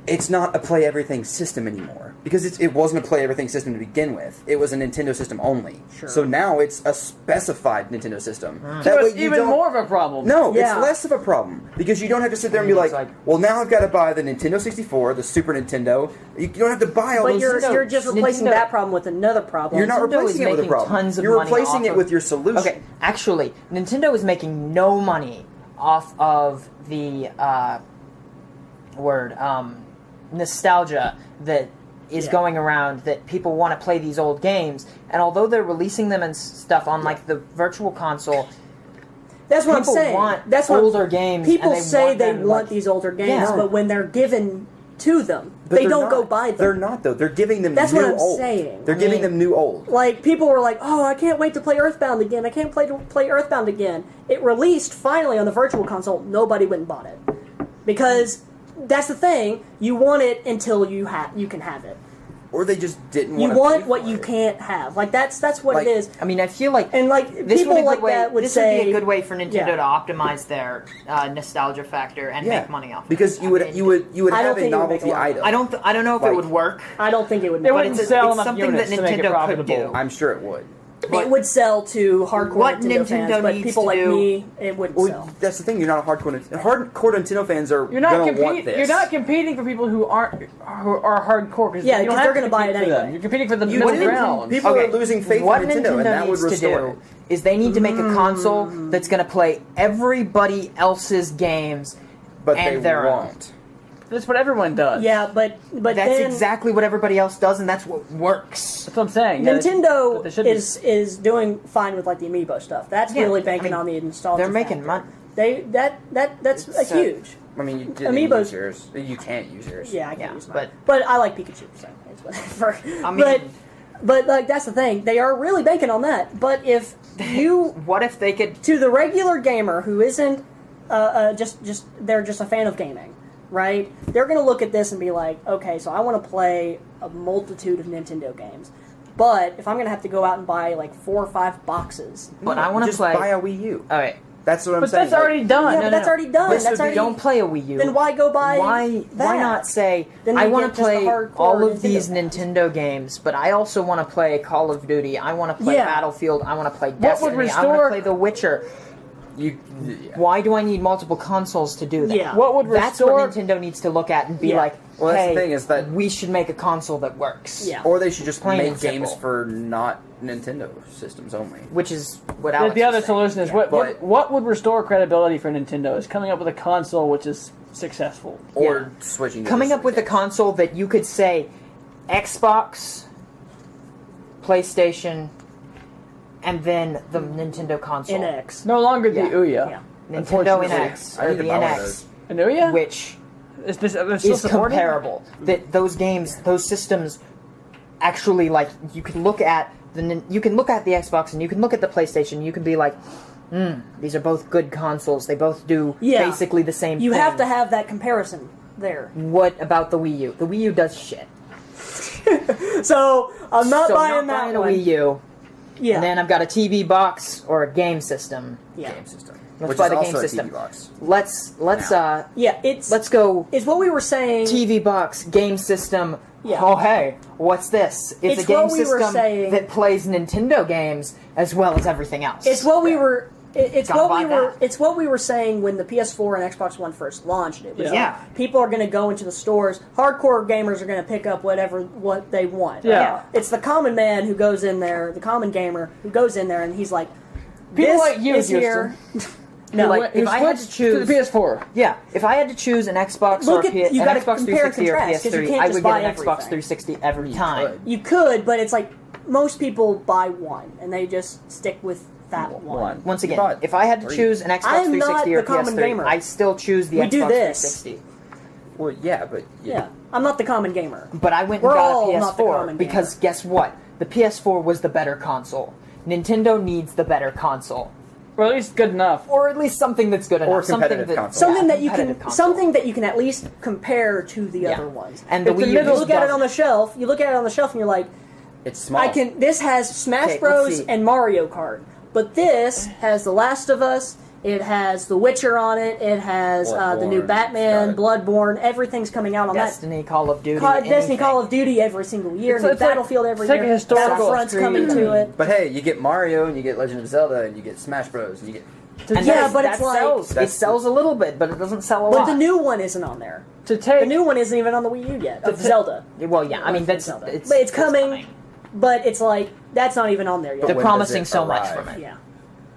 it's not a play everything system anymore because it wasn't a play everything system to begin with. It was a Nintendo system only. Sure. So now it's a specified Nintendo system. So it's even more of a problem. No, Yeah. it's less of a problem because you don't have to sit there and be like, It's like- well, now I've got to buy the Nintendo 64, the Super Nintendo. You don't have to buy all But those. you're just replacing Nintendo- that problem with another problem. You're not Nintendo replacing is it with a making problem. tons of You're money replacing off it of- with your solution. Okay, actually, Nintendo is making no money off of the nostalgia that is Yeah. going around, that people want to play these old games. And although they're releasing them and stuff on like the Virtual Console, That's what I'm people saying. want That's what older games. people and they say want they them, want like- these older games, Yeah. but when they're given to them, But they they're don't not. go buy them. They're not though. They're giving them That's new what I'm old. saying. They're I giving mean- them new old. Like people were like, "Oh, I can't wait to play Earthbound again. I can't play Earthbound again." It released finally on the Virtual Console. Nobody went and bought it because that's the thing. You want it until you can have it. Or they just didn't You want to want pay what for you it. can't have. Like that's what Like- it is. I mean, I feel like And like this people would be a like good way, that would this say would be a good way for Nintendo Yeah. to optimize their nostalgia factor and Yeah, make money off. because it. you would I mean, you would I don't have a think it would make a novelty lot of item. I don't know if Like- it would work. I don't think it would. It but wouldn't it's- sell it's enough something units that to make it Nintendo could profitable. do. I'm sure it would. it would sell to hardcore What Nintendo fans, Nintendo but needs people to like do- me, it wouldn't Well, sell. that's the thing. You're not a hardcore Nintendo fans are You're not gonna want competing. this. You're not competing for people who are hardcore. Cause Yeah, you don't 'cause have they're to gonna buy it compete for them. anyway. You're competing for the You middle do. ground. People are losing faith what in Nintendo, and that would needs to restore do it. is they need to make a console that's going to play everybody else's games, But and they their own. won't. That's what everyone does. Yeah, but That's then exactly what everybody else does, and that's what works. That's what I'm saying. Yeah, but they Nintendo should be. is doing fine with like the amiibo stuff. That's Yeah, really I banking mean, on the nostalgia. they're making factor. money. They that's It's, huge. I mean, you didn't Amiibos- use yours. You can't use yours. Yeah, I can't Yeah, use mine. but- But I like Pikachu, so it's whatever. I mean- but like that's the thing. They are really banking on that. But if you What if they could? to the regular gamer who isn't just they're just a fan of gaming, right? They're going to look at this and be like, okay, so I want to play a multitude of Nintendo games. But if I'm going to have to go out and buy like 4 or 5 boxes, But I want to just play. buy a Wii U. All right, That's what I'm But saying. that's already done. yeah, no, but that's no. already done. This That's would be- already don't play a Wii U. Then why go buy Why that? not say Then I you want get to just the play hardcore all of Nintendo these fans. Nintendo games, but I also want to play Call of Duty. I want to play Yeah. Battlefield. I want to play would Destiny. I want restore- to play The Witcher. yeah. Why do I need multiple consoles to do that? Yeah. What would That's restore? what Nintendo needs to look at and be Yeah. like, Well, that's hey, the thing is that- we should make a console that works. Yeah. Or they should just Plain make and games simple. for not Nintendo systems only. Which is what the, Alex the was other saying. solution is Yeah. what would restore credibility for Nintendo is coming up with a console which is successful. Or Yeah. switching. to Coming the up with a console that you could say Xbox, PlayStation, and then the Nintendo console. NX. No longer the Yeah. Ouya. Yeah. Nintendo Unfortunately. NX, I or need to the buy one of NX, those. An Ouya? which Is this they're still is supported? comparable. That those games, those systems, actually, like, you can look at the Xbox and you can look at the PlayStation. And you can be like, these are both good consoles. They both do Yeah. basically the same You thing. have to have that comparison there. What about the Wii U? The Wii U does shit. So I'm not So buying not that buying a one. Wii U. Yeah. And then I've got a TV box or a game system. yeah. Game system. Let's Which buy is the also game a system. TV box. Let's Yeah. let's go It's what we were saying. TV box, game system. Yeah. Oh hey, what's this? It's a game what we were system saying. that plays Nintendo games as well as everything else. It's what we were. It's Gotta what we buy were. that. It's what we were saying when the PS4 and Xbox One first launched. It was Yeah. like, people are going to go into the stores. Hardcore gamers are going to pick up what they want. Yeah. It's the common man who goes in there, the common gamer who goes in there, and he's like, People "This like you, is here." No, Like, if I had to Switch choose- the PS4. Yeah, if I had to choose an Xbox Look or at- an you gotta Xbox compare and 360 or contrast, 'cause you PS3, can't I just would buy get an Xbox everything. 360 every time. could. you could, but it's like most people buy one and they just stick with that one. Once You again, bought if I had to three. choose an Xbox I am 360 not or the common PS3, gamer. I still choose the We Xbox do this. 360. Well, yeah, but Yeah, I'm not the common gamer. But I went and We're got all a not the PS4 common because gamer. guess what? The PS4 was the better console. Nintendo needs the better console, Or at least good enough. or at least something that's good enough. competitive something console. Something yeah, that you can, competitive console. something that you can at least compare to the Yeah. other ones. And the It's Wii the U middle You just look at it on the doesn't. shelf. You look at it on the shelf, and you're like, it's small. I can. This has Smash Okay, let's Bros. see. and Mario Kart, but this has The Last of Us. It has The Witcher on it. It has the new Bloodborne, Batman, it's Bloodborne. Everything's coming out on Destiny, Call of Duty, that. Destiny, anything. Call of Duty every single year. It's- New it's like- Battlefield every it's like year. a historical Battlefront's coming stream. to it. But hey, you get Mario and you get Legend of Zelda and you get Smash Bros. And you get And Yeah, that's- but that it's like- sells. It That's- sells a little bit, but it doesn't sell a But lot. the new one isn't on there. To take The new one isn't even on the Wii U yet. Of Zelda. Well, yeah, I mean that's Zelda. it's, But it's coming. But it's like that's not even on there yet. They're when does promising it so much arrive? from it. Yeah.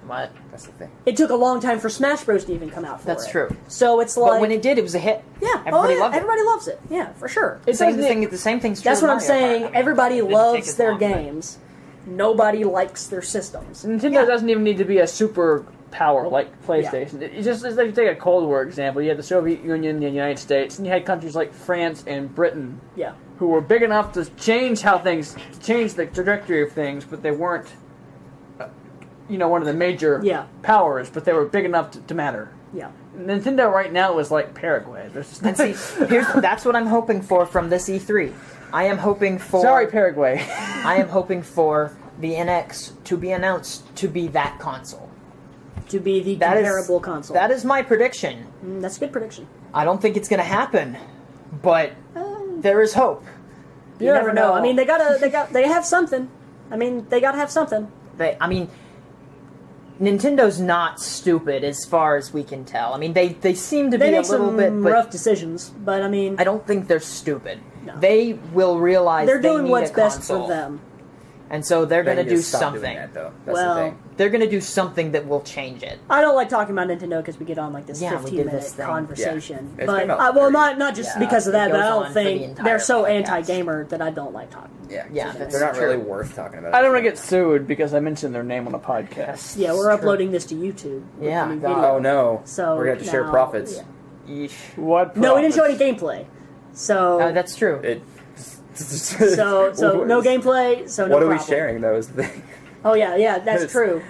What? That's the thing. It took a long time for Smash Bros. to even come out for That's it. true. So it's like But when it did, it was a hit. yeah, everybody oh, yeah, loved it. everybody loves it. Yeah, for sure. It Same doesn't- thing. The same thing's true. That's with what I'm Mario saying. Kart. I mean, Everybody it didn't take loves as their long, but- games. Nobody likes their systems. Nintendo Yeah. doesn't even need to be a super power like PlayStation. It's just it's like you take a Cold War example. You had the Soviet Union, the United States, and you had countries like France and Britain Yeah. who were big enough to change the trajectory of things, but they weren't, one of the major Yeah. powers. But they were big enough to matter. Yeah. Nintendo right now is like Paraguay. There's just And see, that's what I'm hoping for from this E3. I am hoping for. Sorry, Paraguay. I am hoping for the NX to be announced to be that console. To be the That is- comparable console. That is my prediction. That's a good prediction. I don't think it's going to happen, but there is hope. You never know. I mean, they have something. I mean, they gotta have something. Nintendo's not stupid as far as we can tell. I mean, they seem to They be a make little some bit, but rough decisions, but I mean, I don't think they're stupid. No. They will realize they're they doing need what's a best console, for them. and so they're They going to need do stop doing something. that, though. That's Well, the thing. They're going to do something that will change it. I don't like talking about Nintendo because we get on like this Yeah, we did 15-minute this thing. conversation. Yeah. It's But been about well, 30. not just Yeah, because of it that, but I goes on don't for the think entire they're so podcast. anti-gamer that I don't like talking. Yeah, Yeah, so that's they're not true. really worth talking about. I don't want to get sued because I mentioned their name on a podcast. Yeah, we're True. uploading this to YouTube. with Yeah, the new God. video. Oh no! So we're gonna have to share now- profits. yeah. What? No, we didn't show any profits? gameplay. So That's true. It. so no gameplay. So no What are we problem. sharing though? Is the thing. Oh yeah, that's It's- true.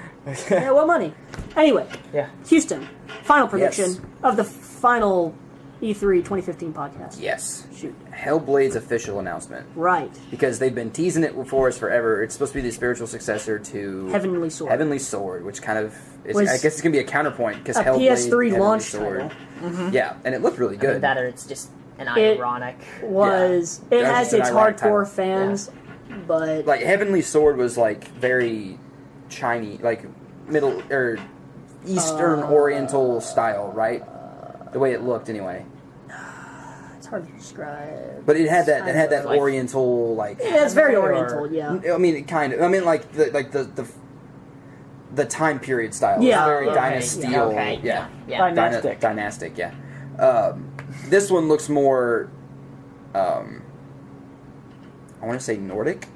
Yeah, what money? Anyway, Yeah. Houston. Final prediction Yes. of the final E3 2015 podcast. Yes. Shoot. Hellblade's official announcement. Right. Because they've been teasing it for us forever. It's supposed to be the spiritual successor to Heavenly Sword. Heavenly Sword, which kind of is, Was I guess it's gonna be a counterpoint because a Hellblade, PS3 Heavenly launch Sword. title. Yeah, and it looked really good. That or it's just an It- ironic. Was it That's has an its ironic hardcore title. fans, but Like Heavenly Sword was like very Chinese, like Middle or Eastern Oriental style, right? The way it looked, anyway. it's hard to describe. But it had that. It had that Like- Oriental, like. Yeah, it's very Or- oriental. Yeah. I mean, it kind of. I mean, like the time period style. Yeah. It's very Okay, dynasty. yeah, okay, Yeah. yeah. Dynastic. Dynastic. Yeah. This one looks more. I want to say Nordic.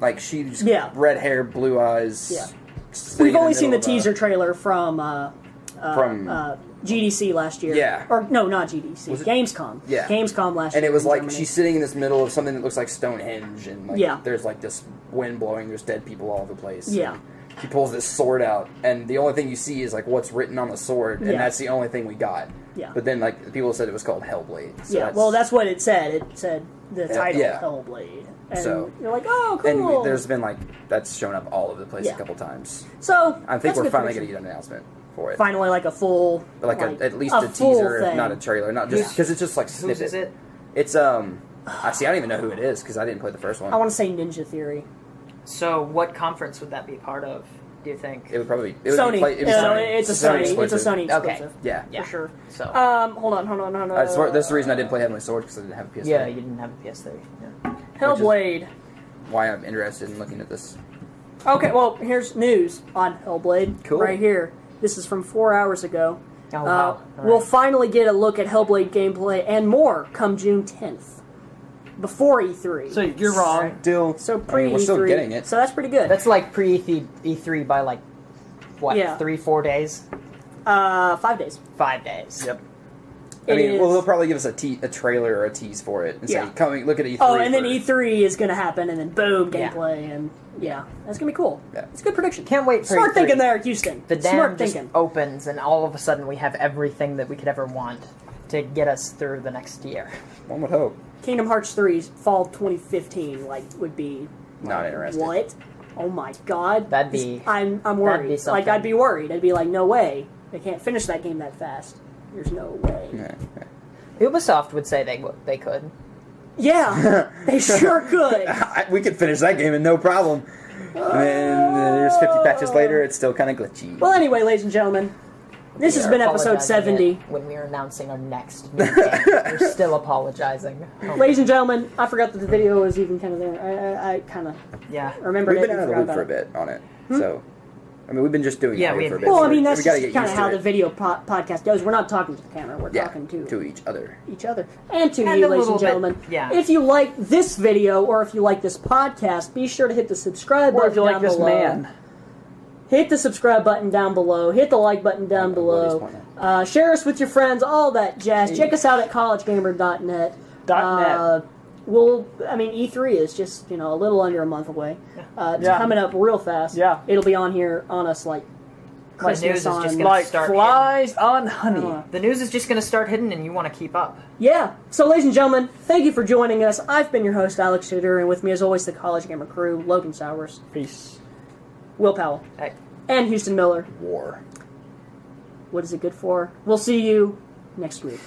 Like she's Yeah. red hair, blue eyes. Yeah. sitting We've in only seen the middle of teaser trailer from GDC last year. Yeah. Or no, not GDC. Was it- Gamescom. Yeah. Gamescom last year. and it was in like Germany. she's sitting in this middle of something that looks like Stonehenge, and like Yeah. there's like this wind blowing. There's dead people all over the place. Yeah. And she pulls this sword out, and the only thing you see is like what's written on the sword, and Yeah. that's the only thing we got. Yeah. But then like people said it was called Hellblade. So Yeah, well, that's what it said. It said the title, yeah. Hellblade. And So- you're like, oh, and cool. there's been like that's shown up all over the place Yeah. a couple times. So, I think that's we're good finally prediction. going to get an announcement for it. Finally, like a full... Like at least a a full teaser, thing. not a trailer, not just Yeah. because it's just like Whose snippet. is it? It's I don't even know who it is because I didn't play the first one. I want to say Ninja Theory. So, what conference would that be part of? Do you think? It would probably it would Sony. Be it was Sony. It's a Sony. It's a exclusive. Sony Okay. exclusive. Yeah. Yeah. For sure. So. Hold on. That's the reason I didn't play Heavenly Sword because I didn't have a PS3. yeah, you didn't have a PS3. Yeah. Hellblade. Why I'm interested in looking at this. Okay, well, here's news on Hellblade. Cool. Right here. This is from 4 hours ago. Oh wow! All We'll right. finally get a look at Hellblade gameplay and more come June 10th. Before E3. So you're wrong. Still, So I mean, pre-E3. we're still getting it. So that's pretty good. That's like pre-E3 by like what? Yeah. 3-4 days? 5 days. 5 days. Yep. It I mean, well, is- they'll probably give us a trailer or a tease for it and Yeah. say, "Coming, look at E3." Oh, and then for- E3 is going to happen, and then boom, Yeah. gameplay, and yeah, that's going to be cool. Yeah. It's a good prediction. Can't wait for Smart E3. thinking there, Houston. The dam Smart just thinking. opens, and all of a sudden we have everything that we could ever want to get us through the next year. One would hope. Kingdom Hearts 3's fall 2015, like, would be Not interested. what? Oh my god. That'd be- I'm that'd worried. be something. Like, I'd be worried. I'd be like, no way. They can't finish that game that fast. There's no way. Yeah. Ubisoft would say they could. Yeah, they sure could. We could finish that game and no problem. And then there's 50 patches later, it's still kind of glitchy. Well, anyway, ladies and gentlemen, this has We are been episode apologizing 70. it when we are announcing our next new game. We're still apologizing. Oh, Ladies and gentlemen, I forgot that the video was even kind of there. I kind of yeah. remembered We've it been and out of the forgot loop about for a it. bit on it, so I mean we've been just doing Yeah, audio we- for a bit. Well, so I mean, that's we gotta just get kind of used to how it. the video podcast goes. We're not talking to the camera. We're Yeah, talking to each other. each other and to And you, a ladies little and bit, gentlemen. yeah. If you like this video or if you like this podcast, be sure to hit the subscribe Or button if you like down this below. man. Hit the subscribe button down below. Hit the like button down I don't know what he's below. pointing Share us with your friends. All that jazz. Check us out at collegegamer.net. .net. E3 is just a little under a month away. It's Yeah. coming up real fast. Yeah. It'll be on here on us like My news Christmas is on. just gonna Like start flies on honey. Uh, The news is just going to start hitting, and you want to keep up. Yeah. So, ladies and gentlemen, thank you for joining us. I've been your host, Alex Tudor, and with me, as always, the College Gamer crew: Logan Sowers, Peace. Will Powell, Hey. and Houston Miller. War. What is it good for? We'll see you next week.